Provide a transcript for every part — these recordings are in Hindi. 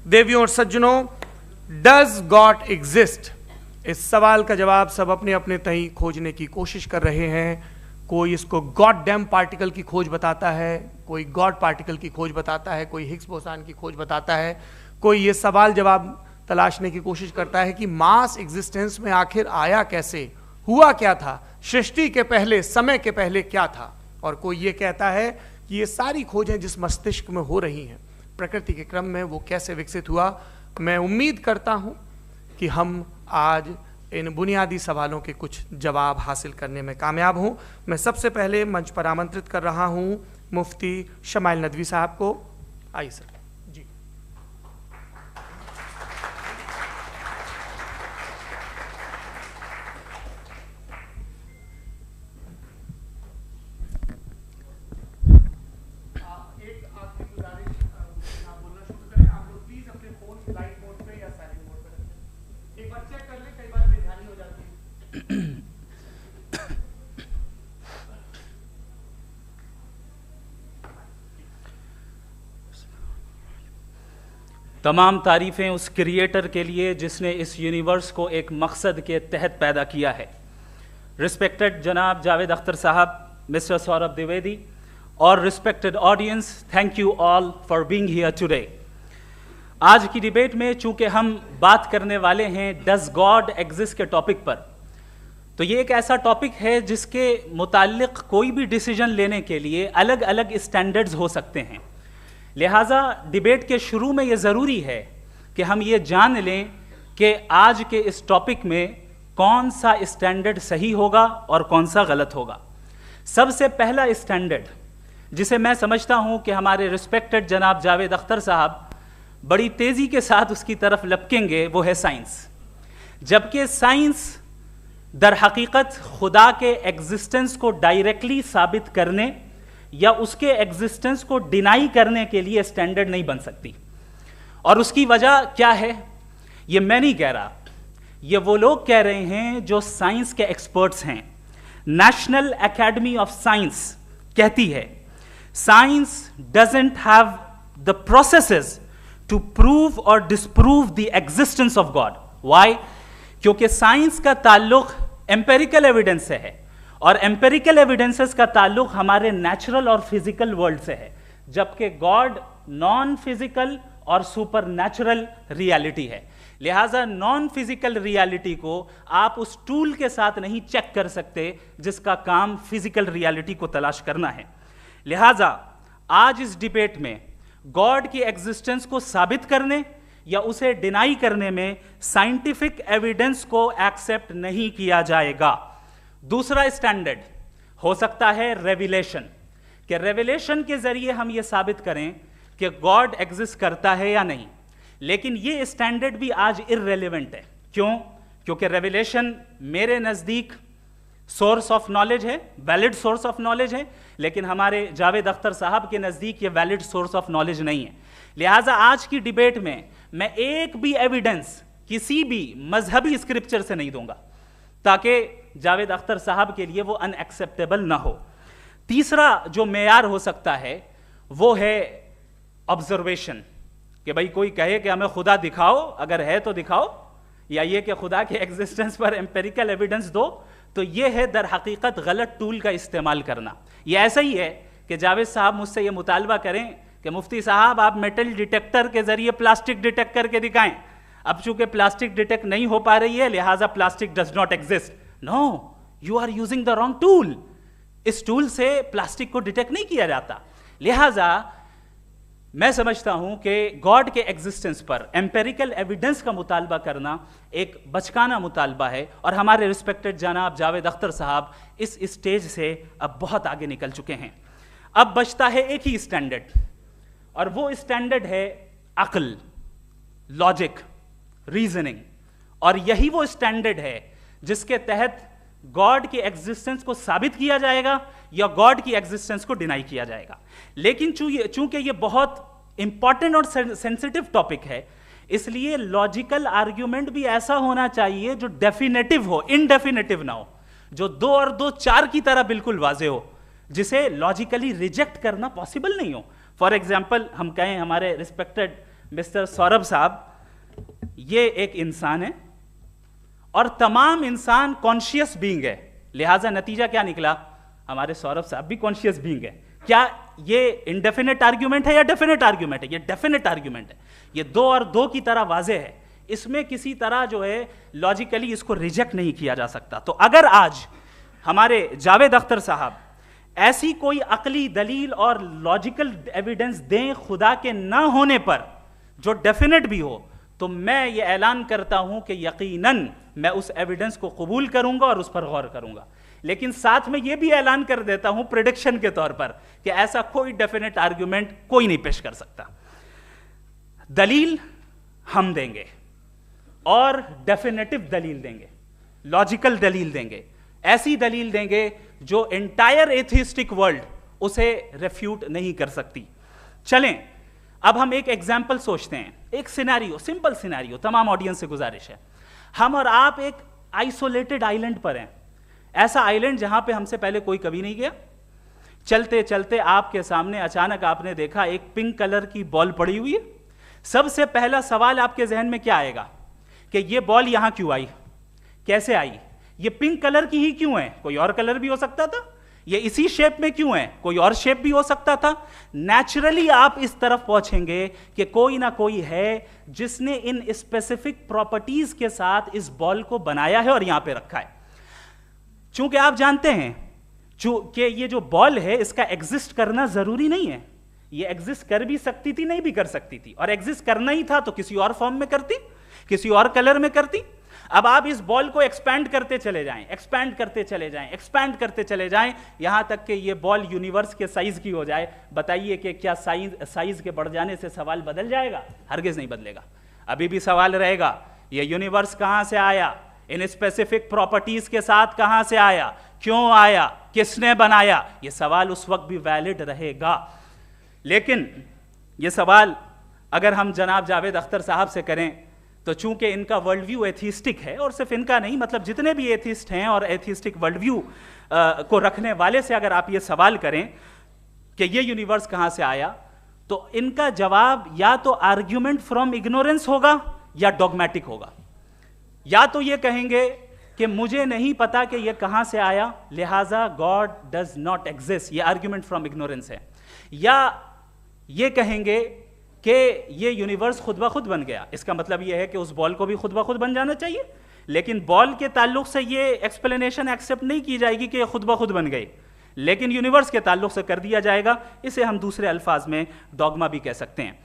देवियों और सज्जनों, डज गॉड एग्जिस्ट? इस सवाल का जवाब सब अपने अपने तहीं खोजने की कोशिश कर रहे हैं। कोई इसको गॉड डैम पार्टिकल की खोज बताता है, कोई गॉड पार्टिकल की खोज बताता है, कोई हिग्स बोसान की खोज बताता है, कोई ये सवाल जवाब तलाशने की कोशिश करता है कि मास एग्जिस्टेंस में आखिर आया कैसे, हुआ क्या था, सृष्टि के पहले, समय के पहले क्या था। और कोई ये कहता है कि ये सारी खोजें जिस मस्तिष्क में हो रही हैं प्रकृति के क्रम में, वो कैसे विकसित हुआ। मैं उम्मीद करता हूं कि हम आज इन बुनियादी सवालों के कुछ जवाब हासिल करने में कामयाब हूं। मैं सबसे पहले मंच पर आमंत्रित कर रहा हूं मुफ्ती शमाइल नदवी साहब को। आइए सर। जी, तमाम तारीफ़ें उस क्रिएटर के लिए जिसने इस यूनिवर्स को एक मकसद के तहत पैदा किया है। रिस्पेक्टेड जनाब जावेद अख्तर साहब, मिस्टर सौरभ द्विवेदी और respected audience, thank you all for being here today. आज की डिबेट में चूंकि हम बात करने वाले हैं डज गॉड एग्जिस्ट के टॉपिक पर, तो ये एक ऐसा टॉपिक है जिसके मुताल्लिक कोई भी डिसीजन लेने के लिए अलग अलग स्टैंडर्ड्स हो सकते हैं। लिहाजा डिबेट के शुरू में ये ज़रूरी है कि हम ये जान लें कि आज के इस टॉपिक में कौन सा स्टैंडर्ड सही होगा और कौन सा गलत होगा। सबसे पहला स्टैंडर्ड जिसे मैं समझता हूं कि हमारे रिस्पेक्टेड जनाब जावेद अख्तर साहब बड़ी तेज़ी के साथ उसकी तरफ लपकेंगे, वो है साइंस। जबकि साइंस दर हकीकत खुदा के एग्जिस्टेंस को डायरेक्टली साबित करने या उसके एग्जिस्टेंस को डिनाई करने के लिए स्टैंडर्ड नहीं बन सकती। और उसकी वजह क्या है, ये मैं नहीं कह रहा, ये वो लोग कह रहे हैं जो साइंस के एक्सपर्ट्स हैं। नेशनल एकेडमी ऑफ साइंस कहती है science doesn't have the processes to prove और disprove the existence of God. Why? क्योंकि साइंस का ताल्लुक एम्पेरिकल एविडेंस से है और एम्पेरिकल एविडेंसेस का ताल्लुक हमारे नेचुरल और फिजिकल वर्ल्ड से है, जबकि गॉड नॉन फिजिकल और सुपर नेचुरल रियलिटी है। लिहाजा नॉन फिजिकल रियलिटी को आप उस टूल के साथ नहीं चेक कर सकते जिसका काम फिजिकल रियलिटी को तलाश करना है। लिहाजा आज इस डिबेट में गॉड की एग्जिस्टेंस को साबित करने या उसे डिनाई करने में साइंटिफिक एविडेंस को एक्सेप्ट नहीं किया जाएगा। दूसरा स्टैंडर्ड हो सकता है रेविलेशन, कि रेविलेशन के जरिए हम ये साबित करें कि गॉड एग्जिस्ट करता है या नहीं। लेकिन ये स्टैंडर्ड भी आज इररेलेवेंट है। क्यों? क्योंकि रेविलेशन मेरे नज़दीक सोर्स ऑफ नॉलेज है, वैलिड सोर्स ऑफ नॉलेज है, लेकिन हमारे जावेद अख्तर साहब के नज़दीक ये वैलिड सोर्स ऑफ नॉलेज नहीं है। लिहाजा आज की डिबेट में मैं एक भी एविडेंस किसी भी मजहबी स्क्रिप्चर से नहीं दूंगा ताकि जावेद अख्तर साहब के लिए वो अनएक्सेप्टेबल ना हो। तीसरा जो मेयार हो सकता है वो है ऑब्जर्वेशन, कि भाई कोई कहे कि हमें खुदा दिखाओ, अगर है तो दिखाओ, या ये कि खुदा के एग्जिस्टेंस पर एम्पेरिकल एविडेंस दो, तो ये है दर हकीकत गलत टूल का इस्तेमाल करना। ये ऐसा ही है कि जावेद साहब मुझसे ये मुतालबा करें कि मुफ्ती साहब आप मेटल डिटेक्टर के जरिए प्लास्टिक डिटेक्ट करके दिखाएं। अब चूंकि प्लास्टिक डिटेक्ट नहीं हो पा रही है लिहाजा plastic does not exist. No, you are using the wrong tool. इस टूल से प्लास्टिक को डिटेक्ट नहीं किया जाता। लिहाजा मैं समझता हूं कि गॉड के एग्जिस्टेंस पर एम्पेरिकल एविडेंस का मुतालबा करना एक बचकाना मुतालबा है और हमारे रिस्पेक्टेड जनाब जावेद अख्तर साहब इस स्टेज से अब बहुत आगे निकल चुके हैं। अब बचता है एक ही स्टैंडर्ड और वो स्टैंडर्ड है अक्ल, लॉजिक, रीजनिंग। और यही वो स्टैंडर्ड है जिसके तहत गॉड की एग्जिस्टेंस को साबित किया जाएगा या गॉड की एग्जिस्टेंस को डिनाई किया जाएगा। लेकिन चूंकि ये बहुत इंपॉर्टेंट और सेंसिटिव टॉपिक है, इसलिए लॉजिकल आर्ग्यूमेंट भी ऐसा होना चाहिए जो डेफिनेटिव हो, इनडेफिनेटिव ना हो, जो 2 और 2 4 की तरह बिल्कुल वाजे हो, जिसे लॉजिकली रिजेक्ट करना पॉसिबल नहीं हो। फॉर एग्जाम्पल हम कहें हमारे रिस्पेक्टेड मिस्टर सौरभ साहब, ये एक इंसान है और तमाम इंसान कॉन्शियस बीइंग है, लिहाजा नतीजा क्या निकला, हमारे सौरभ साहब भी कॉन्शियस बीइंग है। क्या ये इनडेफिनेट आर्ग्यूमेंट है या डेफिनेट आर्ग्यूमेंट है? ये डेफिनेट आर्ग्यूमेंट है। ये 2 और 2 की तरह वाजे है, इसमें किसी तरह जो है लॉजिकली इसको रिजेक्ट नहीं किया जा सकता। तो अगर आज हमारे जावेद अख्तर साहब ऐसी कोई अकली दलील और लॉजिकल एविडेंस दें खुदा के ना होने पर जो डेफिनेट भी हो, तो मैं ये ऐलान करता हूं कि यकीनन मैं उस एविडेंस को कबूल करूंगा और उस पर गौर करूंगा। लेकिन साथ में यह भी ऐलान कर देता हूं प्रेडिक्शन के तौर पर कि ऐसा कोई डेफिनेट आर्ग्यूमेंट कोई नहीं पेश कर सकता। दलील हम देंगे और डेफिनेटिव दलील देंगे, लॉजिकल दलील देंगे, ऐसी दलील देंगे जो एंटायर एथिस्टिक वर्ल्ड उसे रेफ्यूट नहीं कर सकती। चलें अब हम एक एग्जाम्पल सोचते हैं, एक सिनेरियो, सिंपल सिनेरियो, तमाम ऑडियंस से गुजारिश है, हम और आप एक आइसोलेटेड आइलैंड पर हैं, ऐसा आइलैंड जहां पे हमसे पहले कोई कभी नहीं गया। चलते चलते आपके सामने अचानक आपने देखा एक पिंक कलर की बॉल पड़ी हुई है। सबसे पहला सवाल आपके जहन में क्या आएगा कि ये बॉल यहां क्यों आई, कैसे आई, ये पिंक कलर की ही क्यों है, कोई और कलर भी हो सकता था, ये इसी शेप में क्यों है, कोई और शेप भी हो सकता था। नेचुरली आप इस तरफ पहुंचेंगे कि कोई ना कोई है जिसने इन स्पेसिफिक प्रॉपर्टीज के साथ इस बॉल को बनाया है और यहां पे रखा है। चूंकि आप जानते हैं कि ये जो बॉल है इसका एग्जिस्ट करना जरूरी नहीं है, ये एग्जिस्ट कर भी सकती थी, नहीं भी कर सकती थी, और एग्जिस्ट करना ही था तो किसी और फॉर्म में करती, किसी और कलर में करती। अब आप इस बॉल को एक्सपैंड करते चले जाएं, एक्सपैंड करते चले जाएं, एक्सपैंड करते चले जाएं, यहां तक कि ये बॉल यूनिवर्स के साइज की हो जाए। बताइए कि क्या साइज के बढ़ जाने से सवाल बदल जाएगा? हरगिज नहीं बदलेगा। अभी भी सवाल रहेगा, ये यूनिवर्स कहां से आया, इन स्पेसिफिक प्रॉपर्टीज के साथ कहां से आया, क्यों आया, किसने बनाया, यह सवाल उस वक्त भी वैलिड रहेगा। लेकिन यह सवाल अगर हम जनाब जावेद अख्तर साहब से करें तो चूंकि इनका वर्ल्ड व्यू एथिस्टिक है, और सिर्फ इनका नहीं, मतलब जितने भी एथिस्ट हैं और एथिस्टिक वर्ल्ड व्यू को रखने वाले से अगर आप ये सवाल करें कि ये यूनिवर्स कहां से आया, तो इनका जवाब या तो आर्ग्यूमेंट फ्रॉम इग्नोरेंस होगा या डॉगमेटिक होगा। या तो ये कहेंगे कि मुझे नहीं पता कि ये कहां से आया, लिहाजा गॉड डज नॉट एग्जिस्ट, ये आर्ग्यूमेंट फ्रॉम इग्नोरेंस है, या ये कहेंगे कि ये यूनिवर्स खुद ब खुद बन गया। इसका मतलब ये है कि उस बॉल को भी खुद ब खुद बन जाना चाहिए, लेकिन बॉल के ताल्लुक से ये एक्सप्लेनेशन एक्सेप्ट नहीं की जाएगी कि खुद ब खुद बन गई, लेकिन यूनिवर्स के ताल्लुक से कर दिया जाएगा। इसे हम दूसरे अल्फाज में डॉगमा भी कह सकते हैं।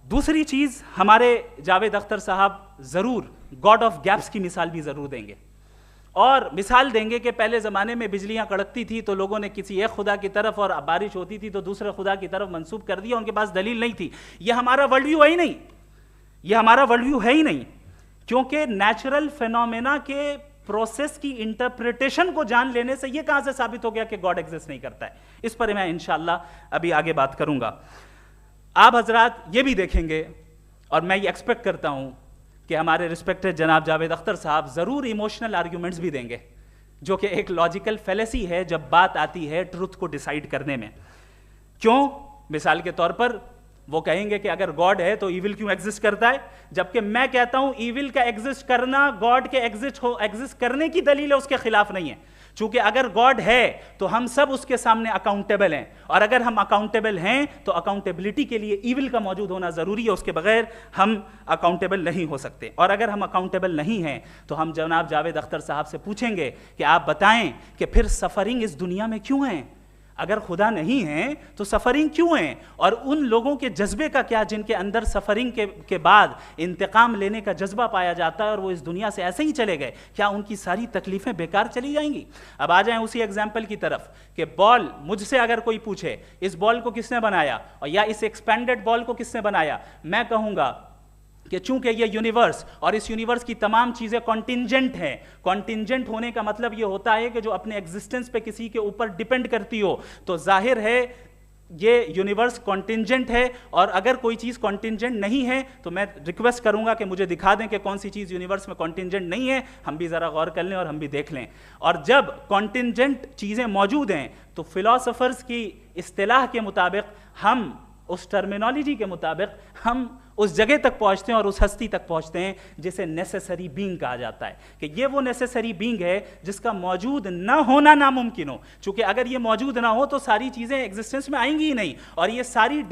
दूसरी चीज, हमारे जावेद अख्तर साहब जरूर गॉड ऑफ गैप्स की मिसाल भी जरूर देंगे, और मिसाल देंगे कि पहले ज़माने में बिजलियां कड़कती थी तो लोगों ने किसी एक खुदा की तरफ, और बारिश होती थी तो दूसरे खुदा की तरफ मंसूब कर दिया, उनके पास दलील नहीं थी। यह हमारा वर्ल्ड व्यू है ही नहीं, यह हमारा वर्ल्ड व्यू है ही नहीं, क्योंकि नेचुरल फिनोमेना के प्रोसेस की इंटरप्रिटेशन को जान लेने से यह कहां से साबित हो गया कि गॉड एग्जिस्ट नहीं करता है। इस पर मैं इंशाअल्लाह अभी आगे बात करूंगा। आप हजरात ये भी देखेंगे, और मैं ये एक्सपेक्ट करता हूं कि हमारे रिस्पेक्टेड जनाब जावेद अख्तर साहब जरूर इमोशनल आर्ग्यूमेंट्स भी देंगे, जो कि एक लॉजिकल फेलेसी है जब बात आती है ट्रुथ को डिसाइड करने में। क्यों? मिसाल के तौर पर वो कहेंगे कि अगर गॉड है तो ईविल क्यों एग्जिस्ट करता है, जबकि मैं कहता हूं ईविल का एग्जिस्ट करना गॉड के एग्जिस्ट करने की दलील है, उसके खिलाफ नहीं है। चूंकि अगर गॉड है तो हम सब उसके सामने अकाउंटेबल हैं, और अगर हम अकाउंटेबल हैं तो अकाउंटेबिलिटी के लिए ईविल का मौजूद होना जरूरी है, उसके बगैर हम अकाउंटेबल नहीं हो सकते। और अगर हम अकाउंटेबल नहीं हैं तो हम जनाब जावेद अख्तर साहब से पूछेंगे कि आप बताएं कि फिर सफरिंग इस दुनिया में क्यों है? अगर खुदा नहीं है तो सफरिंग क्यों है? और उन लोगों के जज्बे का क्या जिनके अंदर सफरिंग के बाद इंतकाम लेने का जज्बा पाया जाता है और वो इस दुनिया से ऐसे ही चले गए, क्या उनकी सारी तकलीफें बेकार चली जाएंगी? अब आ जाएं उसी एग्जाम्पल की तरफ कि बॉल, मुझसे अगर कोई पूछे इस बॉल को किसने बनाया और या इस एक्सपेंडेड बॉल को किसने बनाया, मैं कहूंगा कि चूंकि ये यूनिवर्स और इस यूनिवर्स की तमाम चीजें कॉन्टिंजेंट हैं। कॉन्टिंजेंट होने का मतलब ये होता है कि जो अपने एग्जिस्टेंस पे किसी के ऊपर डिपेंड करती हो, तो जाहिर है ये यूनिवर्स कॉन्टिंजेंट है। और अगर कोई चीज कॉन्टिंजेंट नहीं है तो मैं रिक्वेस्ट करूंगा कि मुझे दिखा दें कि कौन सी चीज यूनिवर्स में कॉन्टिंजेंट नहीं है, हम भी जरा गौर कर लें और हम भी देख लें। और जब कॉन्टिंजेंट चीजें मौजूद हैं तो फिलोसोफर्स की इस्तिलाह के मुताबिक, हम उस टर्मिनोलॉजी के मुताबिक, हम उस जगह तक पहुंचते हैं और उस हस्ती तक पहुंचते हैं जिसे नेसेसरी बीइंग कहा जाता है, कि ये वो नेसेसरी बीइंग है जिसका मौजूद ना होना नामुमकिन हो। क्योंकि अगर ये मौजूद ना हो तो सारी चीजें एग्जिस्टेंस में आएंगी ही नहीं, और ये सारी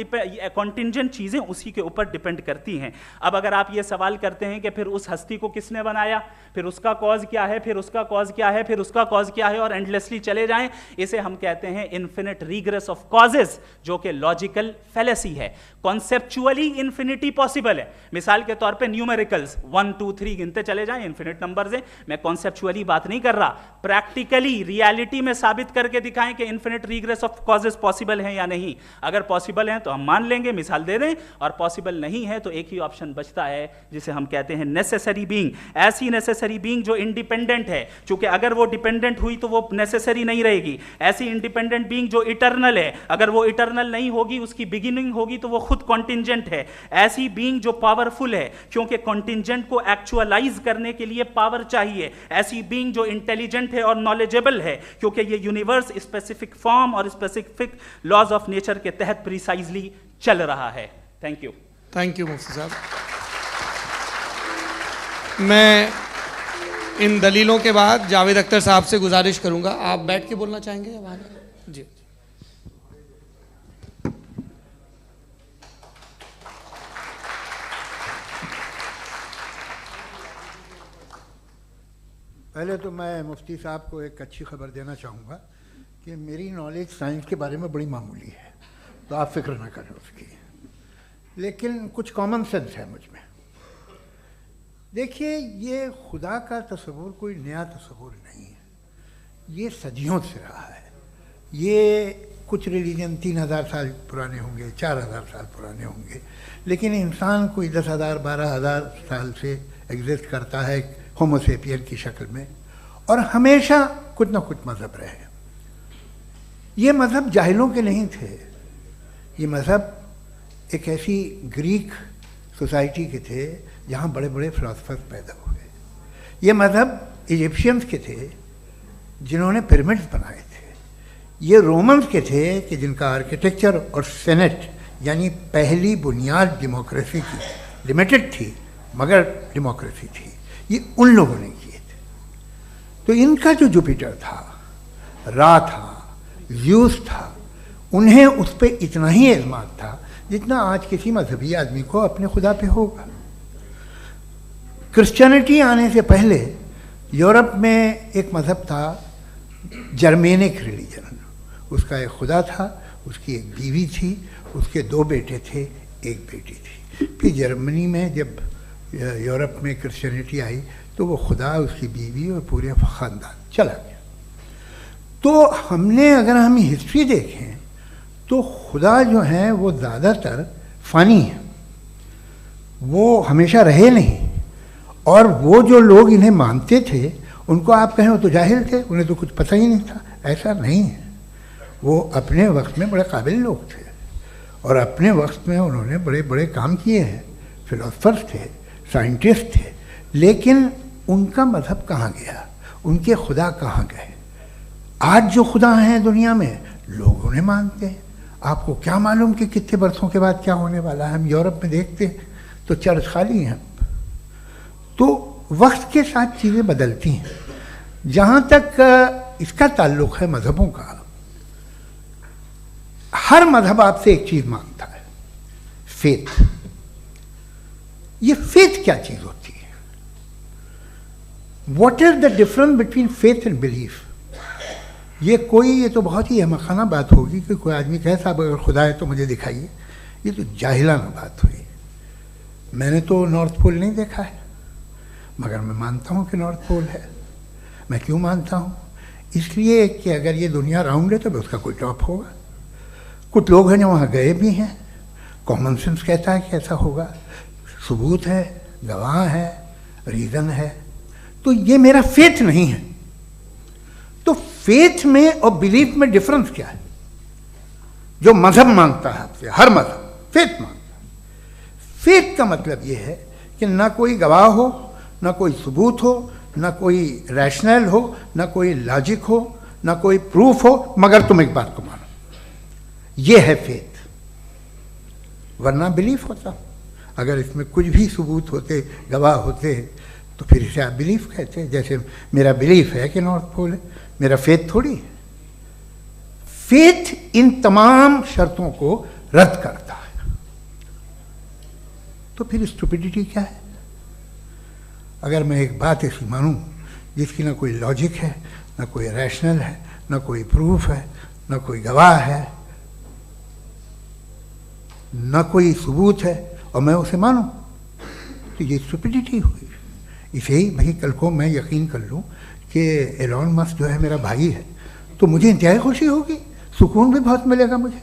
कॉन्टिंजेंट चीजें उसी के ऊपर डिपेंड करती हैं। अब अगर आप ये सवाल करते हैं कि फिर उस हस्ती को किसने बनाया, फिर उसका कॉज क्या है, फिर उसका कॉज क्या है, फिर उसका कॉज क्या है, और एंडलेसली चले जाएं, इसे हम कहते हैं इन्फिनिट रिग्रेस ऑफ कॉजेज, जो कि लॉजिकल फैलेसी है। कॉन्सेप्चुअली इंफिनिटी पॉसिबल है। मिसाल के तौर पे न्यूमेरिकल्स 1 2 3 गिनते चले जाएं, इन्फिनिट नंबर्स हैं। मैं कॉन्सेप्चुअली बात नहीं कर रहा, प्रैक्टिकली रियलिटी में साबित करके दिखाएं कि infinite regress of causes possible हैं या नहीं। अगर पॉसिबल हैं तो हम मान लेंगे, मिसाल दे दें, और पॉसिबल नहीं है तो एक ही ऑप्शन बचता है जिसे हम कहते हैं नेसेसरी बीइंग। ऐसी नेसेसरी बीइंग जो इंडिपेंडेंट है, क्योंकि अगर वो डिपेंडेंट हुई तो वो नेसेसरी नहीं रहेगी। ऐसी इंडिपेंडेंट बीइंग जो इटर्नल है, अगर वो इटर्नल नहीं होगी, उसकी बिगिनिंग होगी तो वो खुद कॉन्टिंजेंट है। ऐसी बीइंग जो पावरफुल है, क्योंकि कॉन्टिंजेंट को एक्चुअलाइज करने के लिए पावर चाहिए। ऐसी बीइंग जो इंटेलिजेंट है और नॉलेजेबल है, क्योंकि ये यूनिवर्स स्पेसिफिक फॉर्म और स्पेसिफिक लॉज ऑफ नेचर के तहत प्रिसाइजली चल रहा है। Thank you. थैंक यू मुफ्ती साहब। मैं इन दलीलों के बाद जावेद अख्तर साहब से गुजारिश करूंगा, आप बैठ के बोलना चाहेंगे या वहां? जी। पहले तो मैं मुफ्ती साहब को एक अच्छी खबर देना चाहूँगा कि मेरी नॉलेज साइंस के बारे में बड़ी मामूली है, तो आप फिक्र ना करें उसकी, लेकिन कुछ कॉमन सेंस है मुझ में। देखिए, ये खुदा का तस्वुर कोई नया तस्वुर नहीं है, ये सदियों से रहा है। ये कुछ रिलीजन 3000 साल पुराने होंगे, 4000 साल पुराने होंगे, लेकिन इंसान कोई 10,000 12,000 साल से एग्जिस्ट करता है होमोसेपियन की शक्ल में, और हमेशा कुछ ना कुछ मज़हब रहे। ये मज़हब जाहिलों के नहीं थे, ये मज़हब एक ऐसी ग्रीक सोसाइटी के थे जहाँ बड़े बड़े फिलोसफर्स पैदा हुए। ये मज़हब इजिप्शियंस के थे जिन्होंने पिरामिड्स बनाए थे। ये रोमन्स के थे कि जिनका आर्किटेक्चर और सेनेट यानी पहली बुनियाद डेमोक्रेसी की, लिमिटेड थी मगर डेमोक्रेसी थी, ये उन लोगों ने किए थे। तो इनका जो जुपिटर था, रा था, ज़्यूस था, उन्हें उस पर इतना ही एतमाद था जितना आज किसी मजहबी आदमी को अपने खुदा पे होगा। क्रिश्चियनिटी आने से पहले यूरोप में एक मज़हब था जर्मेनिक रिलीजन। उसका एक खुदा था, उसकी एक बीवी थी, उसके 2 बेटे थे, एक बेटी थी। फिर जर्मनी में जब यूरोप में क्रिश्चियनिटी आई तो वो खुदा, उसकी बीवी और पूरे ख़ानदान चला गया। तो हमने, अगर हम हिस्ट्री देखें तो खुदा जो हैं वो ज़्यादातर फ़ानी हैं, वो हमेशा रहे नहीं। और वो जो लोग इन्हें मानते थे उनको आप कहें वो तो जाहिल थे, उन्हें तो कुछ पता ही नहीं था, ऐसा नहीं है। वो अपने वक्त में बड़े काबिल लोग थे और अपने वक्त में उन्होंने बड़े बड़े काम किए हैं, फिलोसफर्स थे, साइंटिस्ट थे, लेकिन उनका मज़हब कहाँ गया, उनके खुदा कहाँ गए? आज जो खुदा हैं दुनिया में लोग उन्हें मानते हैं। आपको क्या मालूम कि कितने बरसों के बाद क्या होने वाला है? हम यूरोप में देखते हैं तो चर्च खाली हैं। तो वक्त के साथ चीज़ें बदलती हैं। जहाँ तक इसका ताल्लुक़ है मज़हबों का, हर मज़हब आपसे एक चीज़ मांगता है, फेथ। ये फेथ क्या चीज़ होती है? What is the difference between faith and belief? ये तो बहुत ही अहमखाना बात होगी कि कोई आदमी कहे साहब अगर खुदा है तो मुझे दिखाइए। ये तो जाहिलाना बात हुई। मैंने तो नॉर्थ पोल नहीं देखा है, मगर मैं मानता हूँ कि नॉर्थ पोल है। मैं क्यों मानता हूँ? इसलिए कि अगर ये दुनिया राउंड है तो उसका कोई टॉप होगा। कुछ लोग हैं जो वहाँ गए भी हैं, कॉमन सेंस कहता है कि ऐसा होगा, सबूत है, गवाह है, रीज़न है। तो ये मेरा फेथ नहीं है। तो फेथ में और बिलीफ में डिफरेंस क्या है? जो मज़हब मांगता है आपसे, हर मज़हब फेथ मांगता है। फेथ का मतलब ये है कि ना कोई गवाह हो, ना कोई सबूत हो, ना कोई रैशनल हो, ना कोई लॉजिक हो, ना कोई प्रूफ हो, मगर तुम एक बात को मानो। ये है फेथ। वरना बिलीफ होता। अगर इसमें कुछ भी सबूत होते, गवाह होते, तो फिर इसे आप बिलीफ कहते हैं। जैसे मेरा बिलीफ है कि नॉर्थ पोल है, मेरा फेथ थोड़ी है। फेथ इन तमाम शर्तों को रद्द करता है। तो फिर स्टुपिडिटी क्या है? अगर मैं एक बात ऐसी मानूं जिसकी ना कोई लॉजिक है, ना कोई रैशनल है, ना कोई प्रूफ है, ना कोई गवाह है, ना कोई सबूत है, और मैं उसे मानूं, तो ये स्टुपिडिटी हुई। इसे ही भाई कल को मैं यकीन कर लूं कि एलॉन मस्क जो है मेरा भाई है, तो मुझे इंतहाई खुशी होगी, सुकून भी बहुत मिलेगा मुझे।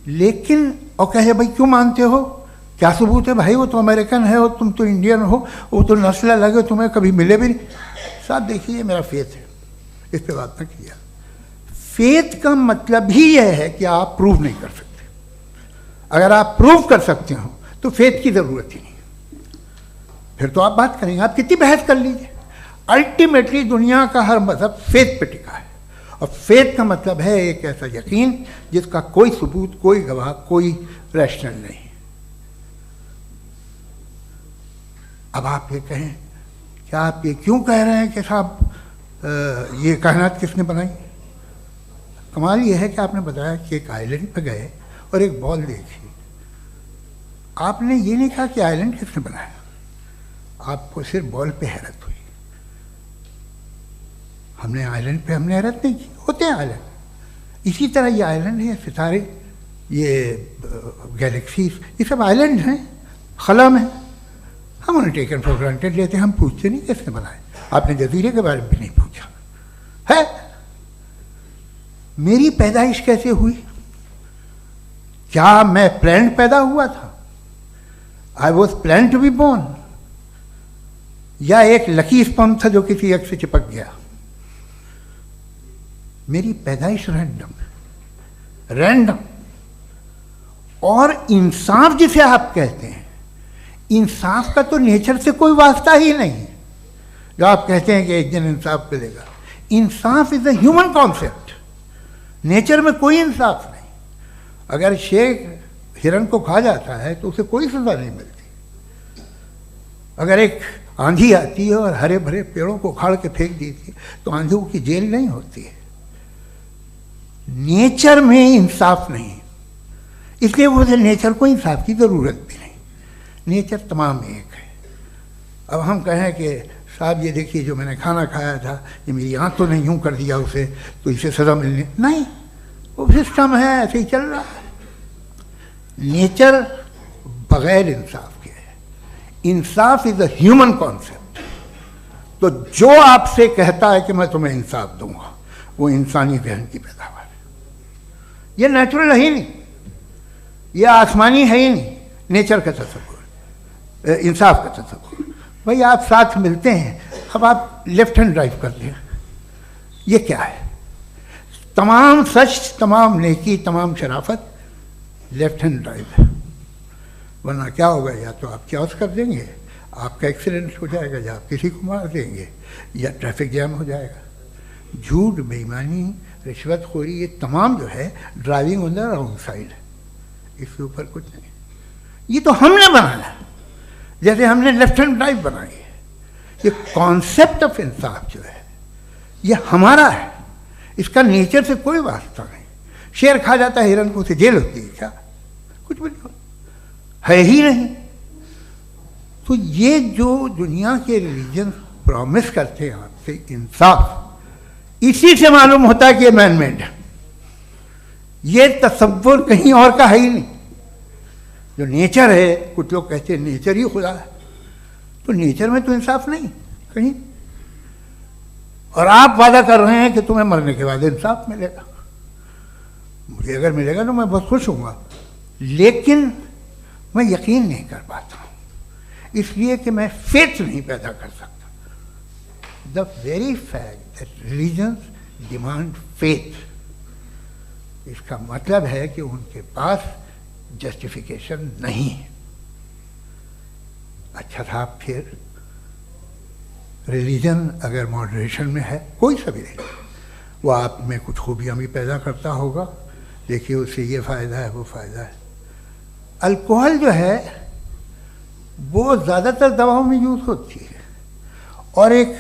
लेकिन और कहे भाई क्यों मानते हो, क्या सबूत है भाई, वो तो अमेरिकन है और तुम तो इंडियन हो, वो तो नस्ल अलग है, तुम्हें कभी मिले भी नहीं। साहब देखिए मेरा फेथ है, इस पर बात न किया। फेथ का मतलब ही यह है कि आप प्रूव नहीं कर सकते। अगर आप प्रूव कर सकते हो तो फेथ की जरूरत ही नहीं, फिर तो आप बात करेंगे, आप कितनी बहस कर लीजिए। अल्टीमेटली दुनिया का हर मजहब फेथ पे टिका है, और फेथ का मतलब है एक ऐसा यकीन जिसका कोई सबूत, कोई गवाह, कोई रैशनल नहीं। अब आप ये कहें, क्या आप ये क्यों कह रहे हैं कि साहब ये कायनात किसने बनाई? कमाल ये है कि आपने बताया कि एक आइलैंड पे गए और एक बॉल देखी। आपने ये नहीं कहा कि आइलैंड किसने बनाया, आपको सिर्फ बॉल पे हैरत हुई। हमने आइलैंड पे हमने हैरत नहीं की, होते हैं आइलैंड। इसी तरह ये आइलैंड है, सितारे, ये गैलेक्सीज, ये सब आइलैंड हैं, खला में। हम उन्हें टेकन फॉर ग्रांटेड लेते हैं, हम पूछते नहीं किसने बनाए। आपने जजीरे के बारे में भी नहीं पूछा है। मेरी पैदाइश कैसे हुई? क्या मैं प्लान्ड पैदा हुआ था? I was plan to be born, या एक लकी स्पर्म था जो किसी एग से चिपक गया? मेरी पैदाइश रैंडम। और इंसाफ जिसे आप कहते हैं, इंसाफ का तो नेचर से कोई वास्ता ही नहीं। जो आप कहते हैं कि एक दिन इंसाफ मिलेगा, इंसाफ is a human concept, nature में कोई इंसाफ नहीं। अगर शेर हिरन को खा जाता है तो उसे कोई सजा नहीं मिलती। अगर एक आंधी आती है और हरे भरे पेड़ों को उखाड़ के फेंक देती है तो आंधियों की जेल नहीं होती है। नेचर में इंसाफ नहीं, इसलिए मुझे नेचर को इंसाफ की जरूरत भी नहीं। नेचर तमाम एक है। अब हम कहें कि साहब ये देखिए जो मैंने खाना खाया था, ये मेरी आँख तो नहीं यूँ कर दिया उसे, तो इसे सजा मिलनी नहीं, वो सिस्टम है, ऐसे ही चल रहा है। नेचर बगैर इंसाफ के है। इंसाफ इज अ ह्यूमन कॉन्सेप्ट। तो जो आपसे कहता है कि मैं तुम्हें इंसाफ दूंगा, वो इंसानी जहन की पैदावार है। ये नेचुरल है ही नहीं, ये आसमानी है ही नहीं। नेचर का तस्वुर, इंसाफ का तस्वुर। भाई आप साथ मिलते हैं, अब आप लेफ्ट हैंड ड्राइव कर लें, ये क्या है? तमाम सच, तमाम नेकी, तमाम शराफत लेफ्ट हैंड ड्राइव है। वरना क्या होगा, या तो आप क्रॉस कर देंगे, आपका एक्सीडेंट हो जाएगा, या आप किसी को मार देंगे, या ट्रैफिक जैम हो जाएगा। झूठ, बेईमानी, रिश्वतखोरी, ये तमाम जो है driving on the wrong side है। इसके ऊपर कुछ नहीं। ये तो हमने बनाया, जैसे हमने लेफ्ट हैंड ड्राइव बनाई है। ये कॉन्सेप्ट ऑफ इंसाफ जो है ये हमारा है, इसका नेचर से कोई वास्ता नहीं। शेर खा जाता है हिरन को, उसे जेल होती है क्या? कुछ भी नहीं है ही नहीं। तो ये जो दुनिया के रिलीजन प्रॉमिस करते हैं आपसे इंसाफ, इसी से मालूम होता है कि ये मैन मेड है। ये तसव्वुर कहीं और का है ही नहीं। जो नेचर है, कुछ लोग कहते हैं नेचर ही खुदा है, तो नेचर में तो इंसाफ नहीं कहीं। और आप वादा कर रहे हैं कि तुम्हें मरने के बाद इंसाफ मिलेगा। मुझे अगर मिलेगा तो मैं बहुत खुश हूँगा, लेकिन मैं यकीन नहीं कर पाता हूँ, इसलिए कि मैं फेथ नहीं पैदा कर सकता। The very fact that religions demand faith, इसका मतलब है कि उनके पास जस्टिफिकेशन नहीं है। अच्छा था, फिर रिलीजन अगर मॉडरेशन में है, कोई सा भी नहीं, वो आप में कुछ खूबियाँ भी पैदा करता होगा। देखिए उससे ये फ़ायदा है, वो फ़ायदा है। अल्कोहल जो है वो ज़्यादातर दवाओं में यूज़ होती है। और एक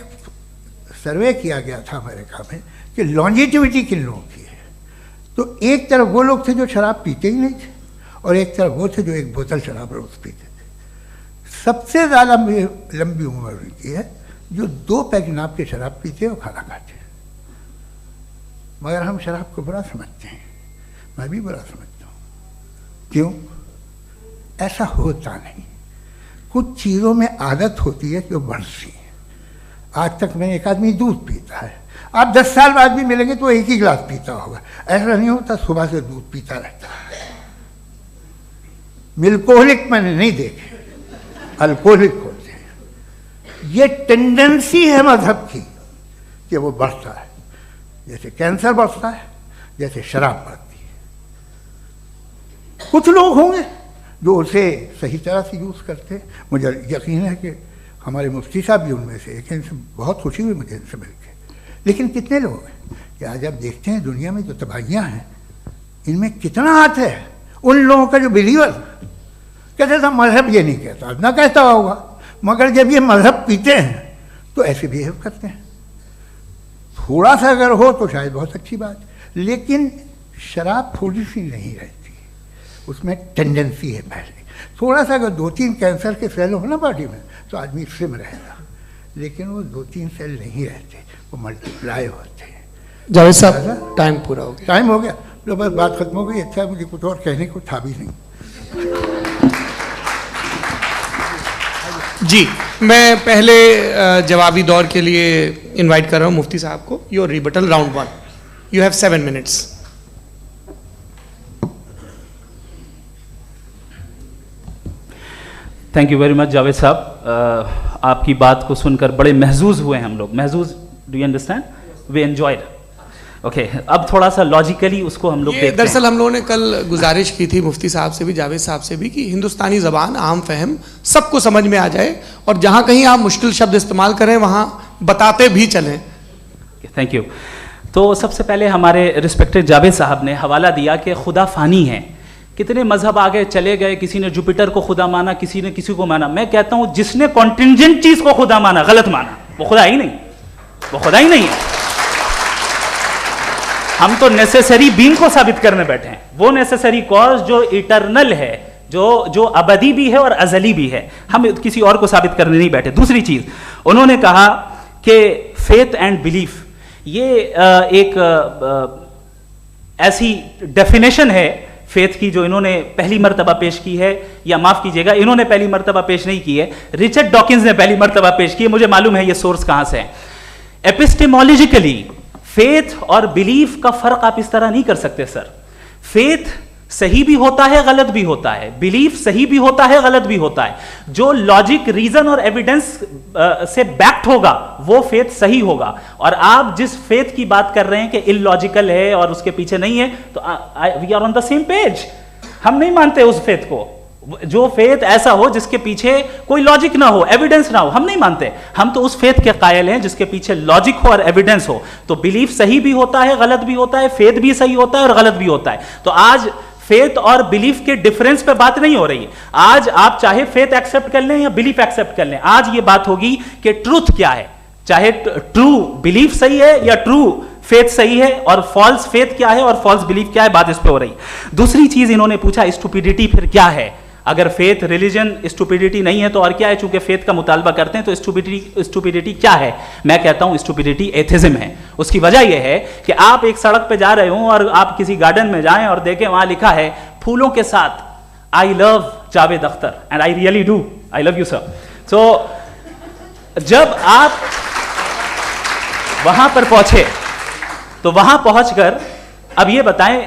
सर्वे किया गया था अमेरिका में कि लॉन्जिटिविटी किन लोगों की है, तो एक तरफ वो लोग थे जो शराब पीते ही नहीं थे और एक तरफ वो थे जो एक बोतल शराब रोज पीते थे। सबसे ज़्यादा लंबी उम्र उनकी है जो 2 पैक नाप के शराब पीते और खाना खाते हैं। मगर हम शराब को बुरा समझते हैं, मैं भी बुरा समझता हूँ। क्यों? ऐसा होता नहीं। कुछ चीज़ों में आदत होती है कि वो बढ़ती है। आज तक में एक आदमी दूध पीता है, आप 10 साल बाद भी मिलेंगे तो एक ही गिलास पीता होगा। ऐसा नहीं होता, सुबह से दूध पीता रहता है। मिल्कोहलिक मैंने नहीं देखे, अल्कोहलिक होते हैं। ये टेंडेंसी है मजहब की कि वो बढ़ता है, जैसे कैंसर बढ़ता है, जैसे शराब बढ़ती है। कुछ लोग होंगे जो उसे सही तरह से यूज़ करते हैं। मुझे यकीन है कि हमारे मुफ्ती साहब भी उनमें से एक, इनसे बहुत खुशी हुई मुझे इनसे मिलकर। लेकिन कितने लोग हैं कि आज आप देखते हैं दुनिया में जो तबाहियाँ हैं, इनमें कितना हाथ है उन लोगों का जो बिलीवर कहते था मजहब ये नहीं कहता, ना कहता होगा, मगर जब ये मजहब पीते हैं तो ऐसे बिहेव करते हैं। थोड़ा सा अगर हो तो शायद बहुत अच्छी बात, लेकिन शराब थोड़ी सी नहीं रहती, उसमें टेंडेंसी है पहले। थोड़ा सा अगर 2-3 कैंसर के सेल हो ना बॉडी में तो आदमी स्लिम रहेगा, लेकिन वो 2-3 सेल नहीं रहते, वो मल्टीप्लाई होते हैं। जावेद साहब टाइम पूरा हो गया। टाइम हो गया तो बस बात खत्म हो गई। अच्छा, मुझे कुछ और कहने को था भी नहीं। जी, मैं पहले जवाबी दौर के लिए इनवाइट कर रहा हूँ मुफ्ती साहब को। Your rebuttal round 1, you have 7 minutes. Thank you very much Javed साहब। आपकी बात को सुनकर बड़े महजूज हुए हम लोग। महजूज, do you understand? We enjoyed. Okay, अब थोड़ा सा लॉजिकली उसको हम लोग देखते हैं। दरअसल हम लोगों ने कल गुजारिश की थी मुफ्ती साहब से भी, जावेद साहब से भी, कि हिंदुस्तानी ज़बान आम फहम सबको समझ में आ जाए और जहाँ कहीं आप मुश्किल शब्द इस्तेमाल करें वहाँ बताते भी चलें। Thank you. तो सबसे पहले हमारे रिस्पेक्टेड जावेद साहब ने हवाला दिया कि खुदा फ़ानी है। कितने मजहब आगे चले गए, किसी ने जुपिटर को खुदा माना, किसी ने किसी को माना। मैं कहता हूँ जिसने कॉन्टिंजेंट चीज़ को खुदा माना, गलत माना, वो खुदा ही नहीं, वो खुदा ही नहीं है। हम तो नेसेसरी बीइंग को साबित करने बैठे हैं, वो नेसेसरी कॉज जो इटरनल है, जो अबदी भी है और अजली भी है। हम किसी और को साबित करने नहीं बैठे। दूसरी चीज उन्होंने कहा कि फेथ एंड बिलीफ, ये एक ऐसी डेफिनेशन है फेथ की जो इन्होंने पहली मर्तबा पेश की है, या माफ कीजिएगा इन्होंने पहली मर्तबा पेश नहीं की है, रिचर्ड डॉकिंस ने पहली मर्तबा पेश की है। मुझे मालूम है ये सोर्स कहां से है। एपिस्टेमोलॉजिकली फेथ और बिलीफ का फर्क आप इस तरह नहीं कर सकते सर। फेथ सही भी होता है, गलत भी होता है, बिलीफ सही भी होता है, गलत भी होता है। जो लॉजिक, रीजन और एविडेंस से बैक्ड होगा वो फेथ सही होगा। और आप जिस फेथ की बात कर रहे हैं कि इलॉजिकल है और उसके पीछे नहीं है, तो we are on the same page. हम नहीं मानते उस फेथ को, जो फेथ ऐसा हो जिसके पीछे कोई लॉजिक ना हो, एविडेंस ना हो, हम नहीं मानते। हम तो उस फेथ के कायल हैं जिसके पीछे लॉजिक हो और एविडेंस हो। तो बिलीफ सही भी होता है, गलत भी होता है, फेथ भी सही होता है और गलत भी होता है। तो आज फेथ और बिलीफ के डिफरेंस पे बात नहीं हो रही है। आज आप चाहे फेथ एक्सेप्ट कर लें या बिलीफ एक्सेप्ट कर लें, आज ये बात होगी कि ट्रूथ क्या है, चाहे ट्रू बिलीफ सही है या ट्रू फेथ सही है, और फॉल्स फेथ क्या है और फॉल्स बिलीफ क्या है, बात इस पे हो रही। दूसरी चीज इन्होंने पूछा स्टुपिडिटी फिर क्या है। अगर फेथ रिलीजन स्टुपिडिटी नहीं है तो और क्या है? चूंकि फेथ का मुतालबा करते हैं तो स्टुपिडिटी क्या है? मैं कहता हूं स्टुपिडिटी एथिज्म है। उसकी वजह यह है कि आप एक सड़क पे जा रहे हो और आप किसी गार्डन में जाएं और देखें वहां लिखा है फूलों के साथ I love Javed Akhtar, and I really do, I love you sir. So जब आप वहां पर पहुंचे तो वहां पहुंचकर अब ये बताएं,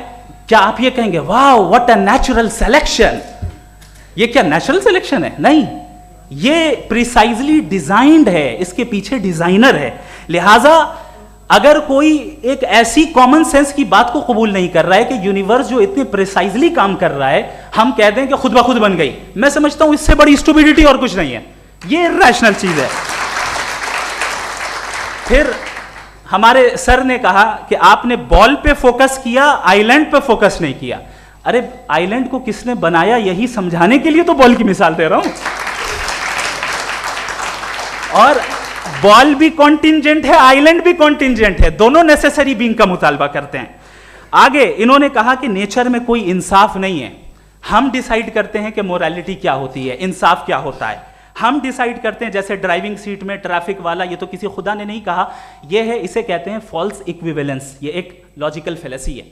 क्या आप ये कहेंगे वाह व्हाट अ नेचुरल सिलेक्शन? ये क्या नेचुरल सिलेक्शन है? नहीं, ये प्रिसाइजली डिजाइंड है, इसके पीछे डिजाइनर है। लिहाजा अगर कोई एक ऐसी कॉमन सेंस की बात को कबूल नहीं कर रहा है कि यूनिवर्स जो इतने प्रिसाइजली काम कर रहा है, हम कह दें कि खुद ब खुद बन गई, मैं समझता हूं इससे बड़ी स्टुपिडिटी और कुछ नहीं है। ये इर्रेशनल चीज है। फिर हमारे सर ने कहा कि आपने बॉल पे फोकस किया, आइलैंड पे फोकस नहीं किया। अरे आइलैंड को किसने बनाया, यही समझाने के लिए तो बॉल की मिसाल दे रहा हूं। और बॉल भी कॉन्टिंजेंट है, आइलैंड भी कॉन्टिंजेंट है, दोनों नेसेसरी बीइंग का मुतालबा करते हैं। आगे इन्होंने कहा कि नेचर में कोई इंसाफ नहीं है, हम डिसाइड करते हैं कि मोरालिटी क्या होती है, इंसाफ क्या होता है, हम डिसाइड करते हैं। जैसे ड्राइविंग सीट में ट्रैफिक वाला, ये तो किसी खुदा ने नहीं कहा, ये है, इसे कहते हैं फॉल्स इक्विवेलेंस, ये एक लॉजिकल फेलेसी है।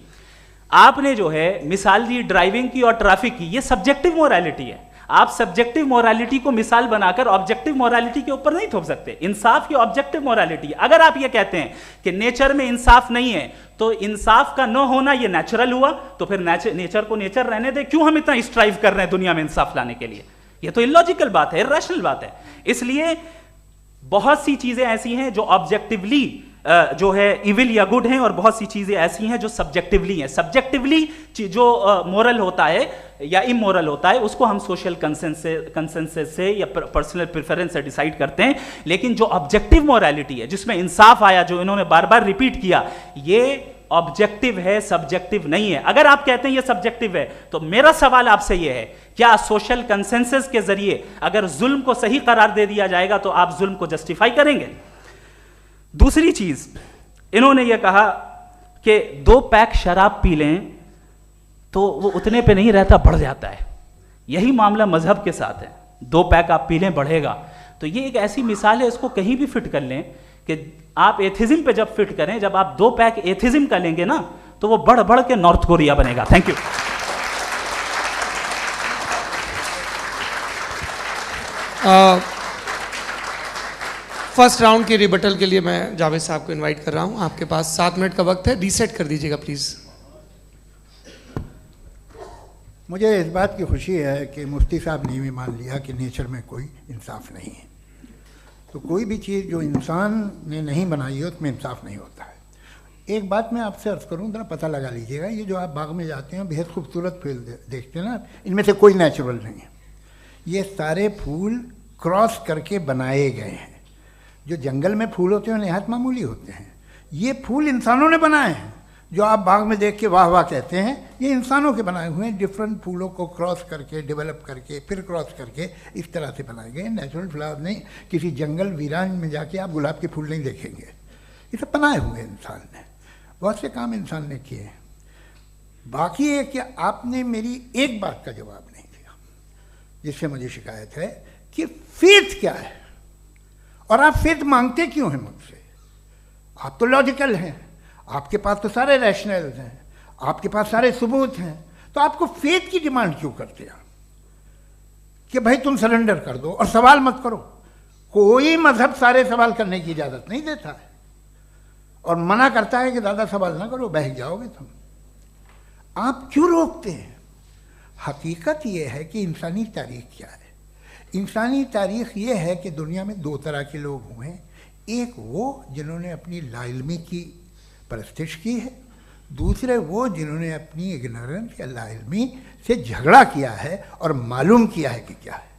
आपने जो है मिसाल दी ड्राइविंग की और ट्रैफिक की, ये सब्जेक्टिव मोरालिटी है। आप सब्जेक्टिव मोरालिटी को मिसाल बनाकर ऑब्जेक्टिव मोरालिटी के ऊपर नहीं थोप सकते। इंसाफ की ऑब्जेक्टिव मोरालिटी। अगर आप ये कहते हैं कि नेचर में इंसाफ नहीं है, तो इंसाफ का न होना ये नेचुरल हुआ, तो फिर नेचर को नेचर रहने दे, क्यों हम इतना स्ट्राइव कर रहे हैं दुनिया में इंसाफ लाने के लिए? ये तो इलॉजिकल बात है, इरैशनल बात है। इसलिए बहुत सी चीजें ऐसी हैं जो ऑब्जेक्टिवली जो है इविल या गुड हैं, और बहुत सी चीजें ऐसी हैं जो सब्जेक्टिवली हैं। सब्जेक्टिवली जो मोरल होता है या इमोरल होता है, उसको हम सोशल कंसेंसस से या पर्सनल प्रेफरेंस से डिसाइड करते हैं। लेकिन जो ऑब्जेक्टिव मोरालिटी है, जिसमें इंसाफ आया, जो इन्होंने बार बार रिपीट किया, ये ऑब्जेक्टिव है, सब्जेक्टिव नहीं है। अगर आप कहते हैं ये सब्जेक्टिव है, तो मेरा सवाल आपसे ये है, क्या सोशल कंसेंसस के जरिए अगर जुल्म को सही करार दे दिया जाएगा तो आप जुल्म को जस्टिफाई करेंगे? दूसरी चीज इन्होंने ये कहा कि 2 पैक शराब पी लें तो वो उतने पे नहीं रहता, बढ़ जाता है। यही मामला मजहब के साथ है, 2 पैक आप पी लें बढ़ेगा। तो ये एक ऐसी मिसाल है, इसको कहीं भी फिट कर लें कि आप एथिज्म पे जब फिट करें, जब आप 2 पैक एथिज्म का लेंगे ना, तो वो बढ़ बढ़ के नॉर्थ कोरिया बनेगा। Thank you. फर्स्ट राउंड के रिबटल के लिए मैं जावेद साहब को इनवाइट कर रहा हूं। आपके पास 7 मिनट का वक्त है, रीसेट कर दीजिएगा प्लीज। मुझे इस बात की खुशी है कि मुफ्ती साहब ने भी मान लिया कि नेचर में कोई इंसाफ नहीं है। तो कोई भी चीज़ जो इंसान ने नहीं बनाई है उसमें इंसाफ नहीं होता है। एक बात मैं आपसे अर्ज़ करूँ, ज़रा पता लगा लीजिएगा, ये जो आप बाग में जाते हैं बेहद खूबसूरत फूल देखते हैं ना, इनमें से कोई नेचुरल नहीं है। ये सारे फूल क्रॉस करके बनाए गए हैं। जो जंगल में फूल होते हैं नहायत मामूली होते हैं, ये फूल इंसानों ने बनाए हैं। जो आप बाग में देख के वाह वाह कहते हैं, ये इंसानों के बनाए हुए हैं। डिफरेंट फूलों को क्रॉस करके, डेवलप करके, फिर क्रॉस करके इस तरह से बनाए गए। नेचुरल फ्लावर नहीं, किसी जंगल वीरान में जाके आप गुलाब के फूल नहीं देखेंगे। ये सब बनाए हुए इंसान ने, बहुत से काम इंसान ने किए हैं। बाकी है कि आपने मेरी एक बात का जवाब नहीं दिया, जिससे मुझे शिकायत है कि फेथ क्या है और आप फेथ मांगते क्यों हैं मुझसे? आप तो लॉजिकल हैं, आपके पास तो सारे रैशनल्स हैं, आपके पास सारे सबूत हैं, तो आपको फेथ की डिमांड क्यों करते हैं कि भाई तुम सरेंडर कर दो और सवाल मत करो? कोई मजहब सारे सवाल करने की इजाज़त नहीं देता है और मना करता है कि ज़्यादा सवाल ना करो, बह जाओगे तुम। आप क्यों रोकते हैं? हकीकत यह है कि इंसानी तारीख क्या है। इंसानी तारीख ये है कि दुनिया में 2 तरह के लोग हुए हैं। एक वो जिन्होंने अपनी लाइल्मी की परस्तिश की है, दूसरे वो जिन्होंने अपनी इग्नोरेंस या लाइल्मी से झगड़ा किया है और मालूम किया है कि क्या है।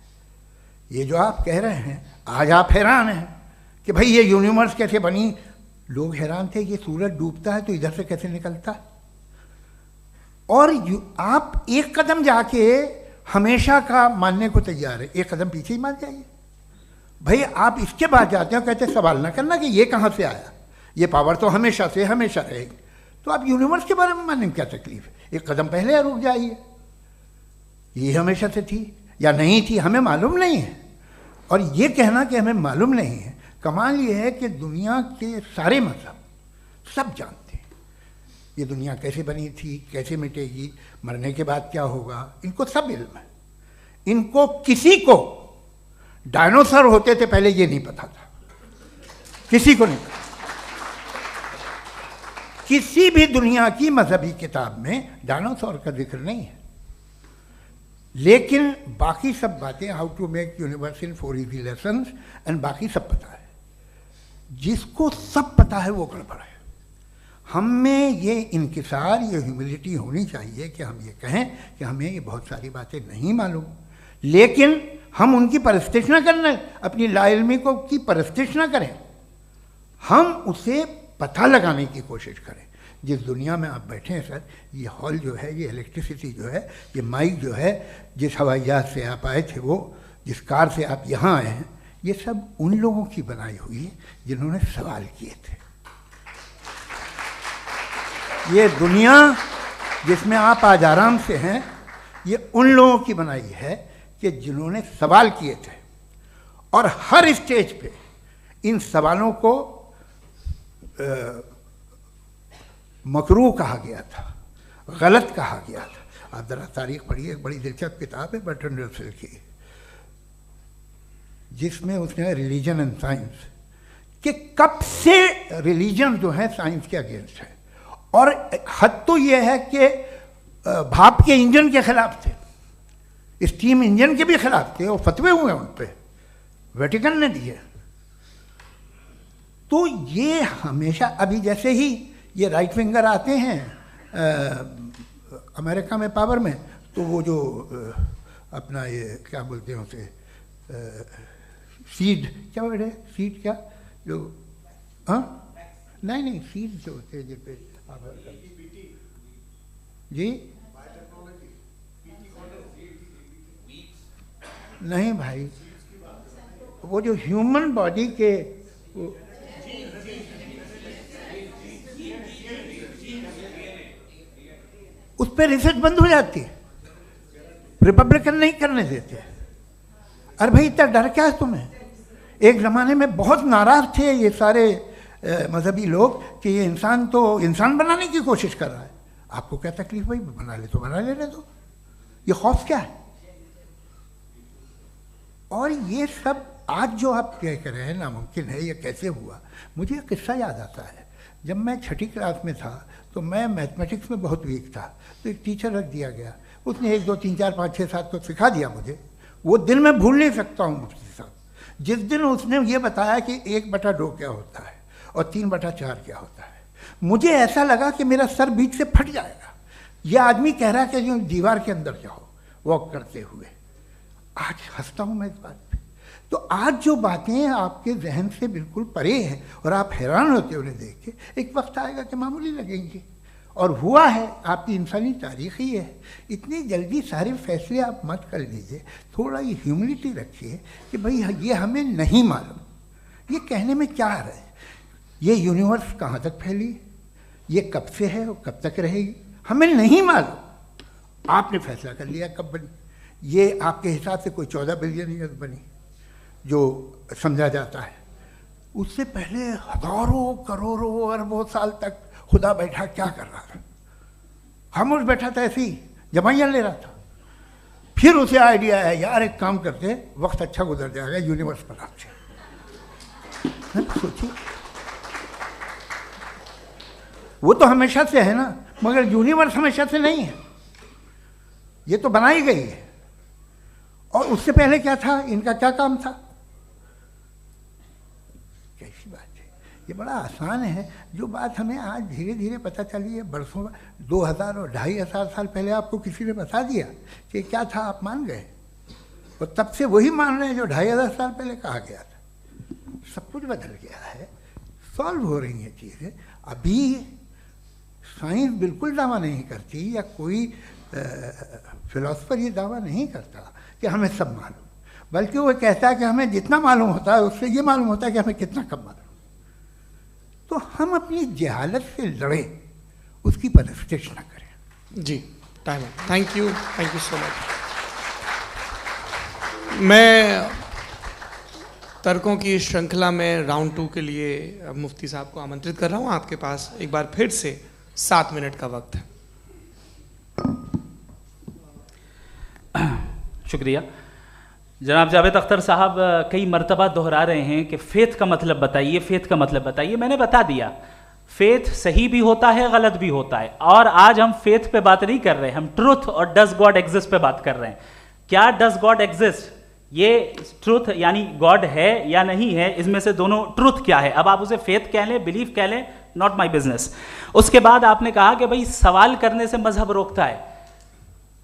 ये जो आप कह रहे हैं, आज आप हैरान हैं कि भाई ये यूनिवर्स कैसे बनी। लोग हैरान थे ये सूरज डूबता है तो इधर से कैसे निकलता है। और आप एक कदम जाके हमेशा का मानने को तैयार है, एक कदम पीछे ही मान जाइए। भाई आप इसके बाद जाते हो, कहते सवाल ना करना कि ये कहाँ से आया, ये पावर तो हमेशा से हमेशा रहेगी। तो आप यूनिवर्स के बारे में मानने में क्या तकलीफ है? एक कदम पहले रुक जाइए, ये हमेशा से थी या नहीं थी हमें मालूम नहीं है। और ये कहना कि हमें मालूम नहीं है, कमाल ये है कि दुनिया के सारे मजहब सब जानते हैं ये दुनिया कैसे बनी थी, कैसे मिटेगी, मरने के बाद क्या होगा, इनको सब इल्म है। इनको किसी को डायनासोर होते थे पहले ये नहीं पता था, किसी को नहीं पता। किसी भी दुनिया की मजहबी किताब में डायनासोर का जिक्र नहीं है। लेकिन बाकी सब बातें, how to make universe in 4 easy lessons and बाकी सब पता है। जिसको सब पता है वो गड़बड़ है। हम में ये इंकिसार, ये ह्यूमिलिटी होनी चाहिए कि हम ये कहें कि हमें ये बहुत सारी बातें नहीं मालूम, लेकिन हम उनकी परस्तिश न करें, अपनी लाइल्मी को की परस्तिश न करें, हम उसे पता लगाने की कोशिश करें। जिस दुनिया में आप बैठे हैं सर, ये हॉल जो है, ये इलेक्ट्रिसिटी जो है, ये माइक जो है, जिस हवाई जहाज से आप आए थे, वो जिस कार से आप यहाँ आए हैं, ये सब उन लोगों की बनाई हुई है जिन्होंने सवाल किए थे। ये दुनिया जिसमें आप आज आराम से हैं, ये उन लोगों की बनाई है कि जिन्होंने सवाल किए थे, और हर स्टेज पे इन सवालों को मकरूह कहा गया था, गलत कहा गया था। आप जरा तारीख पढ़िए, एक बड़ी दिलचस्प किताब है बर्ट्रैंड रसेल की, जिसमें उसने रिलीजन एंड साइंस कि कब से रिलीजन जो है साइंस के अगेंस्ट है, और हद तो ये है कि भाप के इंजन के खिलाफ थे, स्टीम इंजन के भी खिलाफ थे, और फतवे हुए उन पे, वेटिकन ने दिए। तो ये हमेशा, अभी जैसे ही ये राइट विंगर आते हैं अमेरिका में पावर में, तो वो जो अपना ये क्या बोलते हैं उसे, सीड क्या वर्ड है, सीड क्या जो, हाँ नहीं सीड जो होते हैं जिन पे जी, नहीं भाई, वो जो ह्यूमन बॉडी के उस पर रिसर्च बंद हो जाती है, रिपब्लिकन नहीं करने देते। अरे भाई इतना डर क्या है तुम्हें? एक ज़माने में बहुत नाराज़ थे ये सारे मजहबी लोग कि ये इंसान तो इंसान बनाने की कोशिश कर रहा है। आपको क्या तकलीफ भाई, बना ले तो बना लेने दो, ये खौफ क्या है? और ये सब आज जो आप कह रहे हैं नामुमकिन है, ये कैसे हुआ? मुझे एक किस्सा याद आता है। जब मैं 6ठी क्लास में था तो मैं मैथमेटिक्स में बहुत वीक था, तो एक टीचर रख दिया गया, उसने 1 2 3 4 5 6 7 को सिखा दिया मुझे। वो दिन मैं भूल नहीं सकता हूँ मुफ्ती साहब, जिस दिन उसने ये बताया कि 1/2 क्या होता है और 3/4 क्या होता है। मुझे ऐसा लगा कि मेरा सर बीच से फट जाएगा। ये आदमी कह रहा है कि जो दीवार के अंदर जाओ वॉक करते हुए। आज हंसता हूँ मैं इस बात पे। तो आज जो बातें आपके जहन से बिल्कुल परे हैं और आप हैरान होते उन्हें देख के, एक वक्त आएगा कि मामूली लगेंगे। और हुआ है, आपकी इंसानी तारीख ही है। इतनी जल्दी सारे फैसले आप मत कर लीजिए, थोड़ा ये ह्यूमिलिटी रखिए कि भाई ये हमें नहीं मालूम। ये कहने में क्या आ रहा है? ये यूनिवर्स कहाँ तक फैली, ये कब से है और कब तक रहेगी, हमें नहीं मालूम। आपने फैसला कर लिया कब बनी। ये आपके हिसाब से कोई 14 बिलियन ईयर बनी जो समझा जाता है। उससे पहले हजारों करोड़ों अरबों साल तक खुदा बैठा क्या कर रहा था? खामोश बैठा था, ऐसे ही जमाइयाँ ले रहा था। फिर उसे आइडिया है, यार एक काम करते, वक्त अच्छा गुजर जाएगा, यूनिवर्स पर आपसे सोचिए। वो तो हमेशा से है ना, मगर यूनिवर्स हमेशा से नहीं है, ये तो बनाई गई है। और उससे पहले क्या था, इनका क्या काम था? कैसी बात है, ये बड़ा आसान है। जो बात हमें आज धीरे धीरे पता चली है, बरसों 2000 और 2500 साल पहले आपको किसी ने बता दिया कि क्या था, आप मान गए, और तब से वही मान रहे हैं जो 2500 साल पहले कहा गया था। सब कुछ बदल गया है, सॉल्व हो रही हैं चीज़ें। अभी साइंस बिल्कुल दावा नहीं करती, या कोई फिलोसफर ये दावा नहीं करता कि हमें सब मालूम, बल्कि वो कहता है कि हमें जितना मालूम होता है उससे ये मालूम होता है कि हमें कितना कम मालूम। तो हम अपनी जहालत से लड़ें, उसकी परस्तिश न करें। जी, time. Thank you so much. मैं तर्कों की श्रृंखला में राउंड 2 के लिए मुफ्ती साहब को आमंत्रित कर रहा हूँ। आपके पास एक बार फिर से 7 मिनट का वक्त है। शुक्रिया। जनाब जावेद अख्तर साहब कई मर्तबा दोहरा रहे हैं कि फेथ का मतलब बताइए, फेथ का मतलब बताइए। मैंने बता दिया, फेथ सही भी होता है, गलत भी होता है। और आज हम फेथ पे बात नहीं कर रहे, हम ट्रुथ और डज गॉड एग्जिस्ट पे बात कर रहे हैं। क्या डज गॉड एग्जिस्ट, ये ट्रुथ यानी गॉड है या नहीं है, इसमें से दोनों ट्रुथ क्या है। अब आप उसे फेथ कह लें, बिलीफ कह लें, नॉट माई बिजनेस। उसके बाद आपने कहा कि भाई सवाल करने से मजहब रोकता है।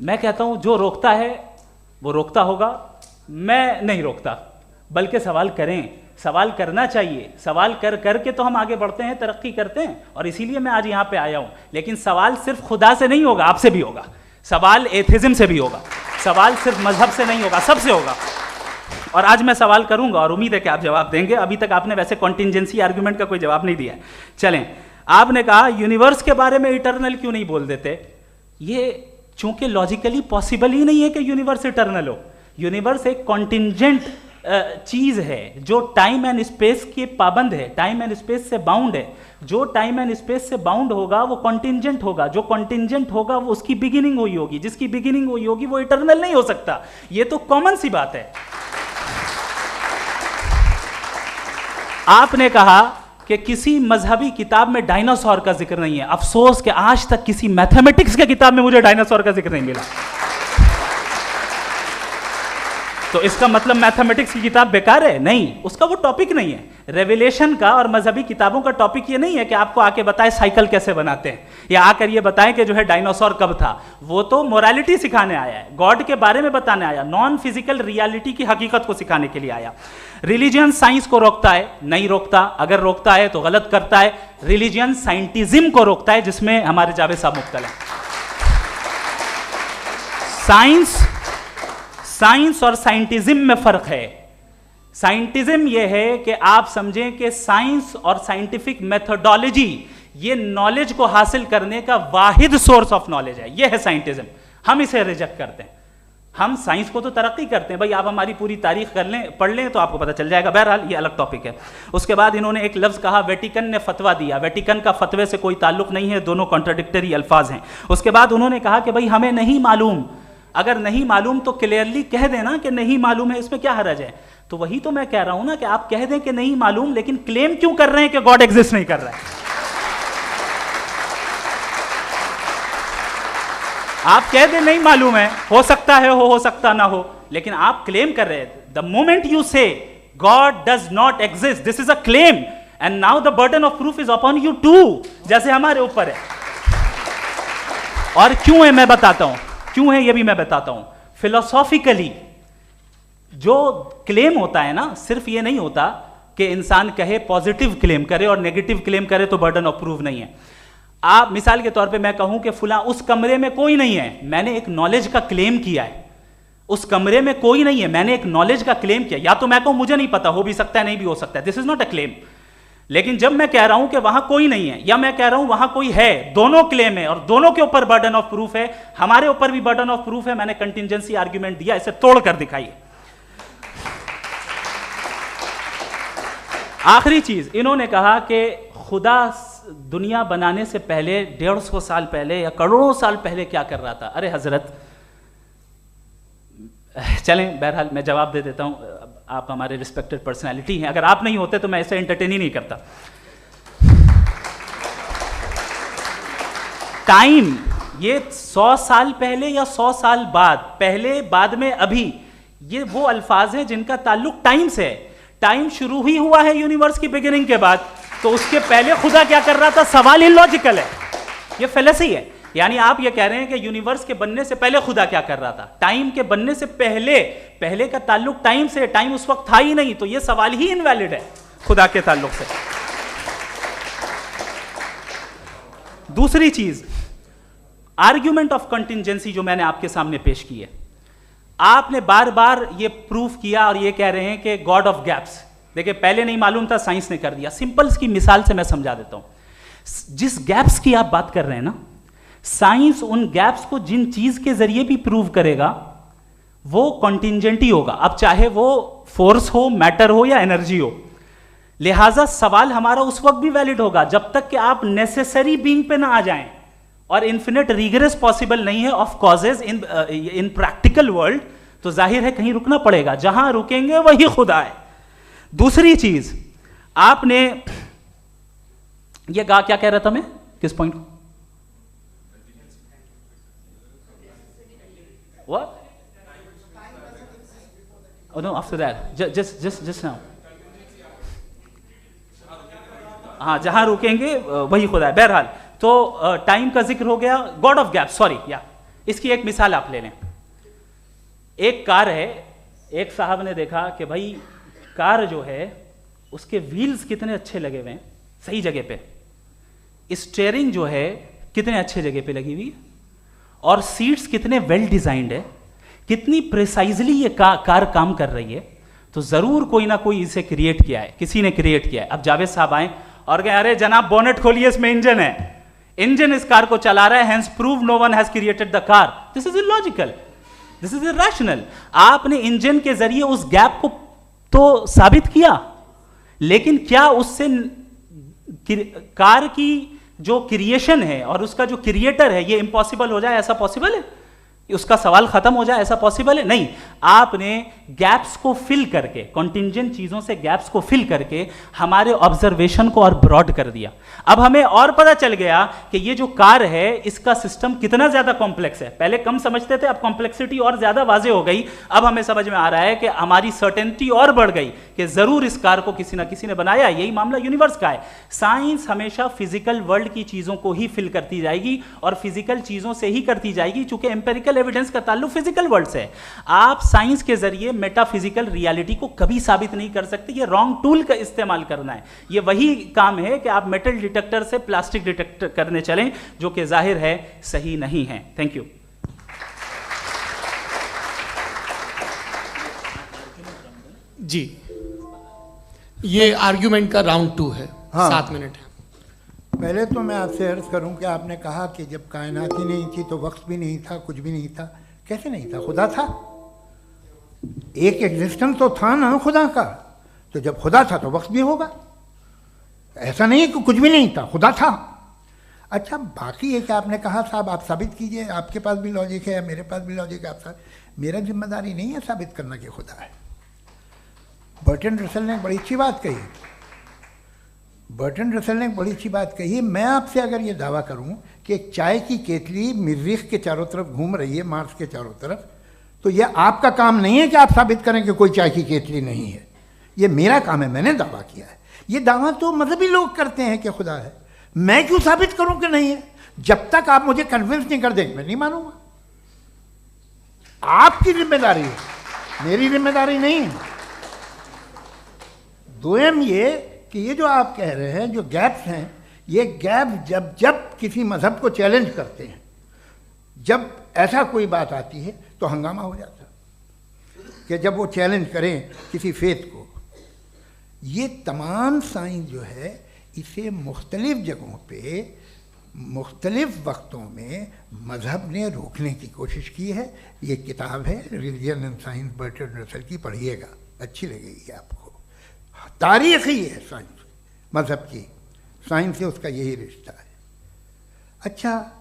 मैं कहता हूं जो रोकता है वो रोकता होगा, मैं नहीं रोकता। बल्कि सवाल करें, सवाल करना चाहिए। सवाल कर करके तो हम आगे बढ़ते हैं, तरक्की करते हैं, और इसीलिए मैं आज यहाँ पे आया हूँ। लेकिन सवाल सिर्फ खुदा से नहीं होगा, आपसे भी होगा। सवाल एथिज्म से भी होगा, सवाल सिर्फ मजहब से नहीं होगा, सबसे होगा। और आज मैं सवाल करूंगा और उम्मीद है कि आप जवाब देंगे। अभी तक आपने वैसे कॉन्टिंजेंसी आर्ग्यूमेंट का कोई जवाब नहीं दिया है। चलें, आपने कहा यूनिवर्स के बारे में इटर्नल क्यों नहीं बोल देते? ये चूंकि लॉजिकली पॉसिबल ही नहीं है कि यूनिवर्स इटर्नल हो। यूनिवर्स एक कॉन्टिंजेंट चीज है जो टाइम एंड स्पेस के पाबंद है, टाइम एंड स्पेस से बाउंड है। जो टाइम एंड स्पेस से बाउंड होगा वो कॉन्टिंजेंट होगा, जो कॉन्टिंजेंट होगा वो उसकी बिगिनिंग हुई होगी, जिसकी बिगिनिंग हुई होगी वो इटर्नल नहीं हो सकता। ये तो कॉमन सी बात है। आपने कहा कि किसी मजहबी किताब में डायनासोर का जिक्र नहीं है। अफसोस कि आज तक किसी मैथमेटिक्स के किताब में मुझे डायनासोर का जिक्र नहीं मिला। तो इसका मतलब मैथमेटिक्स की किताब बेकार है? नहीं, उसका वो टॉपिक नहीं है। रेवलेशन का और मजहबी किताबों का टॉपिक ये नहीं है कि आपको आके बताए साइकिल कैसे बनाते हैं, या आकर ये बताएं कि जो है डायनासोर कब था। वो तो मोरालिटी सिखाने आया है, गॉड के बारे में बताने आया, नॉन फिजिकल रियलिटी की हकीकत को सिखाने के लिए आया। रिलीजियन साइंस को रोकता है? नहीं रोकता। अगर रोकता है तो गलत करता है। रिलीजियन साइंटिज्म को रोकता है, जिसमें हमारे जावेद साहब मुब्तला हैं। साइंस और साइंटिज्म में फर्क है। साइंटिज्म यह है कि आप समझें कि साइंस और साइंटिफिक मेथोडोलॉजी ये नॉलेज को हासिल करने का वाहिद सोर्स ऑफ नॉलेज है। यह है साइंटिज्म। हम इसे रिजेक्ट करते हैं। हम साइंस को तो तरक्की करते हैं, भाई आप हमारी पूरी तारीख कर लें, पढ़ लें तो आपको पता चल जाएगा। बहरहाल ये अलग टॉपिक है। उसके बाद इन्होंने एक लफ्ज़ कहा, वेटिकन ने फतवा दिया। वेटिकन का फतवे से कोई ताल्लुक नहीं है, दोनों कॉन्ट्राडिक्टरी अल्फाज हैं। उसके बाद उन्होंने कहा कि भाई हमें नहीं मालूम। अगर नहीं मालूम तो क्लियरली कह देना कि नहीं मालूम है, इसमें क्या हर्ज है? तो वही तो मैं कह रहा हूं ना कि आप कह दें कि नहीं मालूम, लेकिन क्लेम क्यों कर रहे हैं कि गॉड एग्जिस्ट नहीं कर रहा है? आप कह दें नहीं मालूम है, हो सकता है हो सकता ना हो, लेकिन आप क्लेम कर रहे हैं। The moment you say God does not exist, this is a claim, and now the burden of proof is upon you too, जैसे हमारे ऊपर है। और क्यों है मैं बताता हूं, क्यों है ये भी मैं बताता हूं। फिलोसॉफिकली जो क्लेम होता है ना, सिर्फ ये नहीं होता कि इंसान कहे पॉजिटिव क्लेम करे और नेगेटिव क्लेम करे तो बर्डन ऑफ प्रूफ नहीं है। आप मिसाल के तौर पे मैं कहूं कि फुला उस कमरे में कोई नहीं है, मैंने एक नॉलेज का क्लेम किया है। उस कमरे में कोई नहीं है, मैंने एक नॉलेज का क्लेम किया। या तो मैं कहूं मुझे नहीं पता, हो भी सकता है नहीं भी हो सकता है, this is not a claim. लेकिन जब मैं कह रहा हूं कि वहां कोई नहीं है, या मैं कह रहा हूं वहां कोई है, दोनों क्लेम है और दोनों के ऊपर बर्डन ऑफ प्रूफ है। हमारे ऊपर भी बर्डन ऑफ प्रूफ है। मैंने कंटिंजेंसी आर्ग्यूमेंट दिया, इसे तोड़कर दिखाइए। आखिरी चीज, इन्होंने कहा कि खुदा दुनिया बनाने से पहले 150 साल पहले या करोड़ों साल पहले क्या कर रहा था? अरे हजरत, चलें बहरहाल मैं जवाब दे देता हूं। आप हमारे रिस्पेक्टेड पर्सनैलिटी हैं, अगर आप नहीं होते तो मैं इसे एंटरटेन ही नहीं करता। टाइम ये 100 साल पहले या 100 साल बाद, पहले बाद में अभी, ये वो अल्फाज हैं जिनका ताल्लुक टाइम से है। टाइम शुरू ही हुआ है यूनिवर्स की बिगिनिंग के बाद, तो उसके पहले खुदा क्या कर रहा था? सवाल इलॉजिकल है, ये फेलेसी है। यानी आप ये कह रहे हैं कि यूनिवर्स के बनने से पहले खुदा क्या कर रहा था? टाइम के बनने से पहले, पहले का ताल्लुक टाइम से, टाइम उस वक्त था ही नहीं, तो ये सवाल ही इनवैलिड है खुदा के ताल्लुक से। दूसरी चीज, आर्ग्यूमेंट ऑफ कंटिंजेंसी जो मैंने आपके सामने पेश की है, आपने बार बार ये प्रूफ किया और ये कह रहे हैं कि गॉड ऑफ गैप्स। देखिए पहले नहीं मालूम था, साइंस ने कर दिया। सिंपल की मिसाल से मैं समझा देता हूं। जिस गैप्स की आप बात कर रहे हैं ना, साइंस उन गैप्स को जिन चीज के जरिए भी प्रूव करेगा वो कॉन्टिंजेंट ही होगा। अब चाहे वो फोर्स हो, मैटर हो या एनर्जी हो। लिहाजा सवाल हमारा उस वक्त भी वैलिड होगा जब तक कि आप नेसेसरी बीइंग पे ना आ जाएं, और इन्फिनिट रिग्रेस पॉसिबल नहीं है of causes in practical world, तो जाहिर है कहीं रुकना पड़ेगा। जहां रुकेंगे वही खुदा है। दूसरी चीज, आपने ये कहा, क्या कह रहा था मैं, किस पॉइंट को? What? Oh no, after that. Just now. हाँ, जहां रुकेंगे वही खुदा है। बहरहाल तो टाइम का जिक्र हो गया, गॉड ऑफ गैप, सॉरी या इसकी एक मिसाल आप ले लें। एक कार है, एक साहब ने देखा कि भाई कार जो है उसके व्हील्स कितने अच्छे लगे हुए हैं सही जगह पे, स्टीयरिंग जो है कितने अच्छे जगह पे लगी हुई है, और सीट्स कितने वेल डिजाइंड है, कितनी प्रिसाइजली ये कार काम कर रही है। तो ज़रूर कोई ना कोई इसे क्रिएट किया है, किसी ने क्रिएट किया है। अब जावेद साहब आए और कहे अरे जनाब बोनेट खोलिए, इसमें इंजन है, इंजन इस कार को चला रहा है, hence prove no one has created the car. This is illogical, this is irrational. आपने इंजन के जरिए उस गैप को तो साबित किया, लेकिन क्या उससे कार की जो क्रिएशन है और उसका जो क्रिएटर है ये इम्पॉसिबल हो जाए? ऐसा पॉसिबल है? उसका सवाल खत्म हो जाए, ऐसा पॉसिबल है? नहीं। आपने गैप्स को फिल करके, कॉन्टिंजेंट चीजों से गैप्स को फिल करके हमारे ऑब्जर्वेशन को और ब्रॉड कर दिया। अब हमें और पता चल गया कि ये जो कार है इसका सिस्टम कितना ज्यादा कॉम्प्लेक्स है। पहले कम समझते थे, अब कॉम्प्लेक्सिटी और ज्यादा वाजे हो गई। अब हमें समझ में आ रहा है कि हमारी सर्टेनिटी और बढ़ गई कि जरूर इस कार को किसी ना किसी ने बनाया। यही मामला यूनिवर्स का है। साइंस हमेशा फिजिकल वर्ल्ड की चीजों को ही फिल करती जाएगी और फिजिकल चीजों से ही करती जाएगी, चूंकि एम्पेरिकल एविडेंस का ताल्लुक फिजिकल वर्ल्ड से है। आप साइंस के जरिए मेटाफिजिकल रियलिटी को कभी साबित नहीं कर सकते। ये रॉन्ग टूल का इस्तेमाल करना है। ये वही काम है कि आप मेटल डिटेक्टर से प्लास्टिक डिटेक्टर करने चलें, जो कि जाहिर है सही नहीं है। Thank you. जी, ये आर्ग्यूमेंट का राउंड 2 है। हाँ। 7 मिनट है। पहले तो मैं आपसे अर्ज करूं कि आपने कहा कि जब कायनात ही नहीं थी तो वक्त भी नहीं था, कुछ भी नहीं था। कैसे नहीं था? खुदा था। एक एग्जिस्टेंस तो था ना खुदा का। तो जब खुदा था तो वक्त भी होगा। ऐसा नहीं है कि कुछ भी नहीं था, खुदा था। अच्छा, बाकी है कि आपने कहा साहब आप साबित कीजिए, आपके पास भी लॉजिक है या मेरे पास भी लॉजिक है। आप मेरा जिम्मेदारी नहीं है साबित करना कि खुदा है। बर्टन रसल ने बड़ी अच्छी बात कही। बर्टन रसल ने बड़ी अच्छी बात कही। मैं आपसे अगर ये दावा करूं कि एक चाय की केतली मरीख के चारों तरफ घूम रही है, मार्स के चारों तरफ, तो ये आपका काम नहीं है कि आप साबित करें कि कोई चाय की केतली नहीं है। ये मेरा काम है, मैंने दावा किया है। ये दावा तो मजहबी लोग करते हैं कि खुदा है। मैं क्यों साबित करूं कि नहीं है? जब तक आप मुझे कन्विंस नहीं कर देंगे मैं नहीं मानूंगा। आपकी जिम्मेदारी है, मेरी जिम्मेदारी नहीं है। दोयम ये कि ये जो आप कह रहे हैं, जो गैप्स हैं, ये गैप जब जब किसी मजहब को चैलेंज करते हैं, जब ऐसा कोई बात आती है तो हंगामा हो जाता है कि जब वो चैलेंज करें किसी फेथ को। ये तमाम साइंस जो है इसे मुख्तलिफ जगहों पे मुख्तलिफ वक्तों में मजहब ने रोकने की कोशिश की है। ये किताब है religion and science, Burton Russell की, पढ़िएगा, अच्छी लगेगी आपको। तारीख ही है साइंस, मजहब की साइंस से उसका यही रिश्ता है। अच्छा,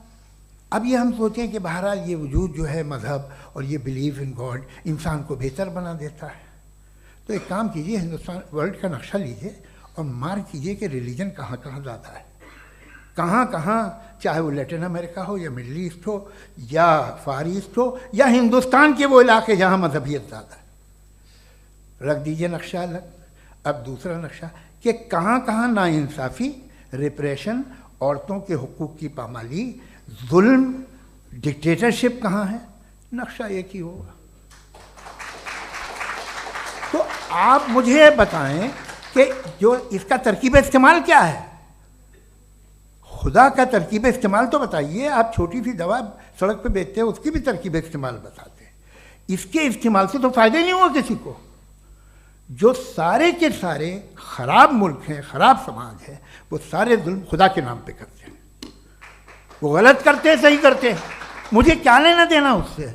अब ये हम सोचें कि बहरहाल ये वजूद जो है मजहब और ये बिलीव इन गॉड इंसान को बेहतर बना देता है। तो एक काम कीजिए, हिंदुस्तान वर्ल्ड का नक्शा लीजिए और मार्क कीजिए कि रिलीजन कहाँ कहाँ ज़्यादा है, कहाँ कहाँ, चाहे वो लैटिन अमेरिका हो या मिडल ईस्ट हो या फार ईस्ट हो या हिंदुस्तान के वो इलाके जहाँ मजहबियत ज़्यादा है। रख दीजिए नक्शा अलग। अब दूसरा नक्शा कि कहाँ कहाँ नाइंसाफ़ी, रिप्रेशन, औरतों के हुकूक की पामाली, जुल्म, डिक्टेटरशिप कहाँ है। नक्शा एक ही होगा। तो आप मुझे बताएं कि जो इसका तरकीब इस्तेमाल क्या है। खुदा का तरकीब इस्तेमाल तो बताइए। आप छोटी सी दवा सड़क पे बेचते हैं, उसकी भी तरकीब इस्तेमाल बताते हैं। इसके इस्तेमाल से तो फ़ायदा ही नहीं हुआ किसी को। जो सारे के सारे ख़राब मुल्क हैं, ख़राब समाज है, वो सारे जुल्म खुदा के नाम पे करते हैं। वो गलत करते हैं, सही करते हैं, मुझे क्या लेना देना उससे।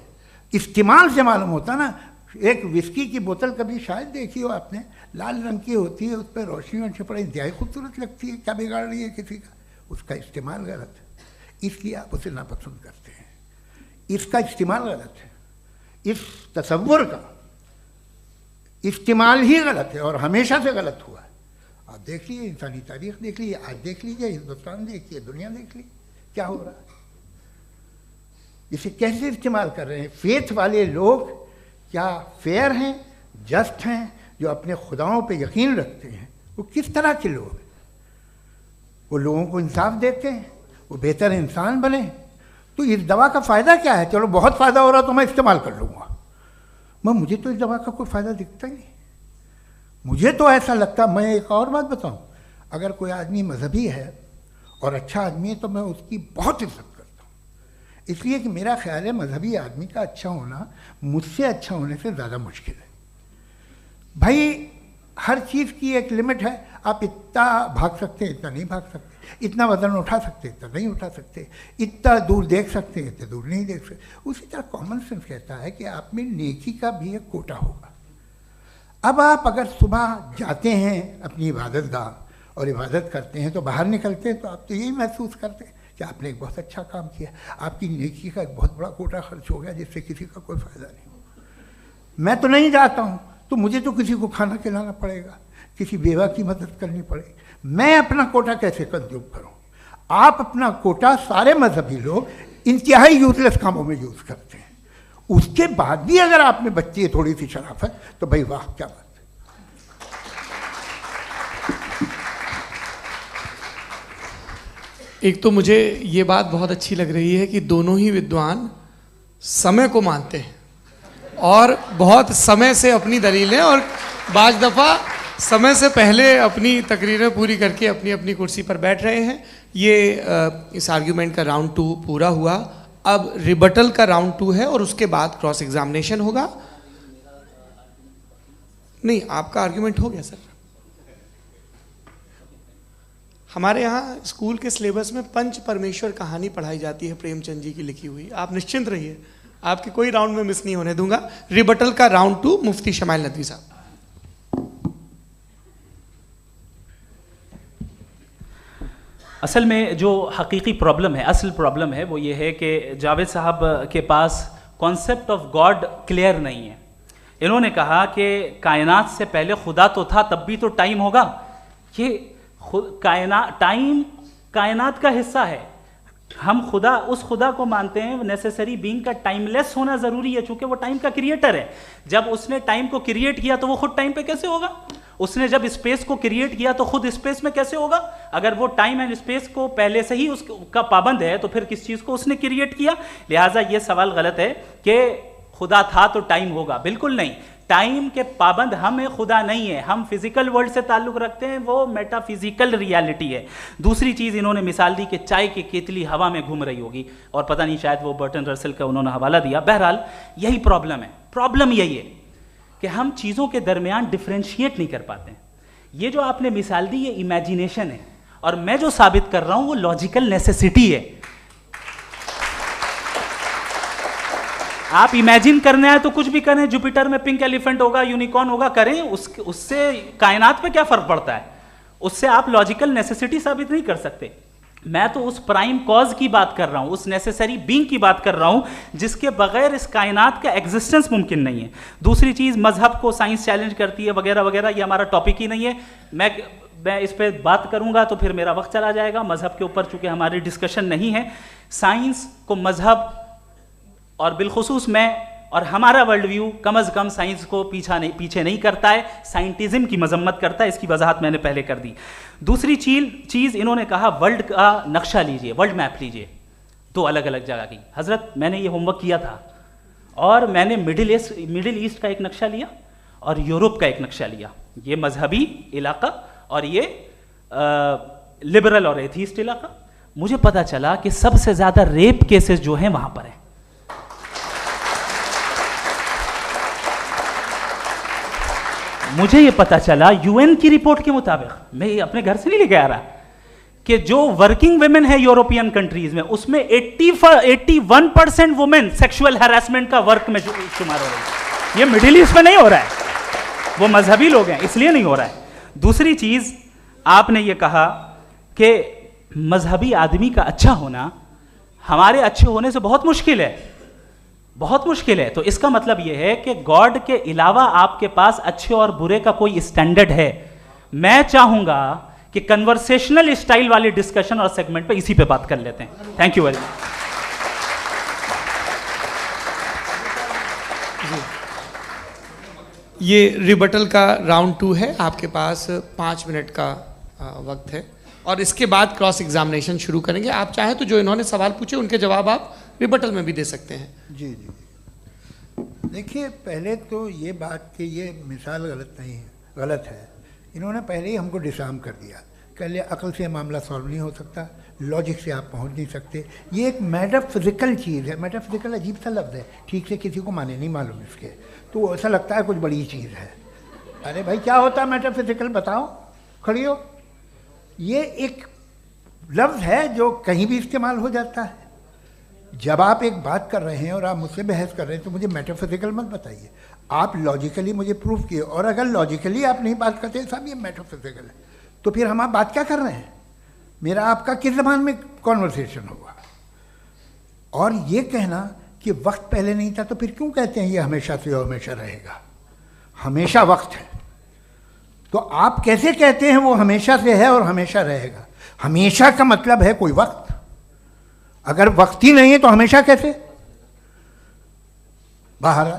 इस्तेमाल से मालूम होता ना। एक विस्की की बोतल कभी शायद देखी हो आपने, लाल रंग की होती है, उस पर रोशनी और छपड़ा इंतहाई खूबसूरत लगती है, क्या बिगाड़ रही है किसी का। उसका इस्तेमाल गलत है, इसलिए आप उसे नापसंद करते हैं। इसका इस्तेमाल गलत है, इस तसव्वुर का इस्तेमाल ही गलत है और हमेशा से गलत हुआ है। आप देख लीजिए, इंसानी तारीख देख लीजिए, आज देख लीजिए, हिंदुस्तान देखिए, दुनिया देख लीजिए, क्या हो रहा है। इसे कैसे इस्तेमाल कर रहे हैं। फेथ वाले लोग क्या फेयर हैं, जस्ट हैं, जो अपने खुदाओं पे यकीन रखते हैं, वो किस तरह के लोग हैं। वो लोगों को इंसाफ देते हैं, वो बेहतर इंसान बने। तो इस दवा का फ़ायदा क्या है। चलो बहुत फ़ायदा हो रहा तो मैं इस्तेमाल कर लूँगा, मैं मुझे तो इस दवा का कोई फ़ायदा दिखता ही नहीं। मुझे तो ऐसा लगता, मैं एक और बात बताऊं, अगर कोई आदमी मजहबी है और अच्छा आदमी है तो मैं उसकी बहुत इज्जत करता हूँ, इसलिए कि मेरा ख्याल है मजहबी आदमी का अच्छा होना मुझसे अच्छा होने से ज़्यादा मुश्किल है। भाई हर चीज़ की एक लिमिट है। आप इतना भाग सकते हैं, इतना नहीं भाग सकते, इतना वजन उठा सकते, इतना नहीं उठा सकते, इतना दूर देख सकते हैं, इतना दूर नहीं देख सकते। उसी तरह कॉमन सेंस कहता है कि आप में नेकी का भी एक कोटा होगा। अब आप अगर सुबह जाते हैं अपनी इबादत गाह और इबादत करते हैं, तो बाहर निकलते हैं तो आप तो यही महसूस करते हैं कि आपने एक बहुत अच्छा काम किया, आपकी नेकी का एक बहुत बड़ा कोटा खर्च हो गया जिससे किसी का कोई फ़ायदा नहीं हो। मैं तो नहीं जाता हूँ तो मुझे तो किसी को खाना खिलाना पड़ेगा, किसी बेवा की मदद करनी पड़ेगी, मैं अपना कोटा कैसे कंज्यूम करूँ? आप अपना कोटा, सारे मजहबी लोग इंतहाई यूजलेस कामों में यूज़ करते हैं। उसके बाद भी अगर आप में बच्ची है थोड़ी सी शराफत, तो भाई वाह क्या बात है। एक तो मुझे ये बात बहुत अच्छी लग रही है कि दोनों ही विद्वान समय को मानते हैं और बहुत समय से अपनी दलीलें और बाज़ दफ़ा समय से पहले अपनी तकरीरें पूरी करके अपनी अपनी कुर्सी पर बैठ रहे हैं। ये इस आर्ग्यूमेंट का राउंड 2 पूरा हुआ। अब रिबटल का राउंड 2 है और उसके बाद क्रॉस एग्जामिनेशन होगा। नहीं, आपका आर्ग्यूमेंट हो गया सर। हमारे यहाँ स्कूल के सिलेबस में पंच परमेश्वर कहानी पढ़ाई जाती है, प्रेमचंद जी की लिखी हुई। आप निश्चिंत रहिए, आपके कोई राउंड में मिस नहीं होने दूंगा। रिबटल का राउंड 2 मुफ्ती शमाइल नदवी साहब। असल में जो हकीकी प्रॉब्लम है, असल प्रॉब्लम है वो ये है कि जावेद साहब के पास कॉन्सेप्ट ऑफ गॉड क्लियर नहीं है। इन्होंने कहा कि कायनात से पहले खुदा तो था, तब भी तो टाइम होगा। ये टाइम कायनात का हिस्सा है। हम खुदा, उस खुदा को मानते हैं, नेसेसरी बीइंग का टाइमलेस होना जरूरी है, चूंकि वो टाइम का क्रिएटर है। जब उसने टाइम को क्रिएट किया तो वो खुद टाइम पे कैसे होगा? उसने जब स्पेस को क्रिएट किया तो खुद स्पेस में कैसे होगा? अगर वो टाइम एंड स्पेस को पहले से ही उसका पाबंद है तो फिर किस चीज को उसने क्रिएट किया? लिहाजा ये सवाल गलत है कि खुदा था तो टाइम होगा। बिल्कुल नहीं, टाइम के पाबंद हम हैं, खुदा नहीं है। हम फिजिकल वर्ल्ड से ताल्लुक रखते हैं, वो मेटाफिजिकल रियलिटी है। दूसरी चीज इन्होंने मिसाल दी कि चाय की केतली हवा में घूम रही होगी, और पता नहीं शायद वो बर्टन रसल का उन्होंने हवाला दिया। बहरहाल यही प्रॉब्लम है। प्रॉब्लम यही है कि हम चीज़ों के दरमियान डिफ्रेंशिएट नहीं कर पाते हैं। ये जो आपने मिसाल दी ये इमेजिनेशन है, और मैं जो साबित कर रहा हूं वो लॉजिकल नेसेसिटी है। आप इमेजिन करने आए तो कुछ भी करें, जुपिटर में पिंक एलिफेंट होगा, यूनिकॉर्न होगा, करें, उससे कायनात पे क्या फर्क पड़ता है? उससे आप लॉजिकल नेसेसिटी साबित नहीं कर सकते। मैं तो उस प्राइम कॉज की बात कर रहा हूं, उस नेसेसरी बीइंग की बात कर रहा हूं जिसके बगैर इस कायनात का एग्जिस्टेंस मुमकिन नहीं है। दूसरी चीज, मजहब को साइंस चैलेंज करती है वगैरह वगैरह, ये हमारा टॉपिक ही नहीं है। मैं इस पर बात करूंगा तो फिर मेरा वक्त चला जाएगा। मजहब के ऊपर चूंकि हमारी डिस्कशन नहीं है, साइंस को मजहब और बिलखुसूस मैं और हमारा वर्ल्ड व्यू कम अज कम साइंस को पीछे नहीं करता है, साइंटिज्म की मजम्मत करता है। इसकी वजाहत मैंने पहले कर दी। दूसरी चीज इन्होंने कहा वर्ल्ड का नक्शा लीजिए, वर्ल्ड मैप लीजिए, 2 अलग अलग जगह की। हजरत, मैंने ये होमवर्क किया था और मैंने मिडिल ईस्ट का एक नक्शा लिया और यूरोप का एक नक्शा लिया। ये मजहबी इलाका और ये लिबरल और एथीस्ट इलाका। मुझे पता चला कि सबसे ज्यादा रेप केसेस जो हैं वहां पर है। मुझे ये पता चला यूएन की रिपोर्ट के मुताबिक, मैं ये अपने घर से नहीं लेके आ रहा, कि जो वर्किंग वुमेन है यूरोपियन कंट्रीज में, उसमें 81% वुमेन सेक्सुअल हैरेसमेंट का वर्क में शुमार हो रही है। ये मिडिल ईस्ट में नहीं हो रहा है, वो मजहबी लोग हैं इसलिए नहीं हो रहा है। दूसरी चीज, आपने ये कहा कि मजहबी आदमी का अच्छा होना हमारे अच्छे होने से बहुत मुश्किल है, बहुत मुश्किल है। तो इसका मतलब यह है कि गॉड के अलावा आपके पास अच्छे और बुरे का कोई स्टैंडर्ड है। मैं चाहूंगा कि कन्वर्सेशनल स्टाइल वाली डिस्कशन और सेगमेंट पे इसी पे बात कर लेते हैं। Thank you very much. ये रिबटल का राउंड 2 है, आपके पास 5 मिनट का वक्त है और इसके बाद क्रॉस एग्जामिनेशन शुरू करेंगे। आप चाहें तो जो इन्होंने सवाल पूछे उनके जवाब आप रिबटल में भी दे सकते हैं। जी जी, देखिए पहले तो ये बात कि ये मिसाल गलत नहीं है, गलत है। इन्होंने पहले ही हमको डिसार्म कर दिया, कह लिया अकल से मामला सॉल्व नहीं हो सकता, लॉजिक से आप पहुंच नहीं सकते। ये एक मेटाफिजिकल चीज़ है। मेटाफिजिकल अजीब सा लफ्ज़ है, ठीक से किसी को माने नहीं मालूम इसके, तो ऐसा लगता है कुछ बड़ी चीज़ है। अरे भाई क्या होता है मेटाफिजिकल, बताओ, खड़ी हो। ये एक लफ्ज़ है जो कहीं भी इस्तेमाल हो जाता है। जब आप एक बात कर रहे हैं और आप मुझसे बहस कर रहे हैं तो मुझे मेटाफिजिकल मत बताइए, आप लॉजिकली मुझे प्रूफ किए। और अगर लॉजिकली आप नहीं बात करते साहब ये मेटाफिजिकल है, तो फिर हम आप बात क्या कर रहे हैं? मेरा आपका किस ज़बान में कॉन्वर्सेशन होगा? और ये कहना कि वक्त पहले नहीं था, तो फिर क्यों कहते हैं ये हमेशा से और हमेशा रहेगा? हमेशा वक्त है, तो आप कैसे कहते हैं वो हमेशा से है और हमेशा रहेगा? हमेशा का मतलब है कोई वक्त, अगर वक्त ही नहीं है तो हमेशा कैसे? बाहर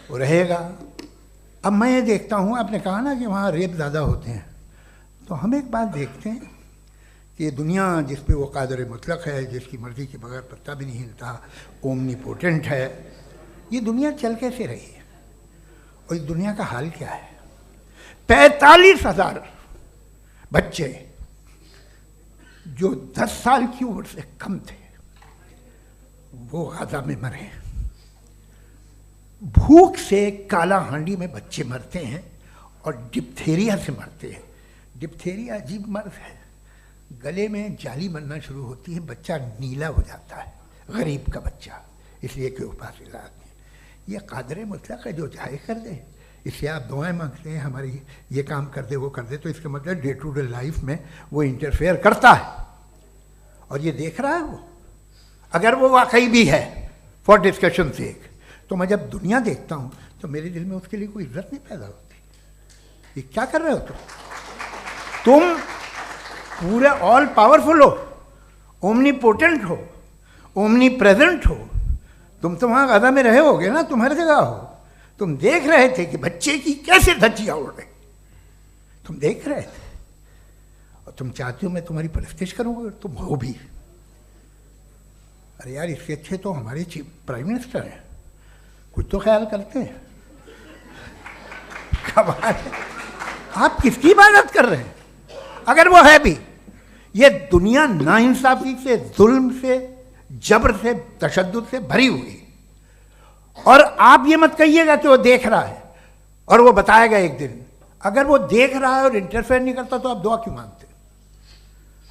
वो रहेगा। अब मैं ये देखता हूँ, आपने कहा ना कि वहाँ रेप ज़्यादा होते हैं, तो हम एक बात देखते हैं कि ये दुनिया जिस पे वो कादर मुतलक है, जिसकी मर्ज़ी के बगैर पत्ता भी नहीं हिलता, ओमनीपोटेंट है, ये दुनिया चल कैसे रही है? और इस दुनिया का हाल क्या है? 45,000 बच्चे जो 10 साल की उम्र से कम थे वो गाजा में मरे। भूख से काला हांडी में बच्चे मरते हैं और डिप्थेरिया से मरते हैं। डिप्थेरिया अजीब मर्ज है, गले में जाली बनना शुरू होती है, बच्चा नीला हो जाता है, गरीब का बच्चा, इसलिए कि उपास इलाज में। ये कादर मुतलक है जो चाहे कर दे, इससे आप दुआएं मांगते हैं हमारी ये काम कर दे वो कर दे, तो इसका मतलब डे टू डे लाइफ में वो इंटरफेयर करता है और ये देख रहा है वो। अगर वो वाकई भी है फॉर डिस्कशन सेक, तो मैं जब दुनिया देखता हूँ तो मेरे दिल में उसके लिए कोई इज्जत नहीं पैदा होती। ये क्या कर रहे हो तुम पूरे ऑल पावरफुल हो, ओमनीपोटेंट हो, ओमनी प्रेजेंट हो। तुम तो वहाँ गाजा में रहे होगे ना, तुम हर जगह हो। तुम देख रहे थे कि बच्चे की कैसे धज्जियाँ उड़ रही, तुम देख रहे थे और तुम चाहते हो मैं तुम्हारी परस्तिश करूँगा, तुम हो भी। अरे यार, इसके अच्छे तो हमारे चीफ प्राइम मिनिस्टर हैं, कुछ तो ख्याल करते हैं। कमाल है, आप किसकी इबादत कर रहे हैं? अगर वो है भी, ये दुनिया नाइंसाफी से, जुल्म से, जबर से, तशद्दुद से भरी हुई। और आप ये मत कहिएगा कि वो देख रहा है और वो बताएगा एक दिन। अगर वो देख रहा है और इंटरफेयर नहीं करता तो आप दुआ क्यों मांगते?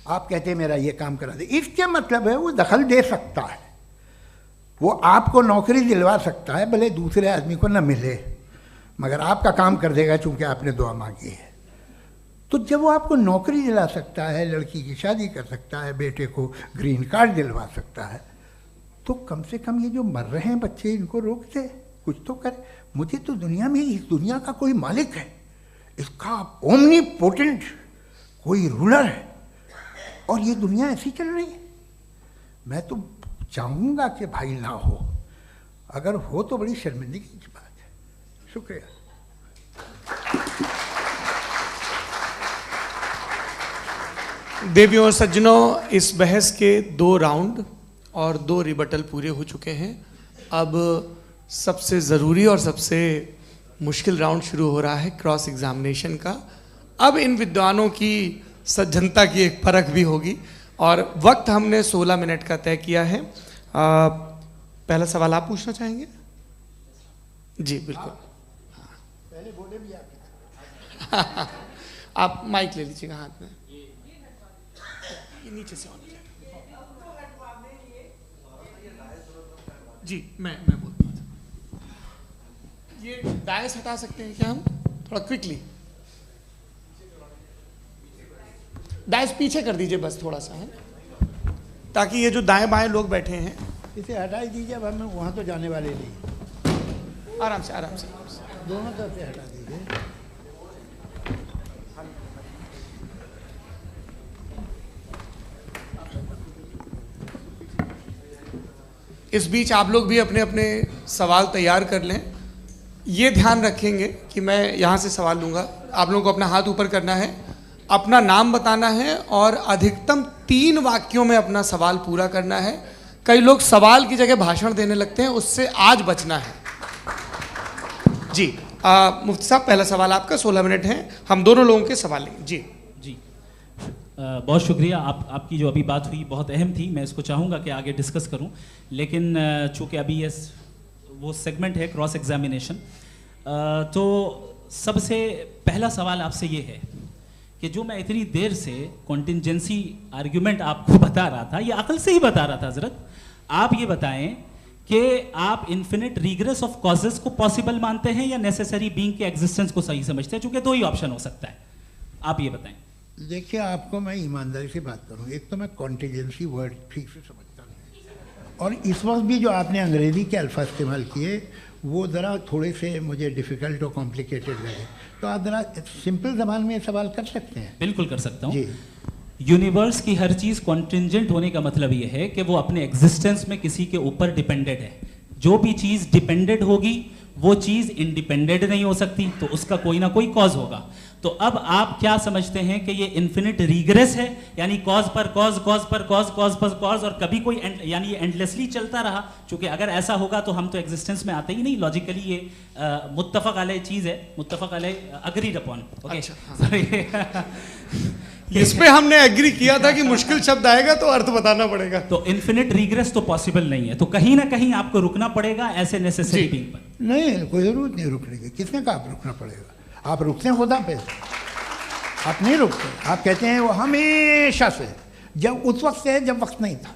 आप कहते हैं मेरा ये काम करा दे, इसके मतलब है वो दखल दे सकता है, वो आपको नौकरी दिलवा सकता है, भले दूसरे आदमी को ना मिले, मगर आपका काम कर देगा चूंकि आपने दुआ मांगी है। तो जब वो आपको नौकरी दिला सकता है, लड़की की शादी कर सकता है, बेटे को ग्रीन कार्ड दिलवा सकता है, तो कम से कम ये जो मर रहे हैं बच्चे, इनको रोक दे, कुछ तो करे। मुझे तो दुनिया में, इस दुनिया का कोई मालिक है, इसका ओमनीपोटेंट कोई रूलर है, और ये दुनिया ऐसी चल रही है। मैं तो चाहूँगा कि भाई ना हो, अगर हो तो बड़ी शर्मिंदगी की बात है। शुक्रिया। देवियों और सज्जनों, इस बहस के 2 राउंड और 2 रिबटल पूरे हो चुके हैं। अब सबसे ज़रूरी और सबसे मुश्किल राउंड शुरू हो रहा है, क्रॉस एग्जामिनेशन का। अब इन विद्वानों की सज्जनता की एक परख भी होगी और वक्त हमने 16 मिनट का तय किया है। पहला सवाल आप पूछना चाहेंगे? जी बिल्कुल। पहले बोले भी आप माइक ले लीजिएगा हाथ में, ये नीचे से ऑन किया। जी मैं बोलता हूँ, ये डायस हटा सकते हैं क्या हम थोड़ा क्विकली? डायस पीछे कर दीजिए बस थोड़ा सा, है, ताकि ये जो दाएं बाएं लोग बैठे हैं इसे हटा ही दीजिए। अब हम वहाँ तो जाने वाले नहीं, आराम से आराम से दोनों तरफ से हटा दीजिए। इस बीच आप लोग भी अपने अपने सवाल तैयार कर लें। ये ध्यान रखेंगे कि मैं यहाँ से सवाल लूँगा, आप लोगों को अपना हाथ ऊपर करना है, अपना नाम बताना है और अधिकतम 3 वाक्यों में अपना सवाल पूरा करना है। कई लोग सवाल की जगह भाषण देने लगते हैं, उससे आज बचना है। जी मुफ्ती साहब, पहला सवाल आपका, 16 मिनट हैं, हम दोनों लोगों के सवाल लेंगे। जी जी बहुत शुक्रिया। आपकी जो अभी बात हुई बहुत अहम थी, मैं इसको चाहूँगा कि आगे डिस्कस करूँ, लेकिन चूँकि अभी ये वो सेगमेंट है क्रॉस एग्जामिनेशन, तो सबसे पहला सवाल आपसे ये है कि जो मैं इतनी देर से कॉन्टिंजेंसी आर्ग्यूमेंट आपको बता रहा था, ये अकल से ही बता रहा था हजरत, आप ये बताएं कि आप इन्फिनिट रिग्रेस ऑफ कॉजेस को पॉसिबल मानते हैं या नेसेसरी बीइंग के एग्जिस्टेंस को सही समझते हैं, चूंकि दो ही ऑप्शन हो सकता है, आप ये बताएं। देखिए, आपको मैं ईमानदारी से बात करूं, एक तो मैं कॉन्टिजेंसी वर्ड ठीक से समझता नहीं, और इस वक्त भी जो आपने अंग्रेजी के अल्फाज इस्तेमाल किए वो ज़रा थोड़े से मुझे डिफ़िकल्ट और कॉम्प्लिकेटेड लगे, तो आप ज़रा सिंपल ज़बान में सवाल कर सकते हैं। बिल्कुल कर सकता हूँ जी। यूनिवर्स की हर चीज़ कॉन्टिंजेंट होने का मतलब ये है कि वो अपने एग्जिस्टेंस में किसी के ऊपर डिपेंडेड है। जो भी चीज़ डिपेंडेड होगी वो चीज़ इंडिपेंडेंट नहीं हो सकती, तो उसका कोई ना कोई कॉज होगा। तो अब आप क्या समझते हैं कि ये इन्फिनिट रिग्रेस है, यानी कॉज पर कॉज, कॉज पर कॉज, कॉज पर कॉज, और कभी कोई यानी ये एंडलेसली चलता रहा? क्योंकि अगर ऐसा होगा तो हम तो एग्जिस्टेंस में आते ही नहीं, लॉजिकली ये मुत्तफक अलैह चीज़ है, मुत्तफक अलैह अग्रीड अपॉन। ओके, इस पे हमने एग्री किया था कि मुश्किल शब्द आएगा तो अर्थ बताना पड़ेगा। तो इन्फिनिट रिग्रेस तो पॉसिबल नहीं है, तो कहीं ना कहीं आपको रुकना पड़ेगा ऐसे नेसेसरी बीइंग पर। नहीं, कोई ज़रूरत नहीं रुकने की। किसने कहा आप रुकना पड़ेगा? आप रुकते हैं खुदा पे, आप नहीं रुकते। आप कहते हैं वो हमेशा से, जब उस वक्त से है जब वक्त नहीं था।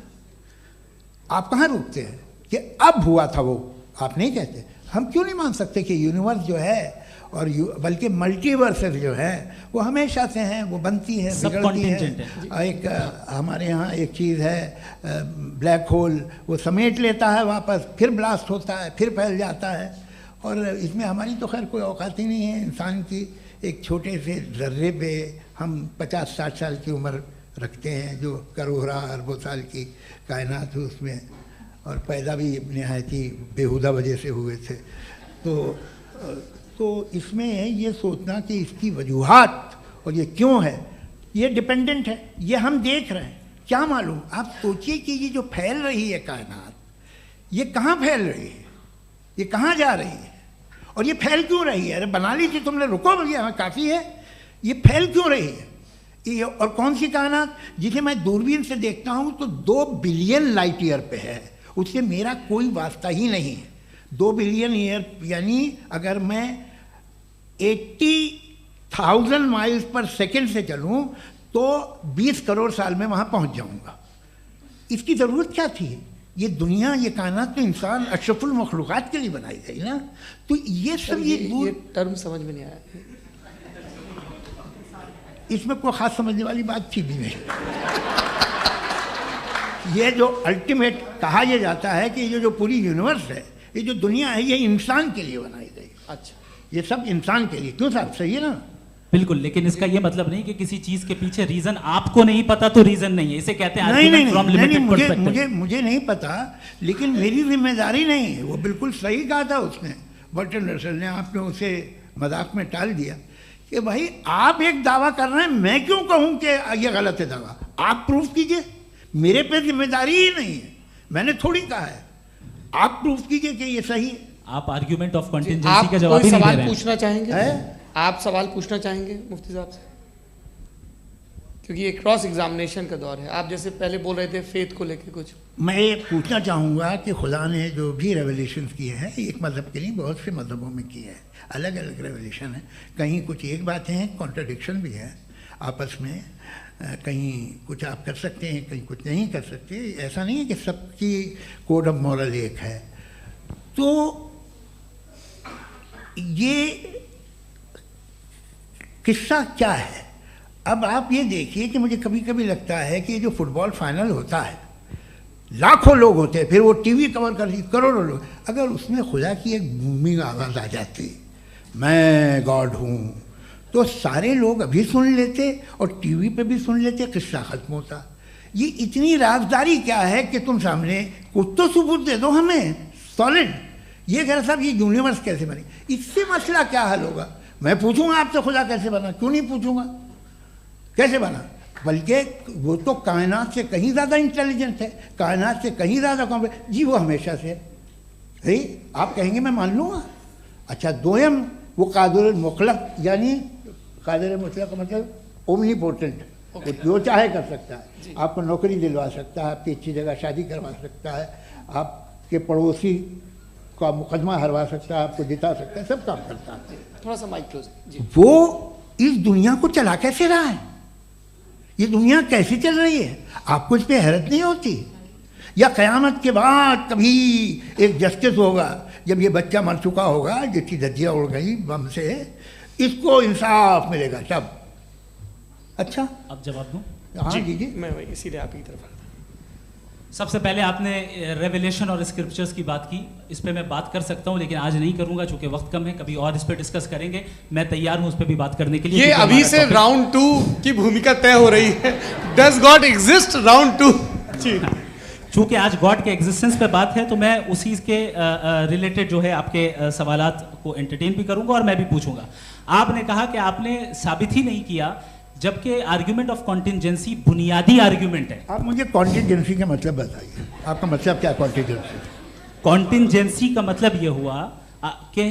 आप कहाँ रुकते हैं कि अब हुआ था वो? आप नहीं कहते। हम क्यों नहीं मान सकते कि यूनिवर्स जो है और बल्कि मल्टीवर्सेस जो है वो हमेशा से हैं, वो बनती है, बिगड़ती है। एक हमारे यहाँ एक चीज़ है ब्लैक होल, वो समेट लेता है वापस, फिर ब्लास्ट होता है, फिर फैल जाता है। और इसमें हमारी तो खैर कोई औकात ही नहीं है। इंसान की एक छोटे से ज़र्रे पे हम 50-60 साल की उम्र रखते हैं, जो करोड़ों अरबों साल की कायनात है उसमें, और पैदा भी नहायत ही बेहुदा वजह से हुए थे। तो इसमें ये सोचना कि इसकी वजूहात और ये क्यों है, ये डिपेंडेंट है, ये हम देख रहे हैं, क्या मालूम। आप सोचिए कि ये जो फैल रही है कायनात, ये कहाँ फैल रही है, ये कहाँ जा रही है, और ये फैल क्यों रही है? अरे बना ली थी तुमने, रुको भैया, हमें काफ़ी है। ये फैल क्यों रही है? ये और कौन सी कायनात जिसे मैं दूरबीन से देखता हूँ तो 2 बिलियन लाइट ईयर पे है, उससे मेरा कोई वास्ता ही नहीं है। 2 बिलियन ईयर यानी अगर मैं 80,000 माइल्स पर सेकेंड से चलूँ तो 20 करोड़ साल में वहाँ पहुँच जाऊँगा। इसकी ज़रूरत क्या थी? ये दुनिया, ये कायनात तो इंसान अशरफुल मखलूक़ात के लिए बनाई गई ना। तो ये सब ये टर्म समझ में नहीं आया, इसमें कोई ख़ास समझने वाली बात थी भी नहीं। ये जो अल्टीमेट कहा यह जाता है कि ये जो पूरी यूनिवर्स है, ये जो दुनिया है, ये इंसान के लिए बनाई गई। अच्छा, ये सब इंसान के लिए। क्यों साहब, सही है ना? बिल्कुल, लेकिन इसका ये मतलब नहीं कि किसी चीज के पीछे रीजन आपको नहीं पता तो रीजन नहीं है, इसे कहते हैं नहीं, मुझे नहीं पता, लेकिन मेरी जिम्मेदारी नहीं है। वो बिल्कुल सही कहा था उसने, बर्टन रसल ने। आपने उसे मजाक में टाल दिया कि भाई आप एक दावा कर रहे हैं, मैं क्यों कहूँ कि ये गलत है दावा? आप प्रूफ कीजिए, मेरे पे जिम्मेदारी ही नहीं है, मैंने थोड़ी कहा है। आप प्रूफ कीजिए कि ये सही है। आप आर्ग्यूमेंट ऑफ कॉन्टिंजेंसी का जवाब ही नहीं दे रहे हैं। पूछना चाहेंगे? आप सवाल पूछना चाहेंगे मुफ्ती साहब से? क्योंकि ये क्रॉस एग्जामिनेशन का दौर है। आप जैसे पहले बोल रहे थे फेथ को लेके कुछ, मैं ये पूछना चाहूँगा कि खुदा ने जो भी रेवोल्यूशन किए हैं, एक मज़हब के लिए बहुत से मज़हबों में किए हैं, अलग अलग रेवोल्यूशन है। कहीं कुछ एक बातें हैं, कॉन्ट्रडिक्शन भी है आपस में, कहीं कुछ आप कर सकते हैं, कहीं कुछ नहीं कर सकते। ऐसा नहीं है कि सबकी कोड ऑफ मॉरल एक है। तो ये किस्सा क्या है? अब आप ये देखिए कि मुझे कभी कभी लगता है कि जो फुटबॉल फाइनल होता है, लाखों लोग होते हैं, फिर वो टीवी कवर करती, करोड़ों लोग, अगर उसमें खुदा की एक बूमिंग आवाज़ आ जाती, मैं गॉड हूँ, तो सारे लोग अभी सुन लेते और टीवी पे भी सुन लेते, किस्सा ख़त्म होता। ये इतनी राजदारी क्या है कि तुम सामने कुछ तो सबूत दे दो हमें सॉलिड। ये कह साहब ये यूनिवर्स कैसे बनी, इससे मसला क्या हल होगा? मैं पूछूंगा आपसे खुदा कैसे बना? क्यों नहीं पूछूंगा कैसे बना? बल्कि वो तो कायनात से कहीं ज़्यादा इंटेलिजेंट है, कायनात से कहीं ज़्यादा कॉम्प्लेक्स। जी वो हमेशा से है, आप कहेंगे मैं मान लूँगा। अच्छा, दोयम वो कादिर मुतलक, यानी कादिर मुतलक का मतलब ओमनीपोटेंट, वो जो चाहे कर सकता है। आपको नौकरी दिलवा सकता है, आपकी अच्छी जगह शादी करवा सकता है, आपके पड़ोसी का मुकदमा हरवा सकता है, आपको जिता सकता है, सब काम करता है। थोड़ा सा माइक क्लोज जी। वो इस दुनिया को चला कैसे रहा है, ये दुनिया कैसी चल रही है, आपको इस पर हैरत नहीं होती? या क़यामत के बाद कभी एक जस्टिस होगा, जब ये बच्चा मर चुका होगा जिसकी धज्जियाँ उड़ गई बम से, इसको इंसाफ मिलेगा तब? अच्छा, अब जवाब दूं? हाँ जी जी, मैं इसीलिए आप की तरफ। सबसे पहले आपने रेवलेशन और स्क्रिप्चर्स की बात की, इस पे मैं बात कर सकता हूं लेकिन आज नहीं करूंगा चूंकि वक्त कम है, कभी और इस पे डिस्कस करेंगे। मैं तैयार हूं उस पे भी बात करने के लिए। ये अभी से राउंड 2 की भूमिका तय हो रही है। डज गॉड एग्जिस्ट राउंड 2 जी। चूंकि आज गॉड के एग्जिस्टेंस पे बात है तो मैं उसी के रिलेटेड जो है आपके सवालात को एंटरटेन भी करूंगा और मैं भी पूछूंगा। आपने कहा कि आपने साबित ही नहीं किया, जबकि आर्ग्यूमेंट ऑफ कॉन्टिजेंसी बुनियादी आर्ग्यूमेंट है। आप मुझे कॉन्टिजेंसी का मतलब बताइए, आपका मतलब क्या है कॉन्टिजेंसी? कॉन्टिजेंसी का मतलब यह हुआ कि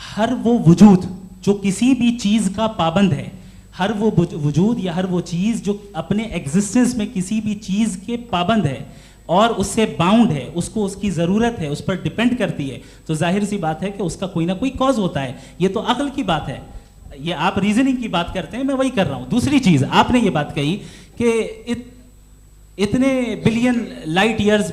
हर वो वजूद जो किसी भी चीज का पाबंद है, हर वो वजूद या हर वो चीज जो अपने एग्जिस्टेंस में किसी भी चीज के पाबंद है और उससे बाउंड है, उसको उसकी ज़रूरत है, उस पर डिपेंड करती है, तो जाहिर सी बात है कि उसका कोई ना कोई कॉज होता है। ये तो अक्ल की बात है, ये आप रीजनिंग की बात करते हैं, मैं वही कर रहा हूं। दूसरी चीज आपने ये बात कही कि इतने बिलियन लाइट ईयर्स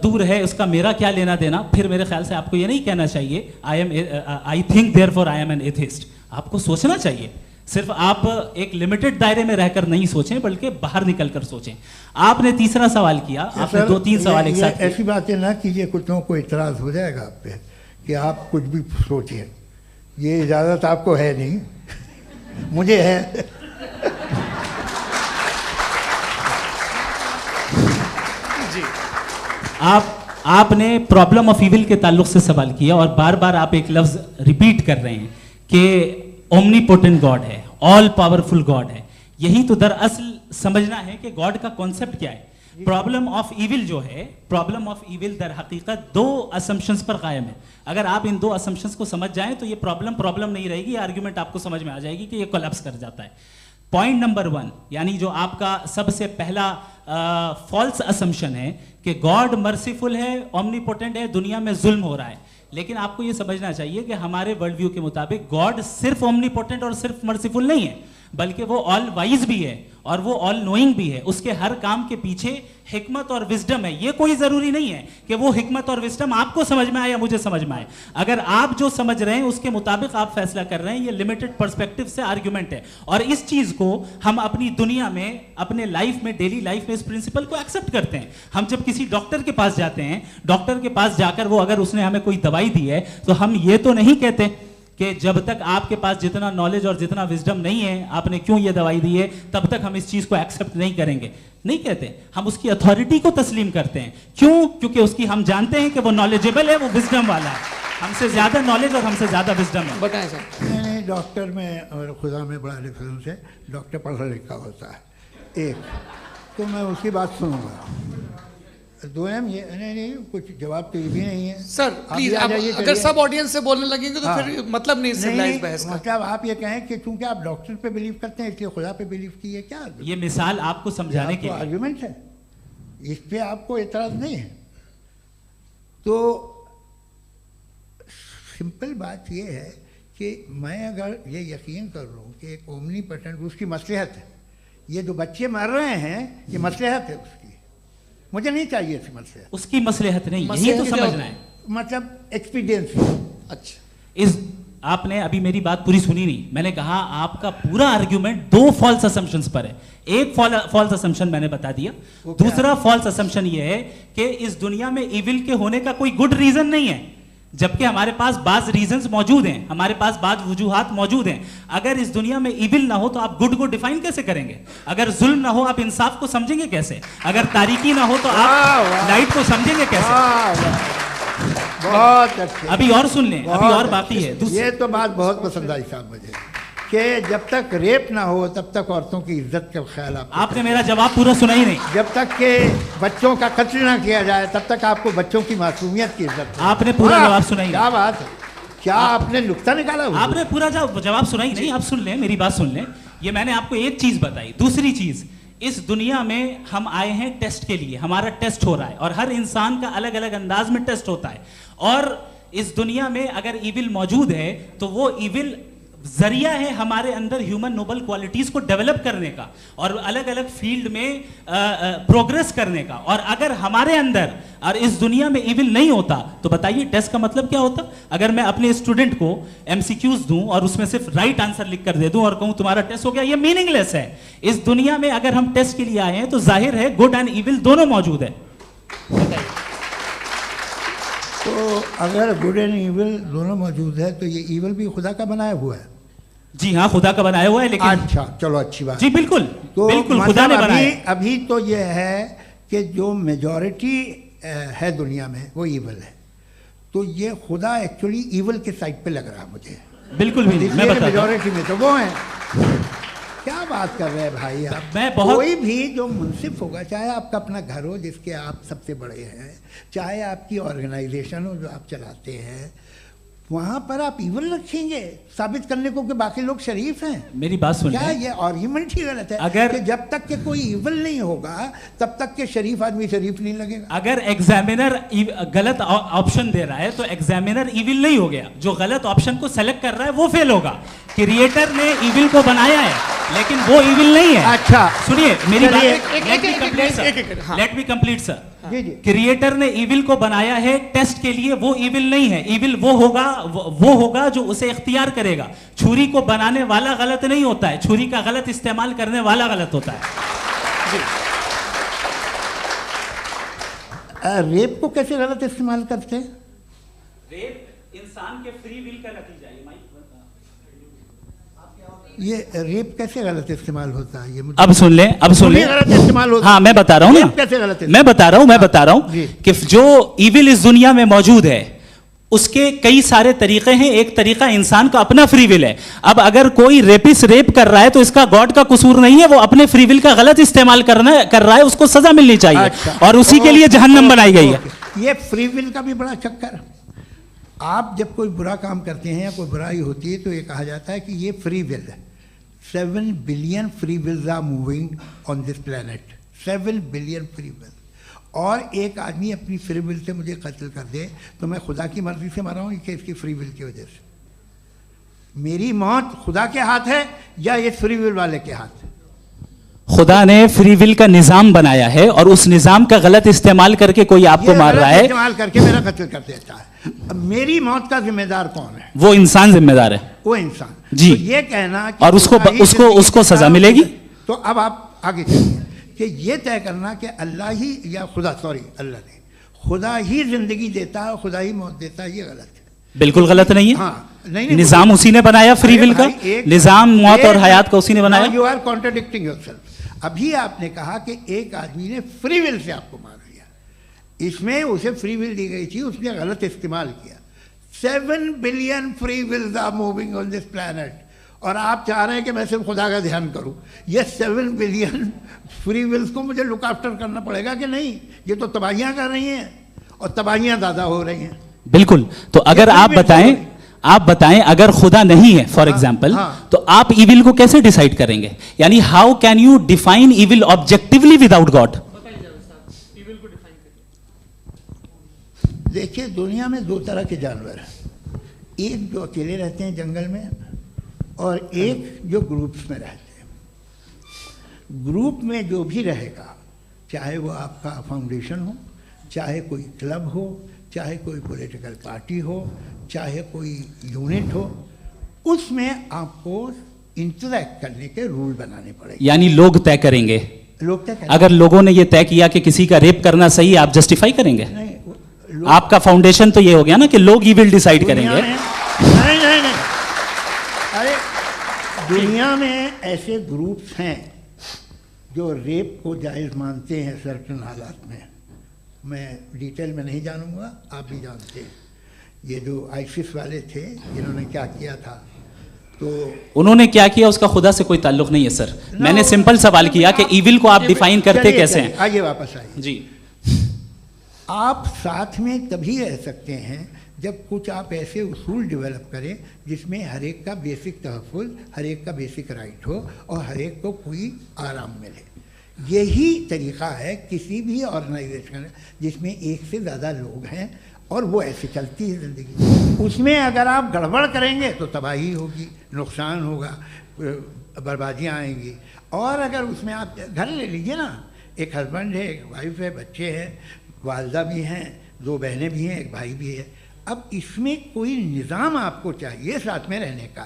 दूर है, उसका मेरा क्या लेना देना। फिर मेरे ख्याल से आपको ये नहीं कहना चाहिए I think therefore I am an atheist. आपको सोचना चाहिए, सिर्फ आप एक लिमिटेड दायरे में रहकर नहीं सोचें बल्कि बाहर निकलकर सोचें। आपने तीसरा सवाल किया, आपने 2-3 सवाल एक साथ। ऐसी बातें ना कीजिए, कुछ लोगों को इतराज हो जाएगा आप पे कि आप कुछ भी सोचिए, ये इजाज़त आपको है नहीं, मुझे है। जी। आपने प्रॉब्लम ऑफ इविल के ताल्लुक से सवाल किया और बार बार आप एक लफ्ज रिपीट कर रहे हैं कि ओमनीपोटेंट गॉड है, ऑल पावरफुल गॉड है। यही तो दरअसल समझना है कि गॉड का कॉन्सेप्ट क्या है। प्रॉब्लम ऑफ इविल जो है, प्रॉब्लम ऑफ इविल दर हकीकत 2 असम्पशंस पर कायम है। अगर आप इन 2 असम्पशंस को समझ जाएं तो ये प्रॉब्लम नहीं रहेगी, आर्ग्यूमेंट आपको समझ में आ जाएगी कि ये कोलैप्स कर जाता है। पॉइंट नंबर 1 यानी जो आपका सबसे पहला फॉल्स असम्पशन है कि गॉड मर्सीफुल है, ओमनीपोटेंट है, दुनिया में जुल्म हो रहा है। लेकिन आपको ये समझना चाहिए कि हमारे वर्ल्ड व्यू के मुताबिक गॉड सिर्फ ओमनीपोटेंट और सिर्फ मर्सीफुल नहीं है, बल्कि वो ऑल वाइज भी है और वो ऑल नोइंग भी है। उसके हर काम के पीछे हिकमत और विजडम है। ये कोई जरूरी नहीं है कि वो हिकमत और विजडम आपको समझ में आए या मुझे समझ में आए। अगर आप जो समझ रहे हैं उसके मुताबिक आप फैसला कर रहे हैं, ये लिमिटेड पर्सपेक्टिव से आर्ग्यूमेंट है। और इस चीज को हम अपनी दुनिया में, अपने लाइफ में, डेली लाइफ में इस प्रिंसिपल को एक्सेप्ट करते हैं। हम जब किसी डॉक्टर के पास जाते हैं, डॉक्टर के पास जाकर वो अगर उसने हमें कोई दवाई दी है तो हम ये तो नहीं कहते कि जब तक आपके पास जितना नॉलेज और जितना विजडम नहीं है, आपने क्यों ये दवाई दी है, तब तक हम इस चीज को एक्सेप्ट नहीं करेंगे। नहीं कहते, हम उसकी अथॉरिटी को तस्लीम करते हैं। क्यों? क्योंकि उसकी हम जानते हैं कि वो नॉलेजेबल है, वो विजडम वाला है, हमसे ज्यादा नॉलेज और हमसे ज्यादा विजडम है। बताएं सर। नहीं, डॉक्टर में और खुदा में बड़ा डिफरेंस है। डॉक्टर पढ़ा लिखा होता है एक, तो मैं उसकी बात सुनूंगा। 2 ये नहीं कुछ जवाब तो ये भी नहीं है सर। प्लीज आप अगर सब ऑडियंस से बोलने लगेंगे तो फिर मतलब नहीं सिविलाइज्ड बहस का। मतलब आप ये कहें कि चूंकि आप डॉक्टर पे बिलीव करते हैं इसलिए खुदा पे बिलीव किए, क्या ये मिसाल आपको समझाने के लिए आर्गुमेंट है, इस पे आपको एतराज नहीं है। तो सिंपल बात ये है कि मैं अगर ये यकीन कर लूँ कि एक ओमनीपोटेंट, उसकी मसलहत है, ये जो बच्चे मर रहे हैं ये मसलहत है उसकी, मुझे नहीं चाहिए इसकी मसलहत। उसकी मसलहत नहीं, यही तो समझना है, मतलब एक्सपीरियंस। अच्छा, इस आपने अभी मेरी बात पूरी सुनी नहीं। मैंने कहा आपका पूरा आर्ग्यूमेंट 2 फॉल्स असम्पशंस पर है। एक फॉल्स असम्पशन मैंने बता दिया, दूसरा फॉल्स असम्पशन ये है कि इस दुनिया में इविल के होने का कोई गुड रीजन नहीं है, जबकि हमारे पास बाज रीजंस मौजूद हैं, हमारे पास बाज वजूहात मौजूद हैं। अगर इस दुनिया में इविल ना हो तो आप गुड को डिफाइन कैसे करेंगे? अगर जुल्म ना हो आप इंसाफ को समझेंगे कैसे? अगर तारीकी ना हो तो आप लाइट को समझेंगे कैसे? बहुत अच्छे। अभी और सुन लें, अभी और बाकी है। ये तो बात बहुत पसंद आई साहब मुझे कि जब तक रेप ना हो तब तक औरतों की इज्जत का ख्याल आपने मेरा जवाब पूरा सुना ही नहीं। जब तक के बच्चों का कत्ल ना किया जाए तब तक आपको बच्चों की मासूमियत की इज्जत। आपने पूरा जवाब सुना ही नहीं। क्या बात है, क्या आपने नुक्ता निकाला? आपने पूरा जवाब सुना ही नहीं। आप सुन लें, मेरी बात सुन लें। ये मैंने आपको एक चीज बताई। दूसरी चीज, इस दुनिया में हम आए हैं टेस्ट के लिए, हमारा टेस्ट हो रहा है और हर इंसान का अलग अलग अंदाज में टेस्ट होता है। और इस दुनिया में अगर इविल मौजूद है तो वो इविल जरिया है हमारे अंदर ह्यूमन नोबल क्वालिटीज को डेवलप करने का और अलग अलग फील्ड में प्रोग्रेस करने का। और अगर हमारे अंदर और इस दुनिया में इविल नहीं होता तो बताइए टेस्ट का मतलब क्या होता? अगर मैं अपने स्टूडेंट को एमसीक्यूज दूं और उसमें सिर्फ राइट आंसर लिख कर दे दूं और कहूं तुम्हारा टेस्ट हो गया, ये मीनिंगलेस है। इस दुनिया में अगर हम टेस्ट के लिए आए हैं तो जाहिर है गुड एंड इविल दोनों मौजूद है। तो अगर गुड एंड इविल दोनों मौजूद है तो ये इविल भी खुदा का बनाया हुआ है। जी हाँ, खुदा का बनाया हुआ है, लेकिन अच्छा चलो अच्छी बात। जी बिल्कुल, तो बिल्कुल खुदा ने बनाया। अभी तो ये है कि जो मेजॉरिटी है दुनिया में वो इविल है, तो ये खुदा एक्चुअली इविल के साइड पे लग रहा है मुझे। बिल्कुल भी नहीं, मैं बताता हूं। मेजॉरिटी में तो वो है। क्या बात कर रहे हैं भाई आप? मैं बहुत कोई भी जो मुंसिफ होगा, चाहे आपका अपना घर हो जिसके आप सबसे बड़े हैं, चाहे आपकी ऑर्गेनाइजेशन हो जो आप चलाते हैं, वहां पर आप इविल रखेंगे साबित करने को कि बाकी लोग शरीफ हैं। मेरी बात सुन क्या ये आर्ग्यूमेंट ही गलत है? अगर कि जब तक के कोई इविल नहीं होगा तब तक के शरीफ आदमी शरीफ नहीं लगेगा। अगर एग्जामिनर गलत ऑप्शन दे रहा है तो एग्जामिनर इविल नहीं हो गया, जो गलत ऑप्शन को सेलेक्ट कर रहा है वो फेल होगा। क्रिएटर ने इविल को बनाया है लेकिन वो इविल नहीं है। अच्छा सुनिए मेरी बात, हाँ। Let me complete sir. जी जी। क्रिएटर ने इविल को बनाया है टेस्ट के लिए, वो इविल नहीं है। इविल वो होगा जो उसे इख्तियार करेगा। छुरी को बनाने वाला गलत नहीं होता है, छुरी का गलत इस्तेमाल करने वाला गलत होता है। रेप को कैसे गलत इस्तेमाल करते हैं? रेप इंसान के फ्री विल का नतीजा है। ये रेप कैसे गलत इस्तेमाल होता है? ये मुझे अब सुन ले, अब सुन ले। गलत इस्तेमाल होता हाँ मैं बता रहा हूँ ना, कैसे गलत इस्तेमाल? मैं बता रहा हूँ कि जो इविल इस दुनिया में मौजूद है उसके कई सारे तरीके हैं। एक तरीका इंसान का अपना फ्री विल है। अब अगर कोई रेपिस्ट रेप कर रहा है तो इसका गॉड का कसूर नहीं है, वो अपने फ्री विल का गलत इस्तेमाल कर रहा है, उसको सजा मिलनी चाहिए। अच्छा, और उसी के लिए जहन्नम बनाई गई है। ये फ्री विल का भी बड़ा चक्कर। आप जब कोई बुरा काम करते हैं या कोई बुराई होती है तो ये कहा जाता है कि ये फ्री विल है। 7 billion free wills are moving on this planet. 7 billion free will. और एक आदमी अपनी फ्री विल से मुझे कत्ल कर दे तो मैं खुदा की मर्जी से मरा हूँ कि इसकी फ्री विल की वजह से? मेरी मौत खुदा के हाथ है या ये फ्री विल वाले के हाथ है? खुदा ने फ्री विल का निजाम बनाया है और उस निजाम का गलत इस्तेमाल करके कोई आपको मार रहा है, इस्तेमाल करके मेरा कत्ल कर देता है। अब मेरी मौत का जिम्मेदार कौन है? वो इंसान जिम्मेदार है। वो इंसान जी। तो ये कहना कि और उसको सजा मिलेगी। तो अब आप आगे चलिए कि ये तय करना कि अल्लाह ही या अल्लाह ने खुदा ही जिंदगी देता है, खुदा ही मौत देता है, ये गलत है। बिल्कुल गलत नहीं है। हाँ, नहीं, निजाम उसी ने बनाया फ्री विल का, निजाम मौत और हयात का उसी ने बनाया। You are contradicting yourself. अभी आपने कहा कि एक आदमी ने फ्री विल से आपको मार दिया, इसमें उसे फ्री विल दी गई थी, उसने गलत इस्तेमाल किया। 7 billion free wills are moving on this planet और आप चाह रहे हैं कि मैं सिर्फ खुदा का ध्यान करूं। ये 7 बिलियन फ्री विल्स को मुझे लुक आफ्टर करना पड़ेगा कि नहीं? ये तो तबाहियां कर रही हैं और तबाहियां ज़्यादा हो रही हैं। बिल्कुल। तो अगर आप बताएं अगर खुदा नहीं है फॉर एग्जाम्पल, तो आप इविल को कैसे डिसाइड करेंगे? यानी how can you define evil objectively without God? देखिए दुनिया में 2 तरह के जानवर हैं। एक जो अकेले रहते हैं जंगल में और एक जो ग्रुप्स में रहते हैं। ग्रुप में जो भी रहेगा, चाहे वो आपका फाउंडेशन हो, चाहे कोई क्लब हो, चाहे कोई पॉलिटिकल पार्टी हो, चाहे कोई यूनिट हो, उसमें आपको इंटरैक्ट करने के रूल बनाने पड़ेंगे। यानी लोग तय करेंगे। लोग तय करेंगे। अगर लोगों ने ये तय किया कि किसी का रेप करना सही है, आप जस्टिफाई करेंगे? नहीं, आपका फाउंडेशन तो ये हो गया ना कि लोग ही विल डिसाइड करेंगे। नहीं, अरे दुनिया में ऐसे ग्रुप्स हैं जो रेप को जायज़ मानते हैं सर्टेन हालात में। मैं डिटेल में नहीं जानूंगा, आप भी जानते हैं। ये जो आईसिस वाले थे जिन्होंने क्या किया था, तो उन्होंने क्या किया उसका खुदा से कोई ताल्लुक नहीं है सर। मैंने सिंपल सवाल किया कि इविल को आप डिफाइन करते कैसे हैं? आइए वापस आइए जी। आप साथ में तभी रह सकते हैं जब कुछ आप ऐसे उसूल डेवलप करें जिसमें हर एक का बेसिक तहफ़्फ़ुज़, हर एक का बेसिक राइट हो और हर एक को कोई आराम मिले। यही तरीक़ा है किसी भी ऑर्गेनाइजेशन जिसमें एक से ज़्यादा लोग हैं और वो ऐसे चलती है ज़िंदगी। उसमें अगर आप गड़बड़ करेंगे तो तबाही होगी, नुकसान होगा, बर्बादियाँ आएंगी। और अगर उसमें आप घर ले लीजिए ना, एक हस्बैंड है, एक वाइफ है, बच्चे हैं, वालदा भी हैं, 2 बहनें भी हैं, एक भाई भी है। अब इसमें कोई निज़ाम आपको चाहिए साथ में रहने का,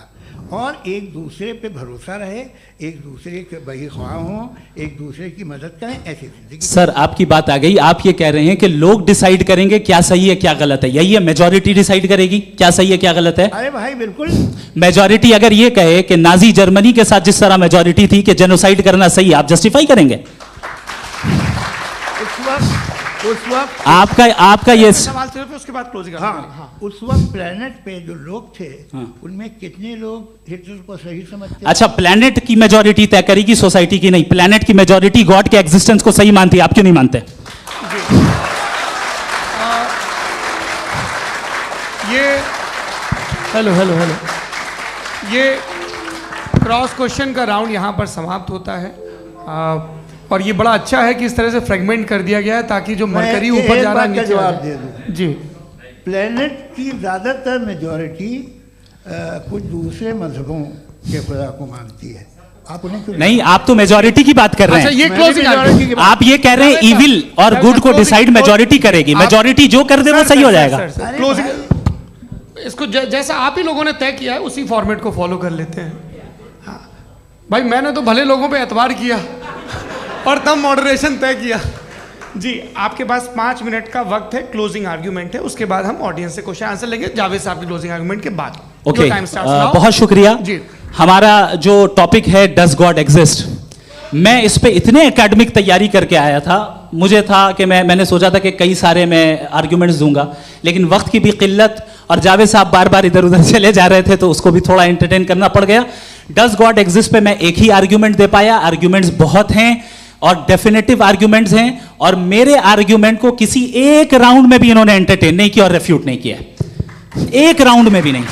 और एक दूसरे पे भरोसा रहे, एक दूसरे के बहीख्वाह हों, एक दूसरे की मदद करें, ऐसी जिंदगी। सर आपकी बात आ गई, आप ये कह रहे हैं कि लोग डिसाइड करेंगे क्या सही है क्या गलत है, यही है मेजॉरिटी डिसाइड करेगी क्या सही है क्या गलत है? अरे भाई बिल्कुल। मेजॉरिटी अगर ये कहे कि नाजी जर्मनी के साथ जिस तरह मेजॉरिटी थी कि जेनोसाइड करना सही, आप जस्टिफाई करेंगे? उस वक्त आपका ये सवाल सिर्फ उसके बाद क्लोजिंग। हाँ, उस वक्त प्लेनेट पे जो लोग थे, उनमें कितने लोग हिटलर को सही समझते? अच्छा, प्लेनेट की मेजॉरिटी तय करेगी, सोसाइटी की नहीं। प्लेनेट की मेजॉरिटी गॉड के एग्जिस्टेंस को सही मानती है, आप क्यों नहीं मानते? हेलो ये क्रॉस क्वेश्चन का राउंड यहाँ पर समाप्त होता है। और ये बड़ा अच्छा है कि इस तरह से फ्रेगमेंट कर दिया गया है ताकि जो मरकरी ऊपर जा रहा है नीचे जवाब दे दूं जी। प्लेनेट की ज़्यादातर मेजॉरिटी कुछ दूसरे मजहबों के खुदा को मानती है। आप उन्हें क्यों नहीं, आप तो मेजॉरिटी की बात कर रहे हैं। ये क्लोजिंग आप ये कह रहे हैं इविल और गुड को डिसाइड मेजॉरिटी करेगी, मेजॉरिटी जो कर दे वो सही हो जाएगा। क्लोजिंग इसको जैसा आप ही लोगों ने तय किया है उसी फॉर्मेट को फॉलो कर लेते हैं। हाँ भाई, मैंने तो भले लोगों पे एतबार किया और तब मॉडरेशन तय किया। जी, आपके पास 5 मिनट का वक्त है, क्लोजिंग आर्ग्यूमेंट है, उसके बाद हम ऑडियंस से क्वेश्चन आंसर लेंगे जावेद साहब की क्लोजिंग आर्ग्यूमेंट के बाद। ओके, बहुत शुक्रिया जी। हमारा जो टॉपिक है डज गॉड एग्जिस्ट, मैं इस पे इतने एकेडमिक तैयारी करके आया था, मुझे था कि मैंने सोचा था कि कई सारे मैं आर्ग्यूमेंट्स दूंगा, लेकिन वक्त की भी किल्लत और जावेद साहब बार बार इधर उधर चले जा रहे थे तो उसको भी थोड़ा एंटरटेन करना पड़ गया। डज गॉड एग्जिस्ट पे मैं एक ही आर्ग्यूमेंट दे पाया, आर्ग्यूमेंट्स बहुत हैं और डेफिनेटिव आर्ग्यूमेंट्स हैं, और मेरे आर्ग्यूमेंट को किसी एक राउंड में भी इन्होंने एंटरटेन नहीं किया और रेफ्यूट नहीं किया, एक राउंड में भी नहीं,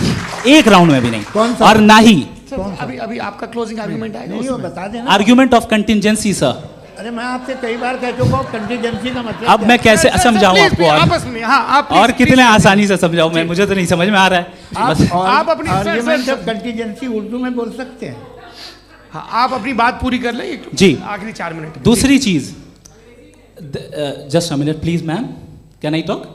एक राउंड में भी नहीं। और ना ही अभी आपका क्लोजिंग आर्ग्यूमेंट आएगा, नहीं, वो बता देना। Argument of contingency sir. अरे मैं आपसे कई बार कह चुका हूं कंटिजेंसी का मतलब अब मैं कैसे समझाऊं आपको? आप और कितने आसानी से समझाऊं मैं, मुझे तो नहीं समझ में आ रहा है। आप अपनी आर्ग्यूमेंट ऑफ कंटिजेंसी उर्दू में बोल सकते हैं। हाँ, आप अपनी बात पूरी कर लें जी, आखिरी 4 मिनट। दूसरी चीज, just a minute please ma'am, can I talk?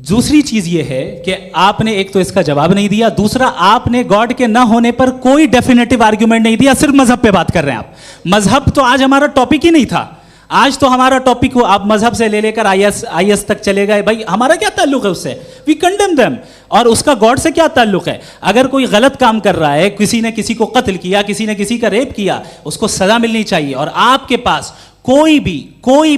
दूसरी चीज ये है कि आपने एक तो इसका जवाब नहीं दिया, दूसरा आपने गॉड के ना होने पर कोई डेफिनेटिव आर्ग्यूमेंट नहीं दिया, सिर्फ मजहब पे बात कर रहे हैं आप। मजहब तो आज हमारा टॉपिक ही नहीं था, आज तो हमारा टॉपिक हो, आप मजहब से ले लेकर आईएस तक चले गए। भाई हमारा क्या ताल्लुक है उससे? We condemn them. और उसका गॉड से क्या ताल्लुक है? अगर कोई गलत काम कर रहा है, किसी ने किसी को कत्ल किया, किसी ने किसी का रेप किया, उसको सजा मिलनी चाहिए। और आपके पास कोई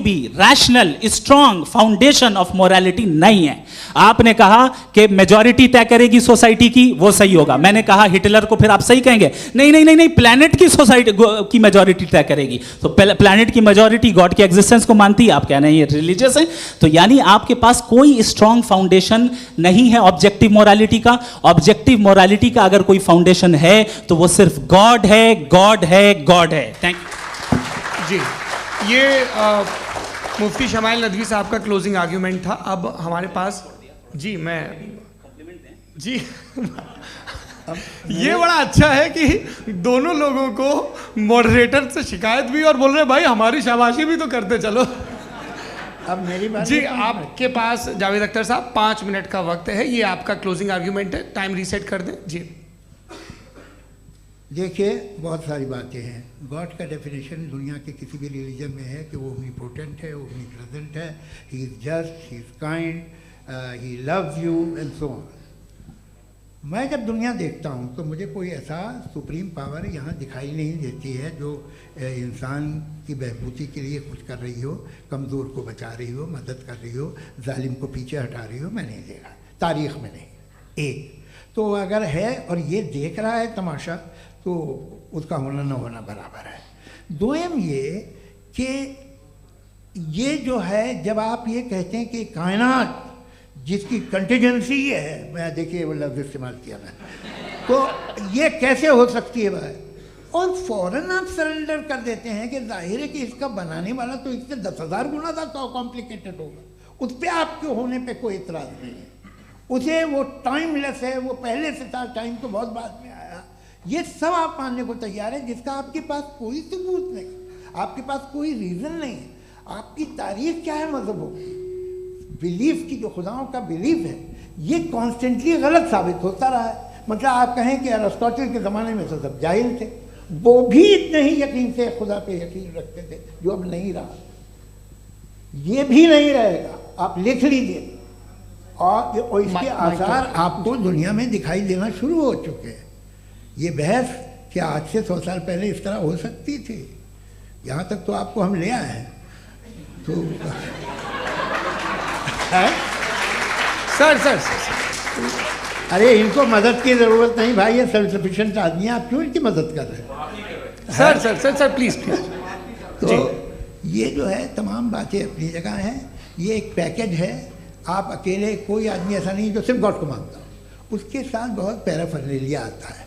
भी rational strong foundation of morality नहीं है। आपने कहा कि मेजॉरिटी तय करेगी सोसाइटी की, वो सही होगा। मैंने कहा हिटलर को फिर आप सही कहेंगे, नहीं, प्लैनेट की सोसाइटी की मेजॉरिटी तय करेगी। तो प्लैनेट की मेजॉरिटी गॉड के एग्जिस्टेंस को मानती है, आप कह रहे हैं ये रिलीजियस है। तो यानी आपके पास कोई स्ट्रॉन्ग फाउंडेशन नहीं है ऑब्जेक्टिव मोरालिटी का। ऑब्जेक्टिव मोरालिटी का अगर कोई फाउंडेशन है तो वो सिर्फ गॉड है, गॉड है, गॉड है। थैंक यू जी। ये मुफ्ती शमाइल नदवी साहब का क्लोजिंग आर्ग्यूमेंट था। अब हमारे पास जी, मैं जी ये बड़ा अच्छा है कि दोनों लोगों को मॉडरेटर से शिकायत भी और बोल रहे भाई हमारी शाबाशी भी तो करते चलो। अब मेरी बात जी, आपके पास जावेद अख्तर साहब 5 मिनट का वक्त है, ये आपका क्लोजिंग आर्ग्यूमेंट है, टाइम रीसेट कर दें जी। देखिए, बहुत सारी बातें हैं। गॉड का डेफिनेशन दुनिया के किसी भी रिलीजन में है कि वो ओमनीपोटेंट है, ओमनीप्रेजेंट है, he is just, he is kind, he loves you and so on. मैं जब दुनिया देखता हूँ तो मुझे कोई ऐसा सुप्रीम पावर यहाँ दिखाई नहीं देती है जो इंसान की बहबूदी के लिए कुछ कर रही हो, कमज़ोर को बचा रही हो, मदद कर रही हो, जालिम को पीछे हटा रही हो। मैं नहीं देखा, तारीख़ में नहीं। एक तो अगर है और ये देख रहा है तमाशा, तो उसका होना न होना बराबर है। दोयम ये कि ये जो है, जब आप ये कहते हैं कि कायनात जिसकी कंटिजेंसी है, मैं देखिए वो लफ्ज़ इस्तेमाल किया मैं, तो ये कैसे हो सकती है भाई? और फ़ौरन आप सरेंडर कर देते हैं कि जाहिर है कि इसका बनाने वाला तो इससे 10,000 गुना ज़्यादा कॉम्प्लिकेटेड होगा। उस पर आपके होने पे कोई इतराज़ नहीं है। उसे वो टाइमलेस है, वो पहले से था, टाइम तो बहुत बाद में आया, ये सब आप मानने को तैयार है, जिसका आपके पास कोई सबूत नहीं, आपके पास कोई रीज़न नहीं है। आपकी तारीख क्या है मज़हबों की, बिलीफ की, जो खुदाओं का बिलीफ है, ये कॉन्स्टेंटली गलत साबित होता रहा है। मतलब आप कहें कि अरिस्टोटल के ज़माने में तो सब जाहिल थे, वो भी इतने ही यकीन से खुदा पे यकीन रखते थे, जो अब नहीं रहा, ये भी नहीं रहेगा, आप लिख लीजिए। और इसके आसार आपको दुनिया में दिखाई देना शुरू हो चुके हैं। ये बहस क्या आज से 100 साल पहले इस तरह हो सकती थी? यहाँ तक तो आपको हम ले आए हैं। तो सर अरे इनको मदद की ज़रूरत नहीं भाई, ये सेल्फ सफिशिएंट आदमी है, आप क्यों इनकी मदद कर रहे हैं? Sir please. तो ये जो है तमाम बातें अपनी जगह हैं, ये एक पैकेज है। आप अकेले, कोई आदमी ऐसा नहीं जो सिर्फ गॉड को मानता हो, उसके साथ बहुत पैराफर्नेलिया आता है,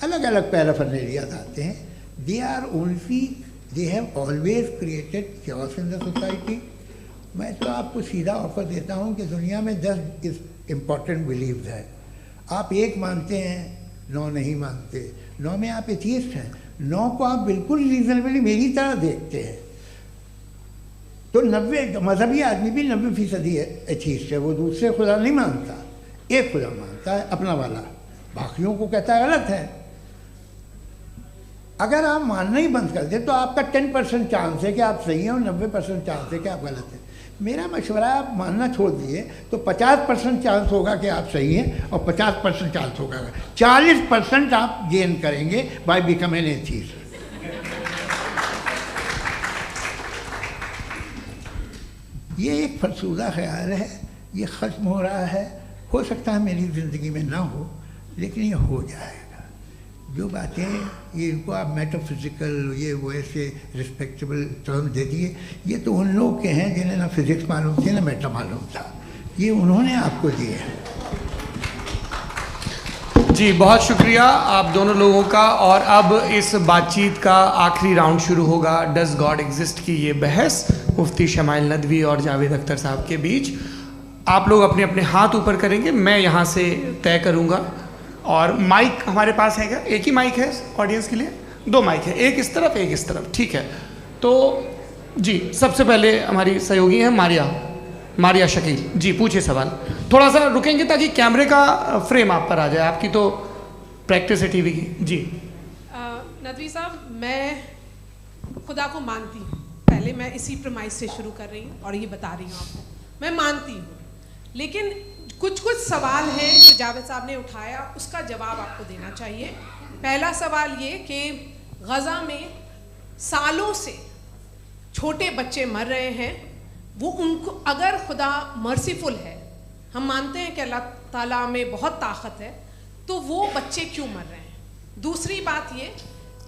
अलग अलग पैराफर्नेलियाज आते हैं। They have always created chaos in the society. मैं तो आपको सीधा ऑफर देता हूँ कि दुनिया में 10 इम्पॉर्टेंट बिलीव्स हैं, आप 1 मानते हैं, 9 नहीं मानते, 9 में आप एथियस्ट हैं, 9 को आप बिल्कुल रीजनेबली मेरी तरह देखते हैं। तो 90 मजहबी आदमी भी 90% एथियस्ट है, वो दूसरे खुदा नहीं मानता, एक खुदा मानता है अपना वाला, बाकियों को कहता है गलत है। अगर आप मानना ही बंद कर दें तो आपका 10% चांस है कि आप सही हैं और 90% चांस है कि आप गलत हैं। मेरा मशवरा है आप मानना छोड़ दिए तो 50% चांस होगा कि आप सही हैं और 50% चांस होगा, 40% आप गेन करेंगे बाय बिकमिंग एन एथियस्ट। ये एक फरसूदा ख्याल है, ये ख़त्म हो रहा है। हो सकता है मेरी ज़िंदगी में ना हो, लेकिन ये हो जाएगा। जो बातें ये इनको आप मेटाफिज़िकल ये वो ऐसे रिस्पेक्टेबल टर्म दे दिए, ये तो उन लोग के हैं जिन्हें ना फिज़िक्स मालूम थी ना मेटा मालूम था, ये उन्होंने आपको दिए हैं। जी बहुत शुक्रिया आप दोनों लोगों का। और अब इस बातचीत का आखिरी राउंड शुरू होगा, डज गॉड एग्जिस्ट की ये बहस मुफ्ती शमाइल नदवी और जावेद अख्तर साहब के बीच। आप लोग अपने अपने हाथ ऊपर करेंगे, मैं यहाँ से तय करूँगा। और माइक हमारे पास है क्या? एक ही माइक है ऑडियंस के लिए? 2 माइक है, एक इस तरफ एक इस तरफ, ठीक है। तो जी सबसे पहले हमारी सहयोगी हैं मारिया शकील जी, पूछिए सवाल। थोड़ा सा रुकेंगे ताकि कैमरे का फ्रेम आप पर आ जाए, आपकी तो प्रैक्टिस है टीवी की। जी नदवी साहब, मैं खुदा को मानती हूँ, पहले मैं इसी प्रमाइस से शुरू कर रही हूँ और ये बता रही हूँ आपको, मैं मानती हूँ। लेकिन कुछ सवाल हैं जो जावेद साहब ने उठाया, उसका जवाब आपको देना चाहिए। पहला सवाल ये कि गज़ा में सालों से छोटे बच्चे मर रहे हैं, वो उनको, अगर खुदा मर्सीफुल है, हम मानते हैं कि अल्लाह ताला में बहुत ताकत है, तो वो बच्चे क्यों मर रहे हैं? दूसरी बात ये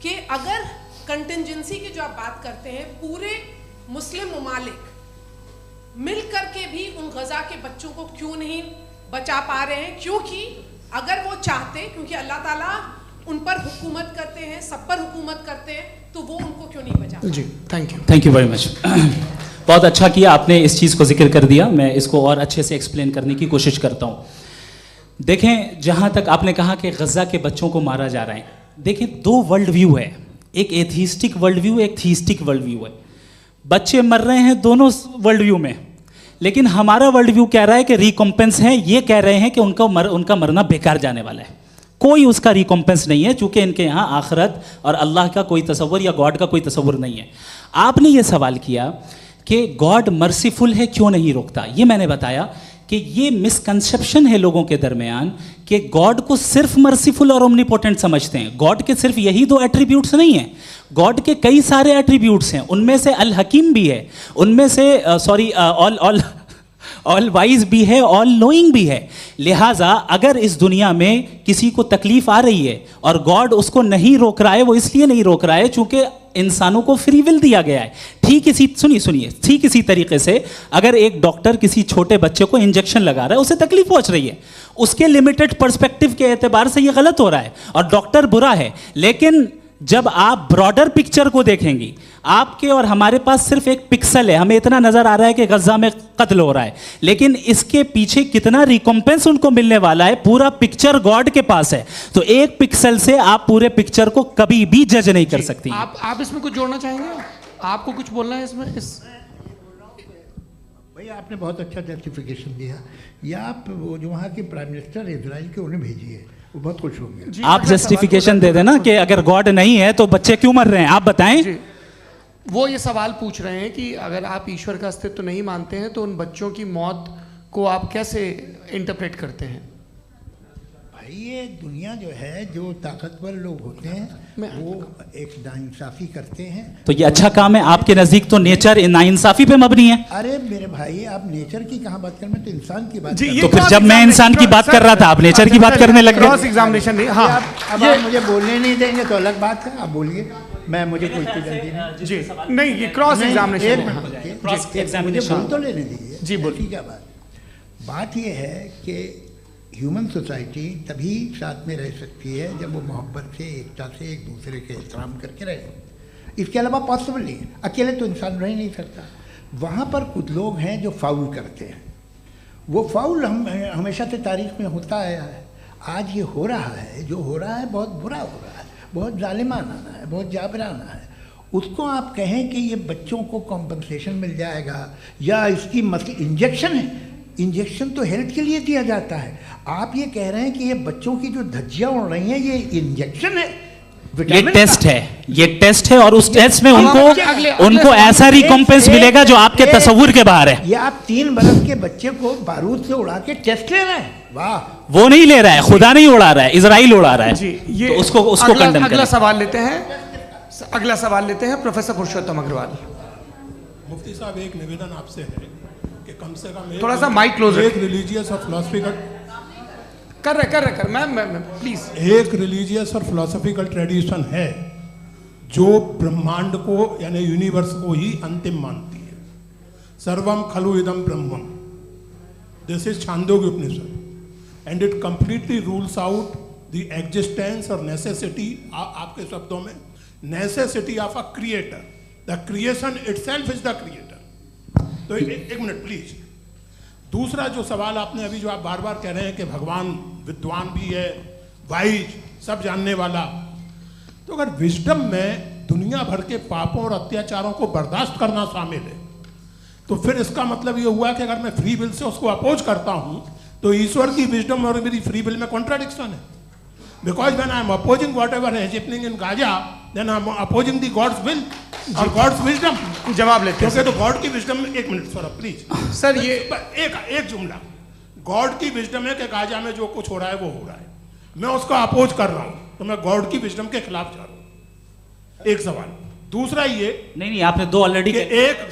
कि अगर कंटिजेंसी की जो आप बात करते हैं, पूरे मुस्लिम ममालिक मिल करके भी उन गज़ा के बच्चों को क्यों नहीं बचा पा रहे हैं? क्योंकि अगर वो चाहते, क्योंकि अल्लाह ताला उन पर हुकूमत करते हैं, सब पर हुकूमत करते हैं, तो वो उनको क्यों नहीं बचा? जी थैंक यू वेरी मच। बहुत अच्छा किया आपने इस चीज़ को जिक्र कर दिया, मैं इसको और अच्छे से एक्सप्लेन करने की कोशिश करता हूँ। देखें, जहाँ तक आपने कहा कि गज़ा के बच्चों को मारा जा रहा है, देखिए 2 वर्ल्ड व्यू है, एक एथिस्टिक वर्ल्ड व्यू, एक थीस्टिक वर्ल्ड व्यू है। बच्चे मर रहे हैं दोनों वर्ल्ड व्यू में, लेकिन हमारा वर्ल्ड व्यू कह रहा है कि रिकॉम्पेंस है, ये कह रहे हैं कि उनका मरना बेकार जाने वाला है, कोई उसका रिकॉम्पेंस नहीं है, चूंकि इनके यहाँ आखिरत और अल्लाह का कोई तसव्वुर या गॉड का कोई तसव्वुर नहीं है। आपने ये सवाल किया कि गॉड मर्सीफुल है, क्यों नहीं रोकता? ये मैंने बताया कि ये मिसकंसेप्शन है लोगों के दरमियान कि गॉड को सिर्फ मर्सीफुल और ओमनीपोटेंट समझते हैं। गॉड के सिर्फ यही 2 एट्रीब्यूट्स नहीं हैं, गॉड के कई सारे एट्रीब्यूट्स हैं, उनमें से अल हकीम भी है, उनमें से ऑल वाइज भी है, ऑल नोइंग भी है। लिहाजा अगर इस दुनिया में किसी को तकलीफ आ रही है और गॉड उसको नहीं रोक रहा है, वो इसलिए नहीं रोक रहा है चूंकि इंसानों को फ्री विल दिया गया है। ठीक इसी तरीके से अगर एक डॉक्टर किसी छोटे बच्चे को इंजेक्शन लगा रहा है, उसे तकलीफ पहुंच रही है, उसके लिमिटेड पर्सपेक्टिव के एतबार से ये गलत हो रहा है और डॉक्टर बुरा है, लेकिन जब आप ब्रॉडर पिक्चर को देखेंगी, आपके और हमारे पास सिर्फ एक पिक्सल है, हमें इतना नजर आ रहा है कि गजा में कत्ल हो रहा है, लेकिन इसके पीछे कितना रिकॉम्पेंस उनको मिलने वाला है, पूरा पिक्चर गॉड के पास है। तो एक पिक्सल से आप पूरे पिक्चर को कभी भी जज नहीं कर सकती। आप इसमें कुछ जोड़ना चाहेंगे? आपको कुछ बोलना है इसमें? भैया आपने बहुत अच्छा जस्टिफिकेशन दिया। या आप वो जो वहाँ के प्राइम मिनिस्टर इजराइल के उन्हें भेजिए, वो बहुत खुश होंगे। आप जस्टिफिकेशन दे देना कि अगर गॉड नहीं है तो बच्चे क्यों मर रहे हैं, आप बताएं। वो ये सवाल पूछ रहे हैं कि अगर आप ईश्वर का अस्तित्व नहीं मानते हैं तो उन बच्चों की मौत को आप कैसे इंटरप्रेट करते हैं? भाई ये दुनिया जो है, जो ताकतवर लोग होते हैं वो एक नाइंसाफी करते हैं। तो ये अच्छा काम है आपके नजदीक, तो नेचर नाइंसाफी पे मबनी है। अरे मेरे भाई, आप नेचर की कहाँ बात कर रहे हैं, तो इंसान की बात। तो फिर जब मैं इंसान की बात कर रहा था, आप नेचर की बात करने लग गए। क्रॉस एग्जामिनेशन नहीं। हाँ, अब आप मुझे बोलने नहीं देंगे तो अलग बात है, आप बोलिए, मैं मुझे कोई जल्दी नहीं। जी नहीं, ये क्रॉस एग्जामिनेशन है। मुझे बोल तो लेने दीजिए। जी बोलिए। क्या बात ये है कि ह्यूमन सोसाइटी तभी साथ में रह सकती है जब वो मोहब्बत से, एकता से, एक दूसरे के एहतराम करके रहे। इसके अलावा पॉसिबल नहीं है, अकेले तो इंसान रह ही नहीं सकता। वहाँ पर कुछ लोग हैं जो फाउल करते हैं। वो फाउल हमेशा से तारीख में होता आया है। आज ये हो रहा है, जो हो रहा है बहुत बुरा हो रहा है, बहुत जालिमाना है, बहुत जाबराना है। उसको आप कहें कि ये बच्चों को कॉम्पनसेशन मिल जाएगा या इसकी इंजेक्शन है, इंजेक्शन तो हेल्थ के लिए दिया जाता है। आप ये कह रहे हैं कि ये बच्चों की जो धज्जियां उड़ रही हैं ये इंजेक्शन है, ये टेस्ट है, ये टेस्ट है, और उस टेस्ट में उनको ऐसा रिकॉम्पेंस मिलेगा जो आपके तस्वुर के बाहर है। ये आप 3 बरस के बच्चे को बारूद से उड़ा के टेस्ट ले रहे हैं। वाह, वो नहीं ले रहा है, खुदा नहीं उड़ा रहा है, इजराइल उड़ा रहा है। जी, ये तो उसको कंडेम अगला सवाल लेते हैं प्रोफेसर पुरुषोत्तम अग्रवाल। मुफ्ती साहब, एक निवेदन आपसे है कि कम से कम थोड़ा सा माइक क्लोज एक रिलीजियस और फिलोसफिकल कर मैं प्लीज। एक रिलीजियस और फिलोसफिकल ट्रेडिशन है जो ब्रह्मांड को यानी यूनिवर्स को ही अंतिम मानती है। सर्वम खलु इदम ब्रह्मम, this is Chandogya Upanishad, and it completely rules out the existence और नेसेसिटी, आपके शब्दों में necessity of a creator. The creation itself is the creator. तो एक मिनट प्लीज। दूसरा जो सवाल आपने अभी, जो आप बार बार कह रहे हैं कि भगवान विद्वान भी है, वाइज, सब जानने वाला, तो अगर विजडम में दुनिया भर के पापों और अत्याचारों को बर्दाश्त करना शामिल है, तो फिर इसका मतलब ये हुआ कि अगर मैं फ्री विल से उसको अपोज करता हूं तो ईश्वर की विजडम और मेरी फ्री विल में कॉन्ट्राडिक्शन है। Because when I am opposing whatever is happening in Gaza, then I am opposing the God's will और गॉड्स विजडम। जवाब लेते हैं, क्योंकि तो गॉड की विजडम में, एक मिनट सर प्लीज सर, ये एक जुमला, गॉड की विजडम है कि गाजा में जो कुछ हो रहा है वो हो रहा है, मैं उसको अपोज कर रहा हूं, तो मैं गॉड की विजडम के खिलाफ जा रहा हूं। एक सवाल। दूसरा ये नहीं, आपने 2 ऑलरेडी।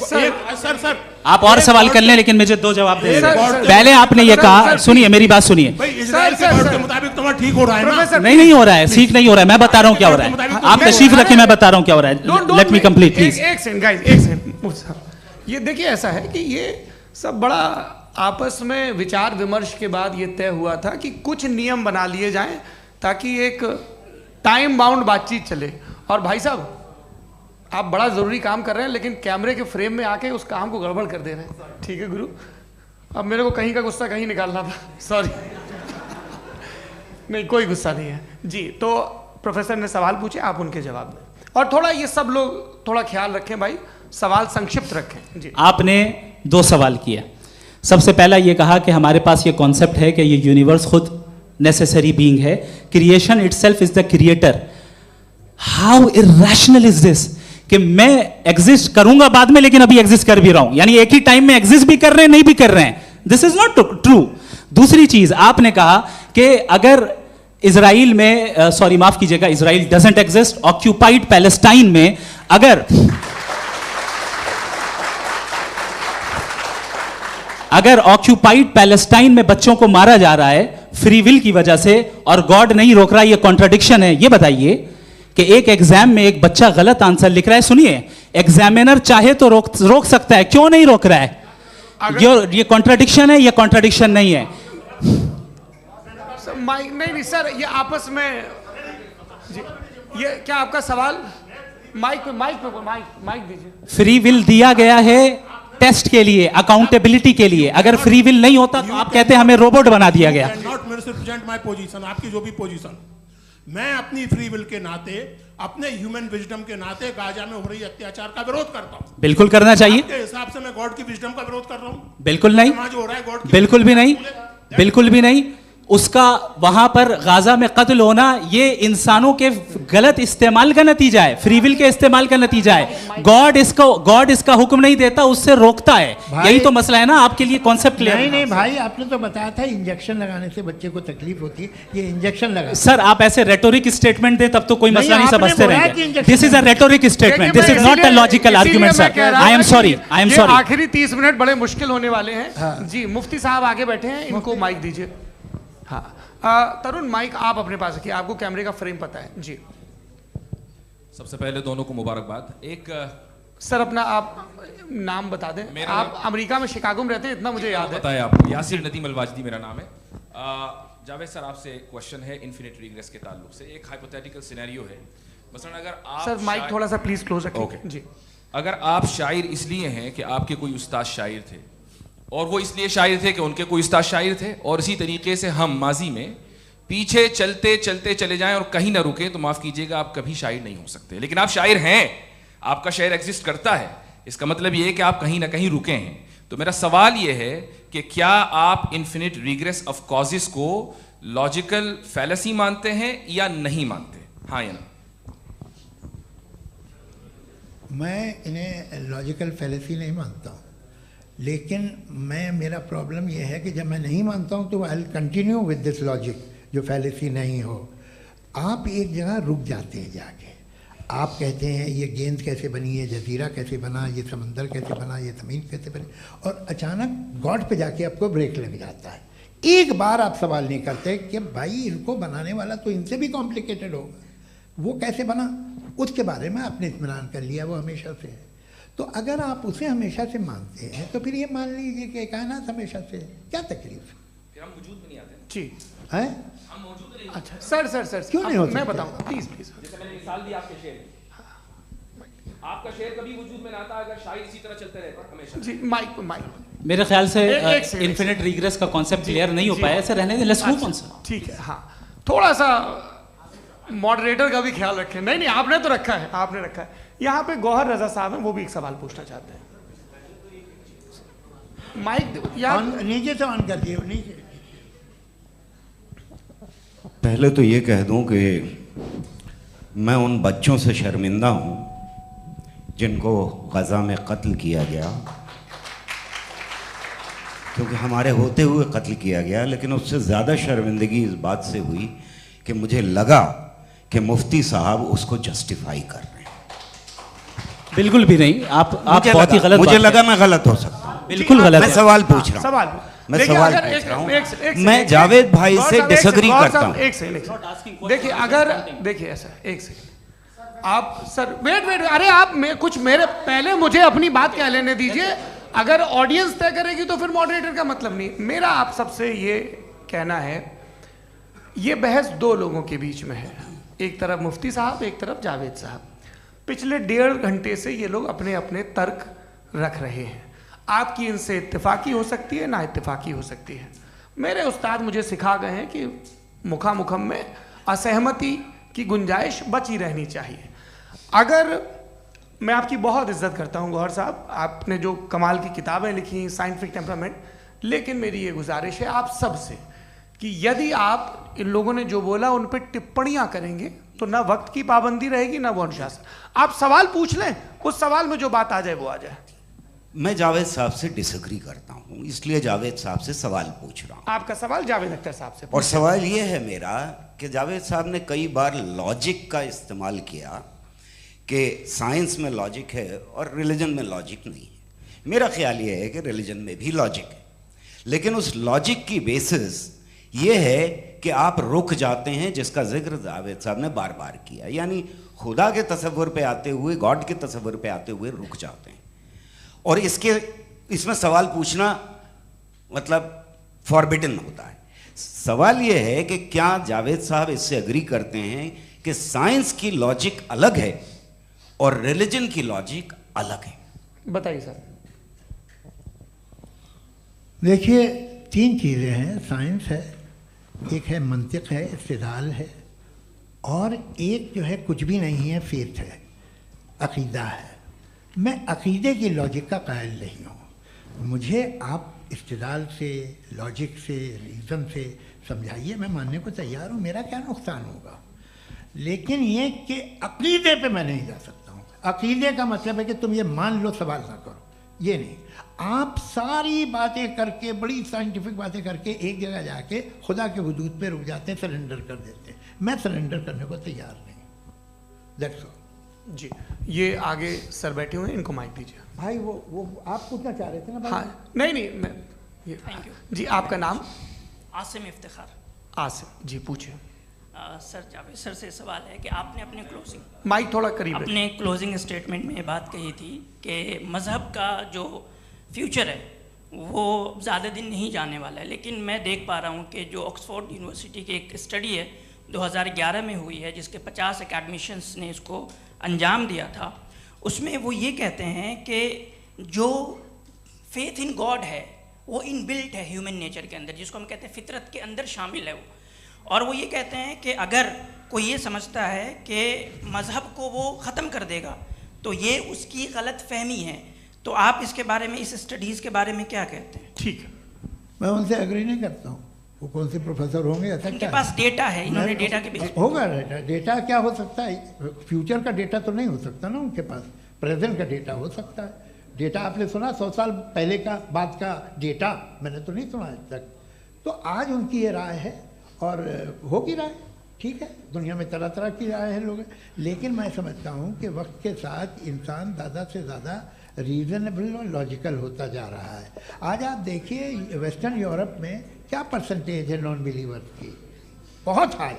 सर आप और सवाल कर लें, लेकिन मुझे 2 जवाब दे। पहले आपने ये कहा, सुनिए मेरी बात सुनिए। इजराइल के गॉड के मुताबिक तुम्हारा ठीक हो रहा है ना? नहीं हो रहा है, ठीक नहीं हो रहा है, मैं बता रहा हूँ क्या हो रहा है। आप तशरीफ रखें, मैं बता रहा हूँ क्या हो रहा है। Late me complete please. एक सेकंड गाइस, एक सेकंड। ये देखिए, ऐसा है कि ये सब बड़ा आपस में विचार विमर्श के बाद ये तय हुआ था कि कुछ नियम बना लिए जाएं ताकि एक टाइम बाउंड बातचीत चले। और भाई साहब, आप बड़ा ज़रूरी काम कर रहे हैं, लेकिन कैमरे के फ्रेम में आके उस काम को गड़बड़ कर दे रहे हैं। ठीक है गुरु, अब मेरे को कहीं का गुस्सा कहीं निकालना था, सॉरी। नहीं, कोई गुस्सा नहीं है जी। तो प्रोफेसर ने सवाल पूछे, आप उनके जवाब दें, और थोड़ा ये सब लोग थोड़ा ख्याल रखें भाई, सवाल संक्षिप्त रखें जी। आपने 2 सवाल किया। सबसे पहला ये कहा कि हमारे पास ये कॉन्सेप्ट है कि ये यूनिवर्स खुद नेसेसरी बीइंग है, creation itself is the creator. How irrational is this कि मैं एग्जिस्ट करूंगा बाद में, लेकिन अभी एग्जिस्ट कर भी रहा हूं, यानी एक ही टाइम में एग्जिस्ट भी कर रहे हैं, नहीं भी कर रहे हैं। This is not true. दूसरी चीज, आपने कहा कि अगर इजराइल में, सॉरी माफ कीजिएगा, Israel doesn't exist, occupied Palestine में अगर ऑक्यूपाइड पैलेस्टाइन में बच्चों को मारा जा रहा है फ्री विल की वजह से और गॉड नहीं रोक रहा, ये कॉन्ट्रडिक्शन है। ये बताइए कि एक एग्जाम में एक बच्चा गलत आंसर लिख रहा है, सुनिए, एग्जामिनर चाहे तो रोक सकता है, क्यों नहीं रोक रहा है? ये कॉन्ट्रडिक्शन है, ये कॉन्ट्रडिक्शन नहीं है। नहीं सर, ये आपस में ये क्या आपका सवाल? माइक दीजिए। फ्री विल दिया गया है टेस्ट के लिए, अकाउंटेबिलिटी के लिए। अगर फ्री विल नहीं होता तो आप कहते हैं हमें रोबोट बना दिया गया। नॉट मिसरिप्रेजेंट माय पोजीशन, आपकी जो भी पोजीशन, मैं अपनी फ्री विल के नाते, अपने ह्यूमन विजडम के नाते गाजा में हो रही अत्याचार का विरोध करता हूं। बिल्कुल करना चाहिए। आपके हिसाब से मैं गॉड की विजडम का विरोध कर रहा हूं? बिल्कुल नहीं, जो हो रहा है गॉड की बिल्कुल भी नहीं, बिल्कुल भी नहीं। उसका वहां पर गाजा में कत्ल होना ये इंसानों के गलत इस्तेमाल का नतीजा है, फ्री विल के इस्तेमाल का नतीजा है। गॉड इसका हुक्म नहीं देता, उससे रोकता है। यही तो मसला है ना। आपके लिए कॉन्सेप्ट क्लियर? नहीं भाई, आपने तो बताया था इंजेक्शन लगाने से बच्चे को तकलीफ होती है, ये इंजेक्शन लगा। सर आप ऐसे रेटोरिक स्टेटमेंट दे तब तो कोई मसला नहीं समझते रहेंगे। This is a rhetoric statement, this is not a logical argument sir. I am sorry, I am sorry. आखिरी 30 मिनट बड़े मुश्किल होने वाले हैं। जी मुफ्ती साहब आगे बैठे हैं, इनको माइक दीजिए। हाँ तरुण, माइक आप अपने पास रखिए, आपको कैमरे का फ्रेम पता है। जी सबसे पहले दोनों को मुबारकबाद। एक सर अपना आप नाम बता दें। आप अमेरिका में शिकागो में रहते हैं, इतना मुझे याद है। बताया आपको, यासिर नदीम अलवाजदी मेरा नाम है। जावेद सर आपसे एक क्वेश्चन है इन्फिनिट रिग्रेस के ताल्लुक से। एक हाइपोथेटिकल सिनेरियो है, मसलन अगर आप सर माइक थोड़ा सा प्लीज क्लोज रखिए। जी अगर आप शायर इसलिए हैं कि आपके कोई उस्ताद शायर थे, और वो इसलिए शायर थे कि उनके कोई उस्ताद शायर थे, और इसी तरीके से हम माजी में पीछे चलते चलते चले जाएं और कहीं ना रुके, तो माफ कीजिएगा आप कभी शायर नहीं हो सकते। लेकिन आप शायर हैं, आपका शायर एग्जिस्ट करता है, इसका मतलब ये है कि आप कहीं ना कहीं रुके हैं। तो मेरा सवाल ये है कि क्या आप इन्फिनिट रिग्रेस ऑफ कॉजेस को लॉजिकल फैलेसी मानते हैं या नहीं मानते? हाँ या ना? मैं इन्हें लॉजिकल फैलेसी नहीं मानता हूँ, लेकिन मेरा प्रॉब्लम यह है कि जब मैं नहीं मानता हूँ तो I will continue with this logic जो फैलेसी नहीं हो। आप एक जगह रुक जाते हैं जाके, आप कहते हैं ये गेंद कैसे बनी, ये जजीरा कैसे बना, ये समंदर कैसे बना, ये ज़मीन कैसे बनी, और अचानक गॉड पे जाके आपको ब्रेक लग जाता है। एक बार आप सवाल नहीं करते कि भाई इनको बनाने वाला तो इनसे भी कॉम्प्लिकेटेड होगा, वो कैसे बना, उसके बारे में आपने इत्मीनान कर लिया, वो हमेशा से है। तो अगर आप उसे हमेशा से मानते हैं तो फिर ये मान लीजिए कि कायनात हमेशा से है, क्या तकलीफ? फिर हम वजूद में नहीं आते जी है। हम मौजूद नहीं। अच्छा सर क्यों नहीं हो मैं सकते? बताऊंगा प्लीज। जैसे मैंने मिसाल दी आपके शेर, आपका शेर कभी वजूद में ना आता अगर शायर इसी तरह चलते रहते हमेशा। जी माइक मेरे ख्याल से एक सेकंड, इन्फिनिट रिग्रेस का कॉन्सेप्ट क्लियर नहीं हो पाया। ऐसे रहने दें, लेट्स मूव ऑन सर। ठीक है। हाँ थोड़ा सा मॉडरेटर का भी ख्याल रखें। नहीं आपने तो रखा है, आपने रखा है। यहाँ पे गौहर रजा साहब हैं, वो भी एक सवाल पूछना चाहते हैं। माइक नीचे से ऑन कर दिए नीचे। पहले तो ये कह दूं कि मैं उन बच्चों से शर्मिंदा हूं जिनको गज़ा में कत्ल किया गया, क्योंकि हमारे होते हुए कत्ल किया गया। लेकिन उससे ज़्यादा शर्मिंदगी इस बात से हुई कि मुझे लगा कि मुफ्ती साहब उसको जस्टिफाई कर रहे हैं। बिल्कुल भी नहीं, आप बहुत ही गलत। मुझे लगा मैं गलत हो सकता हूं। बिल्कुल गलत। मैं सवाल पूछ रहा हूं, मैं सवाल पूछ रहा हूं। मैं जावेद भाई से डिसएग्री करता हूं। एक सेकंड देखिए, अगर देखिए ऐसा एक सेकंड आप सर वेट अरे आप कुछ मेरे पहले मुझे अपनी बात कह लेने दीजिए। अगर ऑडियंस तय करेगी तो फिर मॉडरेटर का मतलब नहीं। मेरा आप सबसे ये कहना है, ये बहस दो लोगों के बीच में है, एक तरफ मुफ्ती साहब, एक तरफ जावेद साहब। पिछले 1.5 घंटे से ये लोग अपने अपने तर्क रख रहे हैं। आपकी इनसे इत्तेफाकी हो सकती है, ना इत्तेफाकी हो सकती है। मेरे उस्ताद मुझे सिखा गए हैं कि मुखामुखम में असहमति की गुंजाइश बची रहनी चाहिए। अगर मैं आपकी बहुत इज्जत करता हूं गौहर साहब, आपने जो कमाल की किताबें लिखी, साइंटिफिक टेम्परामेंट, लेकिन मेरी ये गुजारिश है आप सबसे कि यदि आप इन लोगों ने जो बोला उन पर टिप्पणियां करेंगे तो ना वक्त की पाबंदी रहेगी, ना वो अनुशासन। आप सवाल पूछ लें, उस सवाल में जो बात आ जाए वो आ जाए। मैं जावेद साहब से डिसएग्री करता हूं, इसलिए जावेद साहब से सवाल पूछ रहा हूं। आपका सवाल जावेद अख्तर साहब से। और सवाल ये है मेरा कि जावेद साहब ने कई बार लॉजिक का इस्तेमाल किया कि साइंस में लॉजिक है और रिलीजन में लॉजिक नहीं है। मेरा ख्याल ये है कि रिलीजन में भी लॉजिक है, लेकिन उस लॉजिक की बेसिस ये है कि आप रुक जाते हैं, जिसका जिक्र जावेद साहब ने बार बार किया, यानी खुदा के तसव्वुर पे आते हुए, गॉड के तसव्वुर पे आते हुए रुक जाते हैं। और इसमें सवाल पूछना मतलब फॉरबिडन होता है। सवाल यह है कि क्या जावेद साहब इससे एग्री करते हैं कि साइंस की लॉजिक अलग है और रिलीजन की लॉजिक अलग है। बताइए सर। देखिए, 3 चीज़ें हैं, साइंस है, एक है मंतिक है, इस्तिदलाल है, और एक जो है कुछ भी नहीं है, फेथ है, अकीदा है। मैं अकीदे की लॉजिक का कायल नहीं हूँ। मुझे आप इस्तिदलाल से, लॉजिक से, रीज़न से समझाइए, मैं मानने को तैयार हूँ, मेरा क्या नुकसान होगा। लेकिन ये कि अकीदे पे मैं नहीं जा सकता हूँ। अकीदे का मतलब है कि तुम ये मान लो, सवाल ना करो, ये नहीं। आप सारी बातें करके, बड़ी साइंटिफिक बातें करके एक जगह जाके खुदा के हुदूद पे रुक जाते हैं, सरेंडर कर देते हैं। मैं सरेंडर करने को तैयार नहीं। That's all. जी, ये आगे सर बैठे हुए हैं, इनको माइक दीजिए। भाई वो आप पूछना चाह रहे थे ना भाई? हाँ, नहीं मैं ये थैंक यू जी। आपका नाम? आसिम इफ्तिखार। आसिम जी, पूछिए। सर, जावेद सर से सवाल है कि आपने अपने क्लोजिंग माइक थोड़ा करीब अपने क्लोजिंग स्टेटमेंट में ये बात कही थी कि मज़हब का जो फ्यूचर है वो ज़्यादा दिन नहीं जाने वाला है, लेकिन मैं देख पा रहा हूँ कि जो ऑक्सफोर्ड यूनिवर्सिटी की एक स्टडी है 2011 में हुई है, जिसके 50 एकेडमिशियंस ने इसको अंजाम दिया था, उसमें वो ये कहते हैं कि जो फेथ इन गॉड है वो इनबिल्ट है ह्यूमन नेचर के अंदर, जिसको हम कहते हैं फितरत के अंदर शामिल है वो। और वो ये कहते हैं कि अगर कोई ये समझता है कि मज़हब को वो ख़त्म कर देगा तो ये उसकी गलत फहमी है। तो आप इसके बारे में, इस स्टडीज़ के बारे में क्या कहते हैं? ठीक है, मैं उनसे एग्री नहीं करता हूँ। वो कौन से प्रोफेसर होंगे? ऐसा उनके क्या पास डेटा है, इन्होंने डेटा के बेस होगा। डेटा क्या हो सकता है? फ्यूचर का डेटा तो नहीं हो सकता ना उनके पास, प्रेजेंट का डेटा हो सकता है। डेटा आपने सुना 100 साल पहले का बाद का डेटा? मैंने तो नहीं सुना आज तक। तो आज उनकी ये राय है और होगी राय, ठीक है। दुनिया में तरह तरह की राय है लोग, लेकिन मैं समझता हूँ कि वक्त के साथ इंसान ज़्यादा से ज़्यादा रीज़नेबल और लॉजिकल होता जा रहा है। आज आप देखिए वेस्टर्न यूरोप में क्या परसेंटेज है नॉन बिलीवर्स की, बहुत हाई।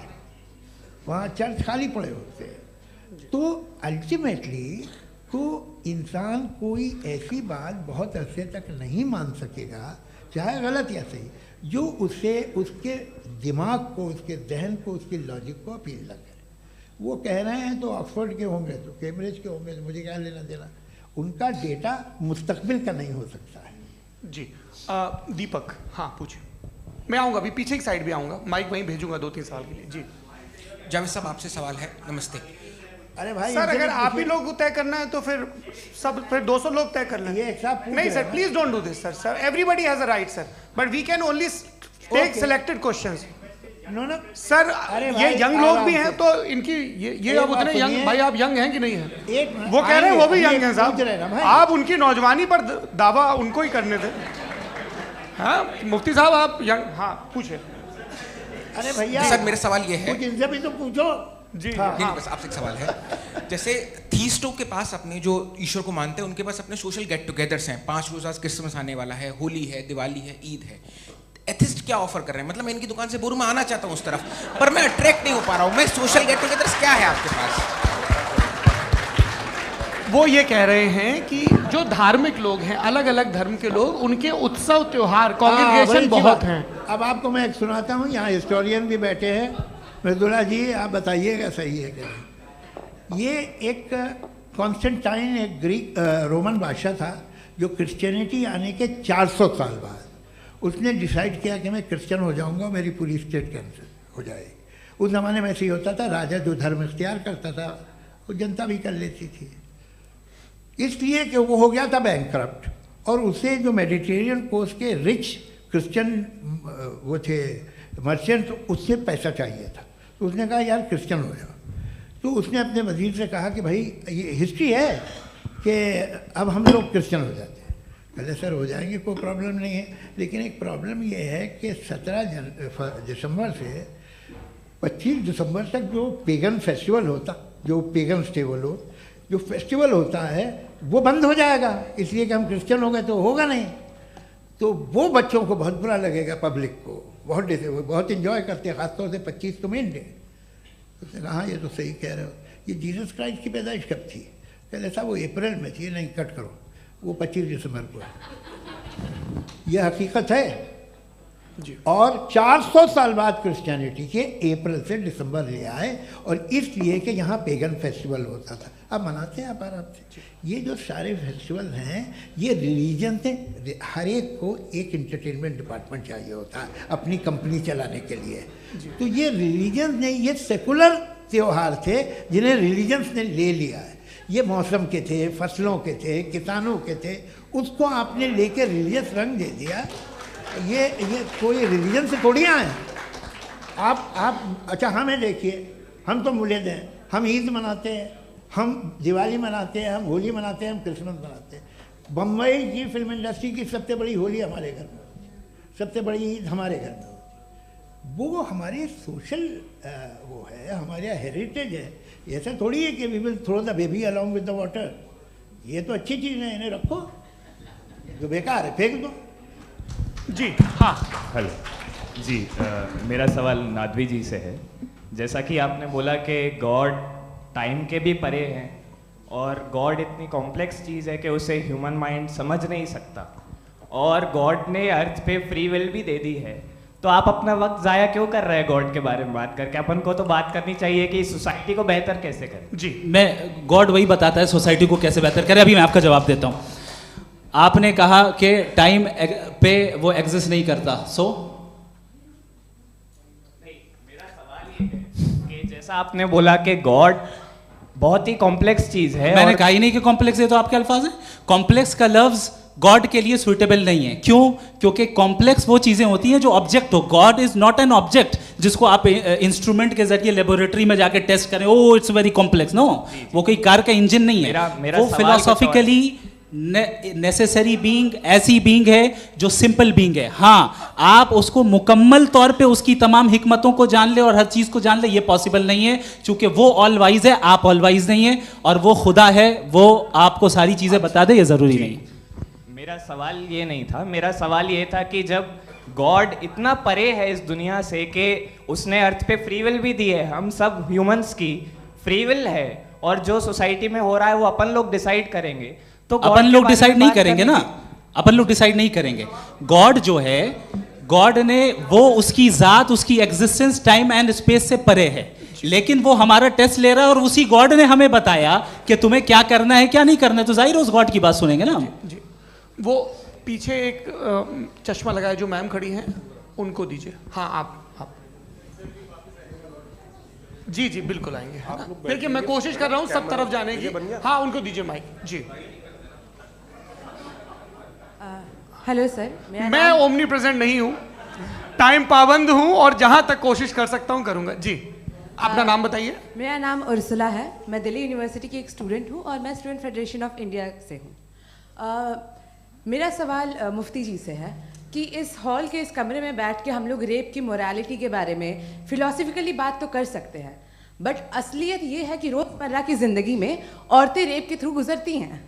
वहाँ चर्च खाली पड़े होते हैं। तो अल्टीमेटली तो इंसान कोई ऐसी बात बहुत अरसे तक नहीं मान सकेगा, चाहे गलत या सही, जो उसे, उसके दिमाग को, उसके जहन को, उसकी लॉजिक को अपील न करे। वो कह रहे हैं तो ऑक्सफोर्ड के होंगे तो कैम्ब्रिज के होंगे, तो मुझे क्या लेना देना। उनका डेटा मुस्तकबिल का नहीं हो सकता है। जी दीपक, हाँ पूछिए। मैं आऊँगा, अभी पीछे की साइड भी आऊँगा, माइक वहीं भेजूंगा 2-3 साल के लिए। जी जावेद साहब, आपसे सवाल है। नमस्ते। अरे भाई सर, अगर आप ही लोग को तय करना है तो फिर 200 लोग तय कर लें। ये एक साहब नहीं sir, please don't do this sir. Everybody has a right sir, but we can only take selected questions. No sir, ये यंग लोग भी हैं तो इनकी ये अब उतने यंग, भाई आप यंग हैं कि नहीं हैं? वो कह रहे हैं वो भी यंग हैं साहब, आप उनकी नौजवानी पर दावा उनको ही करने दें। हाँ मुफ्ती साहब आप यंग, हाँ पूछे। अरे भैया सर, मेरा सवाल ये है, इनसे भी तो पूछो जी। नहीं, बस आपसे एक सवाल है। जैसे थीस्टों के पास अपने जो ईश्वर को मानते हैं उनके पास अपने सोशल गेट टुगेदर्स हैं। 5 रोज़ आज क्रिसमस आने वाला है, होली है, दिवाली है, ईद है। एथिस्ट क्या ऑफर कर रहे हैं? मतलब मैं इनकी दुकान से बोलूं मैं आना चाहता हूं उस तरफ, पर मैं अट्रैक्ट नहीं हो पा रहा हूं। मैं सोशल गेट टुगेदर्स क्या है आपके पास? वो ये कह रहे हैं कि जो धार्मिक लोग हैं, अलग अलग धर्म के लोग, उनके उत्सव त्योहार, कांग्रेगेशन बहुत हैं। अब आपको मैं एक सुनाता हूँ, यहाँ हिस्टोरियन भी बैठे हैं। मृदुला जी, आप बताइएगा सही है क्या? ये एक कॉन्स्टेंटाइन, एक ग्रीक रोमन बादशाह था जो क्रिश्चियनिटी आने के 400 साल बाद उसने डिसाइड किया कि मैं क्रिश्चियन हो जाऊंगा, मेरी पूरी स्टेट कैंसिल हो जाएगी। उस ज़माने में ऐसे ही होता था, राजा जो धर्म इख्तियार करता था वो जनता भी कर लेती थी। इसलिए कि वो हो गया था बैंकक्रप्ट, और उसे जो मेडिटेरियन कोस्ट के रिच क्रिश्चियन वो थे मर्चेंट, उससे पैसा चाहिए था। तो उसने कहा यार क्रिश्चियन हो जाओ। तो उसने अपने वजीर से कहा कि भाई ये हिस्ट्री है कि अब हम लोग क्रिश्चियन हो जाते हैं। पहले सर हो जाएंगे, कोई प्रॉब्लम नहीं है, लेकिन एक प्रॉब्लम ये है कि 17 दिसंबर से 25 दिसंबर तक जो पेगन फेस्टिवल होता, जो पेगन जो फेस्टिवल होता है वो बंद हो जाएगा, इसलिए कि हम क्रिश्चियन हो गए तो होगा नहीं। तो वो बच्चों को बहुत बुरा लगेगा, पब्लिक को बहुत इन्जॉय करते हैं, ख़ासतौर से 25 को मेन डे। उसने कहा हाँ ये तो सही कह रहे हो, ये जीसस क्राइस्ट की पैदाइश कब थी? पहले साहब वो अप्रैल में थी। नहीं, कट करो, वो 25 दिसंबर को है। यह हकीकत है, और 400 साल बाद क्रिश्चियनिटी के अप्रैल से दिसंबर ले आए, और इसलिए कि यहाँ पेगन फेस्टिवल होता था। अब मनाते हैं आप आराम से। ये जो सारे फेस्टिवल हैं ये रिलीजन से, हर एक को एक इंटरटेनमेंट डिपार्टमेंट चाहिए होता है अपनी कंपनी चलाने के लिए। तो ये रिलीजन ने, ये सेकुलर त्यौहार थे जिन्हें रिलीजन्स ने ले लिया है। ये मौसम के थे, फसलों के थे, किसानों के थे, उसको आपने लेके रिलीजियस रंग दे दिया। ये कोई रिलीजन से थोड़ी आए आप। अच्छा हमें देखिए, हम तो मुल्द हैं, हम ईद मनाते हैं, हम दिवाली मनाते हैं, हम होली मनाते हैं, हम क्रिसमस मनाते हैं। बम्बई की फिल्म इंडस्ट्री की सबसे बड़ी होली हमारे घर में होती है, सबसे बड़ी ईद हमारे घर में होती है। वो हमारे सोशल वो है, हमारा हेरिटेज है। ऐसा थोड़ी है कि we will throw the baby along with the water. ये तो अच्छी चीज़ है, इन्हें रखो, जो बेकार है फेंक दो। जी हाँ, हेलो जी, मेरा सवाल नादवी जी से है। जैसा कि आपने बोला कि गॉड टाइम के भी परे हैं और गॉड इतनी कॉम्प्लेक्स चीज़ है कि उसे ह्यूमन माइंड समझ नहीं सकता, और गॉड ने अर्थ पे फ्री विल भी दे दी है, तो आप अपना वक्त ज़ाया क्यों कर रहे हैं गॉड के बारे में बात करके? अपन को तो बात करनी चाहिए कि सोसाइटी को बेहतर कैसे करें। जी, मैं गॉड वही बताता है सोसाइटी को कैसे बेहतर करे। अभी मैं आपका जवाब देता हूँ। आपने कहा कि टाइम पे वो एग्जिस्ट नहीं करता, मेरा सवाल ये है कि जैसा आपने बोला कि गॉड बहुत ही कॉम्प्लेक्स चीज है। मैंने कहा ही नहीं कि कॉम्प्लेक्स है, तो आपके अल्फाज हैं। कॉम्प्लेक्स का लफ्ज गॉड के लिए सुइटेबल नहीं है। क्यों? क्योंकि कॉम्प्लेक्स वो चीजें होती हैं जो ऑब्जेक्ट हो। God is not an object जिसको आप इंस्ट्रूमेंट के जरिए लेबोरेटरी में जाके टेस्ट करें, oh it's very complex. No, वो कोई कार का इंजन नहीं है। वो फिलोसॉफिकली नेसेसरी बीइंग ऐसी बीइंग है जो सिंपल बीइंग है। हाँ, आप उसको मुकम्मल तौर पे उसकी तमाम हिकमतों को जान ले और हर चीज को जान ले, ये पॉसिबल नहीं है, क्योंकि वो ऑल वाइज है, आप ऑल वाइज नहीं है, और वो खुदा है, वो आपको सारी चीजें बता दे, ये जरूरी नहीं। मेरा सवाल ये नहीं था, मेरा सवाल ये था कि जब गॉड इतना परे है इस दुनिया से कि उसने अर्थ पे फ्री विल भी दी है, हम सब ह्यूमंस की फ्री विल है, और जो सोसाइटी में हो रहा है वो अपन लोग डिसाइड करेंगे, तो अपन लोग डिसाइड नहीं करेंगे ना, अपन लोग डिसाइड नहीं करेंगे। गॉड जो है, गॉड ने वो उसकी जात, उसकी एग्जिस्टेंस टाइम एंड स्पेस से परे है, लेकिन वो हमारा टेस्ट ले रहा है और उसी गॉड ने हमें बताया कि तुम्हें क्या करना है क्या नहीं करना है, तो जाहिर है उस गॉड की बात सुनेंगे ना हम। जी, वो पीछे एक चश्मा लगाए जो मैम खड़ी हैं, उनको दीजिए। हाँ, आप जी जी बिल्कुल आएंगे। देखिए मैं कोशिश कर रहा हूँ सब तरफ जाने की। हाँ, उनको दीजिए माइक। जी, हेलो सर, मैं ओमनी प्रेजेंट नहीं हूँ, टाइम पाबंद हूँ, और जहाँ तक कोशिश कर सकता हूँ करूँगा। जी, अपना नाम बताइए। मेरा नाम उर्सुला है, मैं दिल्ली यूनिवर्सिटी की एक स्टूडेंट हूँ और मैं स्टूडेंट फेडरेशन ऑफ इंडिया से हूँ। मेरा सवाल मुफ्ती जी से है कि इस हॉल के इस कमरे में बैठ के हम लोग रेप की मोरालिटी के बारे में फिलोसफिकली बात तो कर सकते हैं, बट असलियत ये है कि रोज़मर्रा की ज़िंदगी में औरतें रेप के थ्रू गुजरती हैं,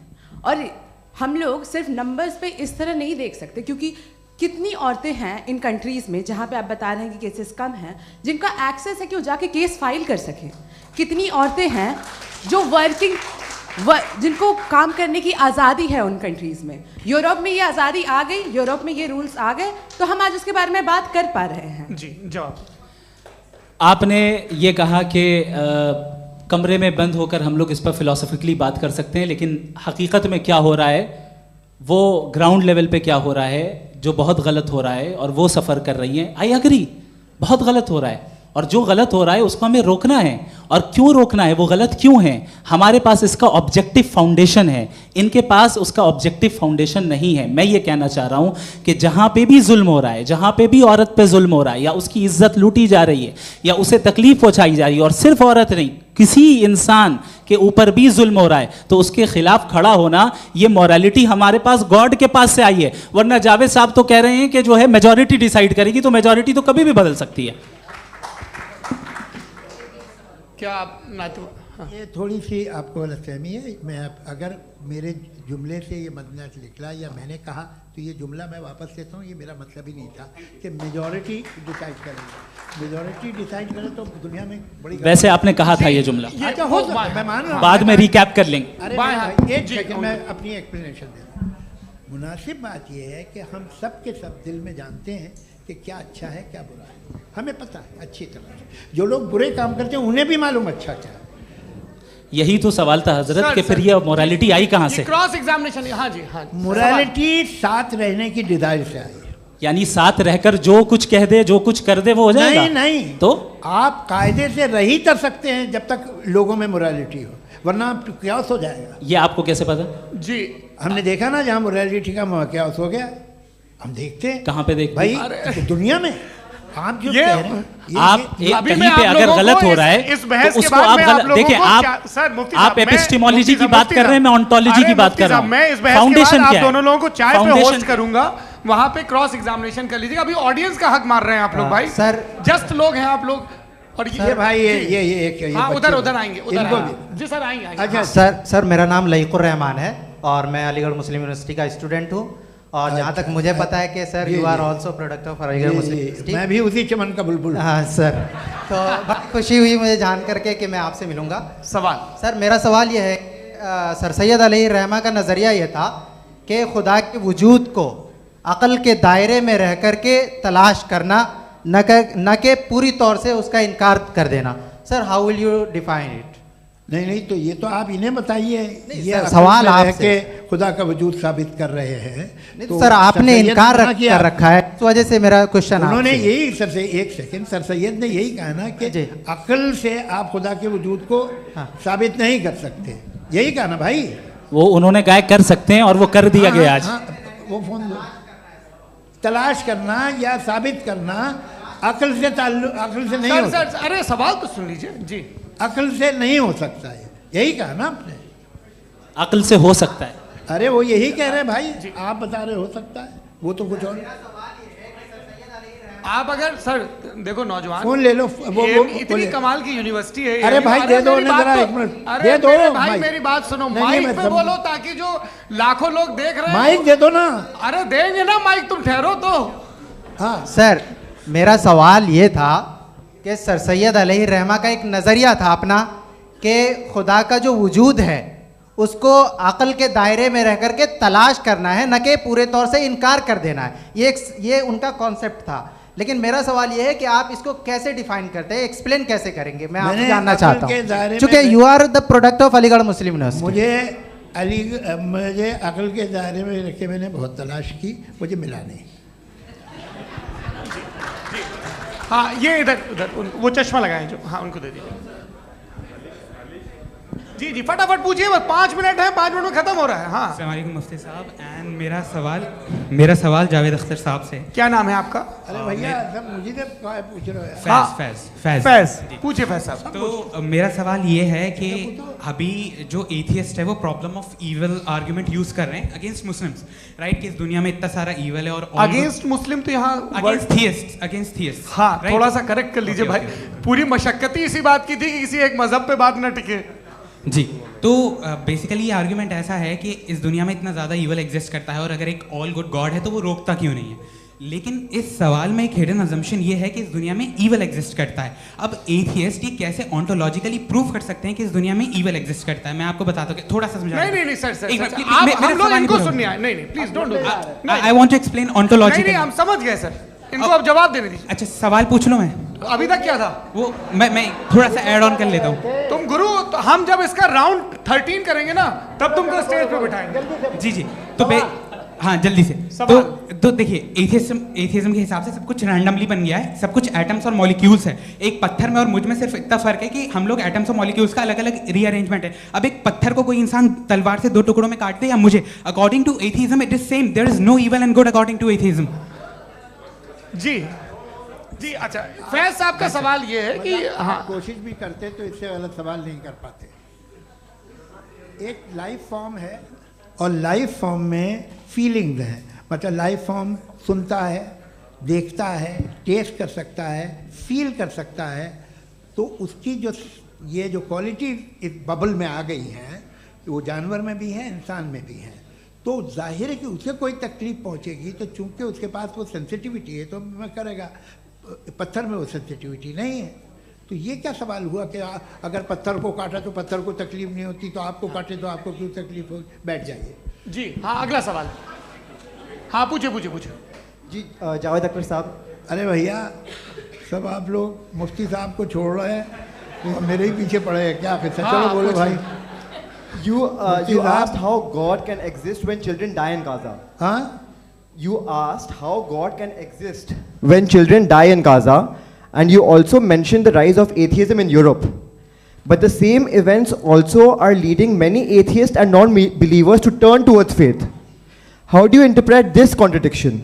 और हम लोग सिर्फ नंबर्स पे इस तरह नहीं देख सकते, क्योंकि कितनी औरतें हैं इन कंट्रीज़ में जहाँ पे आप बता रहे हैं कि केसेस कम हैं, जिनका एक्सेस है कि वो जाके केस फाइल कर सकें। कितनी औरतें हैं जो जिनको काम करने की आज़ादी है उन कंट्रीज़ में। यूरोप में ये आज़ादी आ गई, यूरोप में ये रूल्स आ गए, तो हम आज उसके बारे में बात कर पा रहे हैं। जी, जवाब। आपने ये कहा कि कमरे में बंद होकर हम लोग इस पर फिलोसफिकली बात कर सकते हैं, लेकिन हकीकत में क्या हो रहा है, वो ग्राउंड लेवल पे क्या हो रहा है जो बहुत गलत हो रहा है, और वो सफ़र कर रही हैं। आई एग्री, बहुत गलत हो रहा है, और जो गलत हो रहा है उसको हमें रोकना है। और क्यों रोकना है, वो गलत क्यों है? हमारे पास इसका ऑब्जेक्टिव फाउंडेशन है, इनके पास उसका ऑब्जेक्टिव फाउंडेशन नहीं है। मैं ये कहना चाह रहा हूँ कि जहाँ पे भी जुल्म हो रहा है, जहाँ पे भी औरत पे जुल्म हो रहा है, या उसकी इज्जत लूटी जा रही है, या उसे तकलीफ पहुँचाई जा रही है, और सिर्फ औरत नहीं, किसी इंसान के ऊपर भी जुल्म हो रहा है, तो उसके खिलाफ खड़ा होना, ये मॉरलिटी हमारे पास गॉड के पास से आई है। वरना जावेद साहब तो कह रहे हैं कि जो है मेजॉरिटी डिसाइड करेगी, तो मेजॉरिटी तो कभी भी बदल सकती है। क्या आप ये थोड़ी सी आपको गलतफहमी है। मैं अगर मेरे जुमले से ये मदना निकला या मैंने कहा, तो ये जुमला मैं वापस लेता हूँ। ये मेरा मतलब ही नहीं था कि मेजॉरिटी डिसाइड करेगी। मेजॉरिटी डिसाइड करे तो दुनिया में बड़ी, वैसे आपने कहा था ये जुमला। अच्छा, हो सकता है, मैं मान रहा हूँ, बाद में रिकैप कर लेंगे। अरे एक सेकंड, मैं अपनी एक्सप्लेनेशन देता हूँ। मुनासिब बात यह है कि हम सब के सब दिल में जानते हैं कि क्या अच्छा है क्या बुरा है, हमें पता है अच्छी तरह से। जो लोग बुरे काम करते हैं उन्हें भी मालूम अच्छा क्या है। यही तो सवाल था हजरत कि फिर ये मोरालिटी आई कहाँ से? क्रॉस एग्जामिनेशन, हाँ जी हाँ। मोरालिटी साथ रहने की डिजायर से आई, यानी साथ रहकर जो कुछ कह दे जो कुछ कर दे वो हो जाएगा? नहीं नहीं, तो आप कायदे से रह ही कर सकते हैं जब तक लोगों में मोरालिटी हो, वरना क्यास हो जाएगा। ये आपको कैसे पता? जी हमने देखा ना, जहाँ मोरालिटी का क्यास हो गया, हम देखते हैं। कहाँ पे देखते भाई हैं? दुनिया में। आप जो कह रहे हैं, आप एक कहीं पे अगर गलत हो रहा है इस बहस तो के उसको बाद आप मैं गलत देखिए। आप एपिस्टेमोलॉजी की बात कर रहे हैं, मैं ऑन्टोलॉजी की बात कर रहा हूँ। मैं इस बहस के बाद आप दोनों लोगों को चाय पे होस्ट करूंगा, वहां पे क्रॉस एग्जामिनेशन कर लीजिएगा। अभी ऑडियंस का हक मार रहे हैं आप लोग भाई, सर जस्ट लोग हैं आप लोग। और ये भाई ये हाँ उधर आएंगे, इनको भी। जी सर आएंगे। अच्छा सर मेरा नाम लईकुर रहमान है और मैं अलीगढ़ मुस्लिम यूनिवर्सिटी का स्टूडेंट हूँ। और जहाँ तक मुझे पता है कि sir you are also product of Aligarh Muslim University. मैं भी उसी चमन का बुलबुल। हाँ सर, तो बहुत खुशी हुई मुझे जान करके कि मैं आपसे मिलूंगा। सवाल सर मेरा सवाल ये है, सर सैयद अलैहिर्रहमा का नज़रिया ये था कि खुदा के वजूद को अक़ल के दायरे में रह कर के तलाश करना, न कि पूरी तौर से उसका इनकार कर देना। Sir how will you define it? नहीं तो ये तो आप इन्हें बताइए। ये सवाल आपसे खुदा का वजूद साबित कर रहे हैं तो सर आपने इनकार कर रखा है, इस वजह से मेरा क्वेश्चन उन्होंने यही सर से एक सेकंड, सर सैयद ने यही कहा ना कि अक्ल से आप खुदा के वजूद को साबित नहीं कर सकते, यही कहा ना भाई। वो उन्होंने कहा कर सकते हैं और वो कर दिया गया आज। वो फोन दो। तलाश करना या साबित करना अक्ल से अक्ल से नहीं हो सकता। अरे सवाल तो सुन लीजिए जी। अक्ल से नहीं हो सकता है, यही कहा ना आपने। अक्ल से हो सकता है। अरे वो यही कह रहे हैं भाई, आप बता रहे हो सकता है, वो तो कुछ और। आप अगर सर देखो नौजवान फोन ले लो, वो इतनी कमाल की यूनिवर्सिटी है। अरे भाई दे दो जरा, एक मिनट दे दो भाई, मेरी बात सुनो, माइक पे बोलो ताकि जो लाखों लोग देख रहे हैं। माइक दे दो ना। अरे देंगे ना माइक, तुम ठहरो तो। हाँ सर मेरा सवाल ये था कि सर सैयद अलैहिर्रहमा का एक नज़रिया था अपना कि खुदा का जो वजूद है उसको अक़ल के दायरे में रह कर के तलाश करना है, न कि पूरे तौर से इनकार कर देना है। ये उनका कॉन्सेप्ट था। लेकिन मेरा सवाल ये है कि आप इसको कैसे डिफाइन करते हैं, एक्सप्लेन कैसे करेंगे, मैं आपसे जानना चाहता हूँ। चूँकि you are the product of Aligarh Muslim University. मुझे अक़ल के दायरे में रख के मैंने बहुत तलाश की, मुझे मिला नहीं। हाँ ये इधर वो चश्मा लगाए जो, हाँ उनको दे दीजिए। जी जी फटाफट पूछिए, बस 5 मिनट है, 5 मिनट में खत्म हो रहा है। हाँ अस्सलाम वालेकुम मुफ्ती साहब। एंड मेरा सवाल जावेद अख्तर साहब से। क्या नाम है आपका? अरे भैया सब मुझे पूछ रहे हो। फैज पूछिए फैज साहब। तो मेरा सवाल ये है कि अभी जो एथियस्ट है वो problem of evil argument use कर रहे हैं अगेंस्ट मुस्लिम्स, राइट? कि इस दुनिया में इतना सारा ईविल है और अगेंस्ट मुस्लिम तो यहाँ अगेंस्ट थियस्ट। हाँ थोड़ा सा करेक्ट कर लीजिए भाई। पूरी मशक्कत ही इसी बात की थी कि किसी एक मजहब पे बात न टिके। जी तो बेसिकली ये आर्ग्यूमेंट ऐसा है कि इस दुनिया में इतना ज़्यादा ईवल एग्जिस्ट करता है और अगर एक ऑल गुड गॉड है तो वो रोकता क्यों नहीं है? लेकिन इस सवाल में एक हिडन अजम्पशन ये है कि इस दुनिया में ईवल एग्जिस्ट करता है। अब एथियस्ट ये कैसे ऑन्टोलॉजिकली प्रूव कर सकते हैं कि इस दुनिया में ईवल एग्जिस्ट करता है? मैं आपको बताता हूँ, थोड़ा सा समझा। नहीं सर हम लोग इनको सुनिए। नहीं please don't do that. I want to explain ontology. नहीं हम समझ गए सर, इनको अब जवाब देने दीजिए। अच्छा सवाल पूछ लो। मैं अभी तक क्या था वो मैं थोड़ा सा ऐड ऑन कर लेता हूँ। तुम गुरु, तो हम जब इसका राउंड 13 करेंगे ना तब तुमको स्टेज पे बिठाएंगे। जी तो हाँ जल्दी से। तो देखिए एथियज्म के हिसाब से सब कुछ रैंडमली बन गया है, सब कुछ एटम्स और मॉलिक्यूल्स है। एक पत्थर में और मुझ में सिर्फ इतना फर्क है कि हम लोग एटम्स और मॉलिक्यूल्स का अलग अलग रीअरेंजमेंट है। अब एक पत्थर को कोई इंसान तलवार से 2 टुकड़ों में काट दे या मुझे, according to atheism it is same. There is no evil and good according to atheism. जी अच्छा फैज साहब का सवाल ये है कि हाँ कोशिश भी करते तो इससे गलत सवाल नहीं कर पाते। एक लाइफ फॉर्म है और लाइफ फॉर्म में फीलिंग्स हैं, मतलब लाइफ फॉर्म सुनता है, देखता है, टेस्ट कर सकता है, फील कर सकता है। तो उसकी जो क्वालिटी इस बबल में आ गई हैं वो जानवर में भी है, इंसान में भी है। तो जाहिर है कि उसे कोई तकलीफ पहुंचेगी, तो चूंकि उसके पास वो सेंसिटिविटी है तो मैं करेगा। पत्थर में वो सेंसिटिविटी नहीं है। तो ये क्या सवाल हुआ कि अगर पत्थर को काटा तो पत्थर को तकलीफ नहीं होती, तो आपको काटे तो आपको क्यों तकलीफ होगी? बैठ जाइए। जी हाँ अगला सवाल। हाँ पूछे। जी जावेद अख्तर साहब, अरे भैया, सब आप लोग मुफ्ती साहब को छोड़ रहे हैं, तो मेरे ही पीछे पड़े हैं क्या? चलो बोलो भाई। You asked how God can exist when children die in Gaza. हाँ? You asked how God can exist when children die in Gaza, and you also mentioned the rise of atheism in Europe. But the same events also are leading many atheists and non-believers to turn towards faith. How do you interpret this contradiction,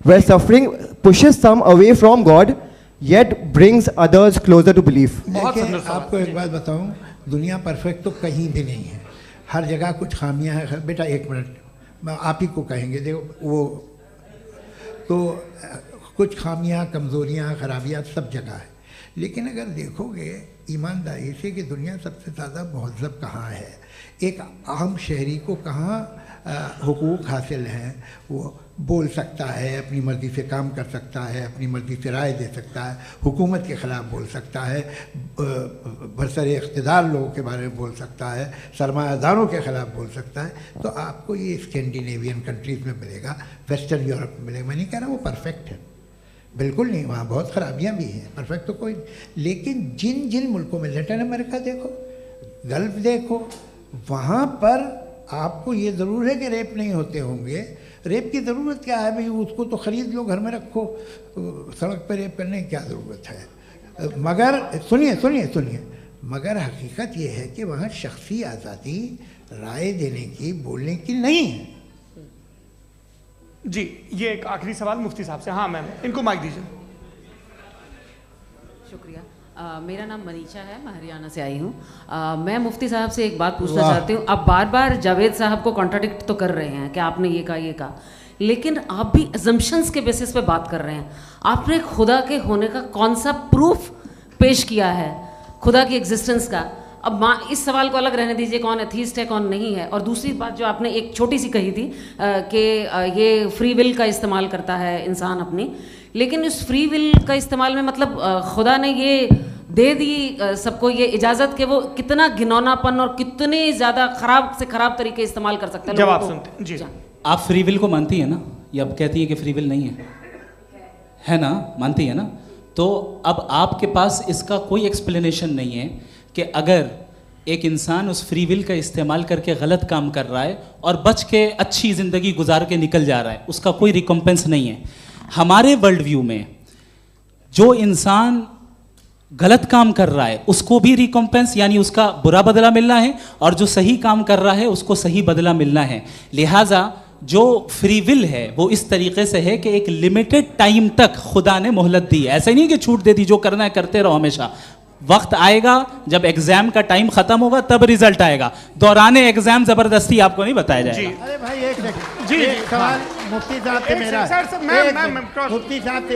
where suffering pushes some away from God, yet brings others closer to belief? देखिए, आपको एक बात बताऊं, दुनिया परफेक्ट तो कहीं भी नहीं है, हर जगह कुछ खामियां हैं। बेटा एक मिनट, मैं आप ही को कहेंगे, देखो वो तो कुछ खामियां, कमज़ोरियां, खराबियां सब जगह है। लेकिन अगर देखोगे ईमानदारी से कि दुनिया सबसे ज़्यादा महज़ब कहाँ है, एक आम शहरी को कहाँ हुकूक हासिल हैं, वो बोल सकता है, अपनी मर्ज़ी से काम कर सकता है, अपनी मर्ज़ी से राय दे सकता है, हुकूमत के ख़िलाफ़ बोल सकता है, बरसर इक़्तिदार लोगों के बारे में बोल सकता है, सरमायादारों के ख़िलाफ़ बोल सकता है। तो आपको ये स्कैंडिनेवियन कंट्रीज़ में मिलेगा, वेस्टर्न यूरोप में मिलेगा। मैं नहीं कह रहा वो परफेक्ट है, बिल्कुल नहीं, वहाँ बहुत ख़राबियाँ भी हैं, परफेक्ट तो कोई। लेकिन जिन जिन मुल्कों में, लैटिन अमेरिका देखो, गल्फ़ देखो, वहाँ पर आपको ये ज़रूर है कि रेप नहीं होते होंगे। रेप की ज़रूरत क्या है भाई? उसको तो ख़रीद लो, घर में रखो, सड़क पर रेप करने की क्या ज़रूरत है? मगर सुनिए सुनिए सुनिए, मगर हकीकत ये है कि वहाँ शख्सी आज़ादी राय देने की, बोलने की नहीं है। जी, ये एक आखिरी सवाल मुफ्ती साहब से। हाँ मैम, इनको माइक दीजिए। शुक्रिया। मेरा नाम मनीषा है, मैं हरियाणा से आई हूँ। मैं मुफ्ती साहब से एक बात पूछना चाहती हूँ। आप बार बार जावेद साहब को कॉन्ट्राडिक्ट तो कर रहे हैं कि आपने ये कहा, लेकिन आप भी अजम्पशंस के बेसिस पे बात कर रहे हैं। आपने खुदा के होने का कौन सा प्रूफ पेश किया है, खुदा की एग्जिस्टेंस का? अब इस सवाल को अलग रहने दीजिए, कौन एथीस्ट है कौन नहीं है। और दूसरी बात जो आपने एक छोटी सी कही थी कि ये फ्री विल का इस्तेमाल करता है इंसान अपनी, लेकिन इस फ्री विल का इस्तेमाल में मतलब खुदा ने ये दे दी सबको ये इजाज़त कि वो कितना घिनौनापन और कितने ज़्यादा ख़राब से ख़राब तरीके इस्तेमाल कर सकते हैं। जवाब सुनते जी। आप फ्री विल को मानती है ना, या आप कहती है कि फ्री विल नहीं है ना? मानती है ना? तो अब आपके पास इसका कोई एक्सप्लेनेशन नहीं है कि अगर एक इंसान उस फ्री विल का इस्तेमाल करके गलत काम कर रहा है और बच के अच्छी ज़िंदगी गुजार के निकल जा रहा है, उसका कोई रिकम्पेंस नहीं है। हमारे वर्ल्ड व्यू में जो इंसान गलत काम कर रहा है उसको भी रिकम्पेंस यानी उसका बुरा बदला मिलना है, और जो सही काम कर रहा है उसको सही बदला मिलना है। लिहाजा जो फ्री विल है वो इस तरीके से है कि एक लिमिटेड टाइम तक खुदा ने मोहलत दी है। ऐसा नहीं कि छूट दे दी, जो करना है करते रहो हमेशा। वक्त आएगा जब एग्जाम का टाइम खत्म होगा तब रिजल्ट आएगा, दौराने एग्जाम जबरदस्ती आपको नहीं बताया जाएगा। अरे भाई एक सेकंड, जी सवाल मुफ्ती साहब से मेरा, मुफ्ती साहब से,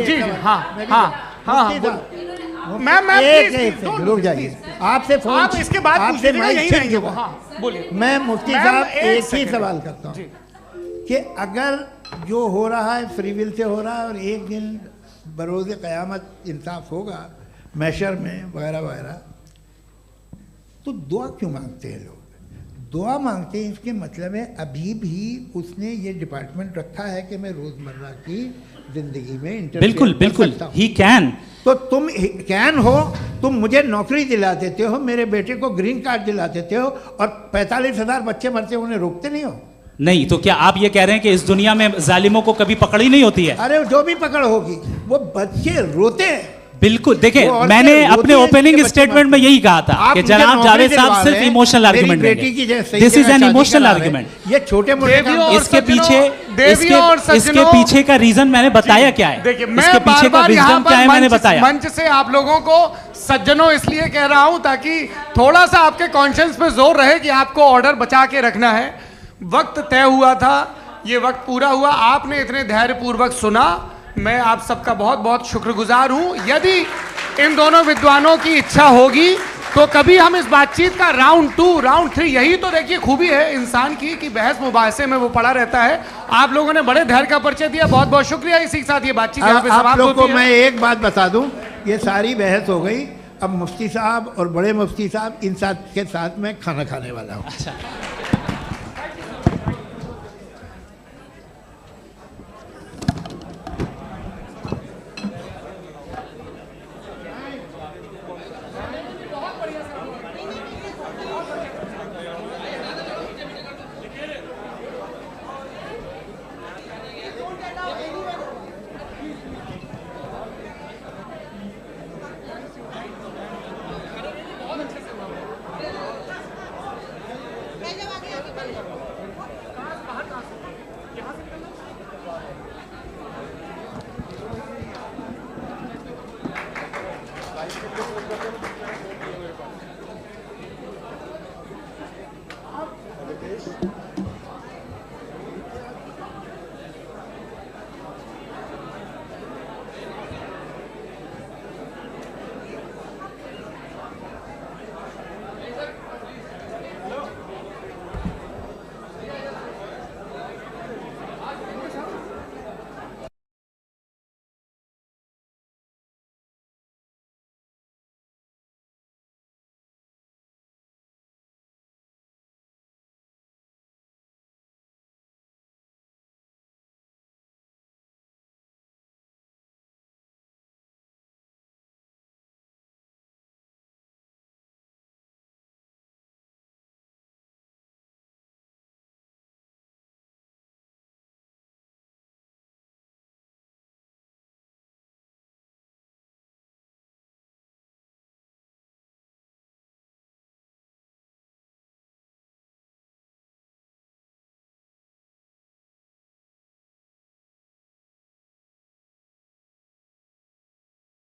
रुक जाइए, आपसे फोन, आप इसके बाद आपसे यही वो। हाँ बोलिए। मैं मुफ्ती साहब एक ही सवाल करता हूँ कि अगर जो हो रहा है फ्री विल से हो रहा है और एक दिन बरोज़ क़यामत इंसाफ होगा मैशर में वगैरह वगैरह, तो दुआ क्यों मांगते हैं लोग? दुआ मांगते हैं इसके मतलब है अभी भी उसने ये डिपार्टमेंट रखा है कि मैं रोज़मर्रा की ज़िंदगी में बिल्कुल बिल्कुल ही कैन। तो तुम कैन हो, तुम मुझे नौकरी दिला देते हो, मेरे बेटे को ग्रीन कार्ड दिला देते हो, और 45,000 बच्चे मरते उन्हें रोकते नहीं हो। नहीं तो क्या आप ये कह रहे हैं कि इस दुनिया में जालिमों को कभी पकड़ ही नहीं होती है? अरे जो भी पकड़ होगी वो बच्चे रोते हैं। बिल्कुल, देखिए मैंने अपने ओपनिंग स्टेटमेंट में यही कहा था कि जनाब जावेद साहब सिर्फ इमोशनल आर्गुमेंट देंगे। This is an emotional argument. ये छोटे मोटे इसके पीछे का रीजन मैंने बताया क्या है, इसके पीछे का रीजन क्या है मैंने बताया। मंच से आप लोगों को सज्जनों इसलिए कह रहा हूं ताकि थोड़ा सा आपके कॉन्शियंस पे जोर रहे कि आपको ऑर्डर बचा के रखना है। वक्त तय हुआ था, ये वक्त पूरा हुआ, आपने इतने धैर्यपूर्वक सुना, मैं आप सबका बहुत बहुत शुक्रगुजार हूं। यदि इन दोनों विद्वानों की इच्छा होगी तो कभी हम इस बातचीत का राउंड 2, राउंड 3, यही तो देखिए खूबी है इंसान की कि बहस मुबाहसे में वो पड़ा रहता है। आप लोगों ने बड़े धैर्य का परिचय दिया, बहुत बहुत शुक्रिया। इसी के साथ ये बातचीत यहाँ पे समाप्त होती है। आप लोगों को मैं एक बात बता दूं, ये सारी बहस हो गई, अब मुफ्ती साहब और बड़े मुफ्ती साहब इन साथ के साथ मैं खाना खाने वाला हूँ।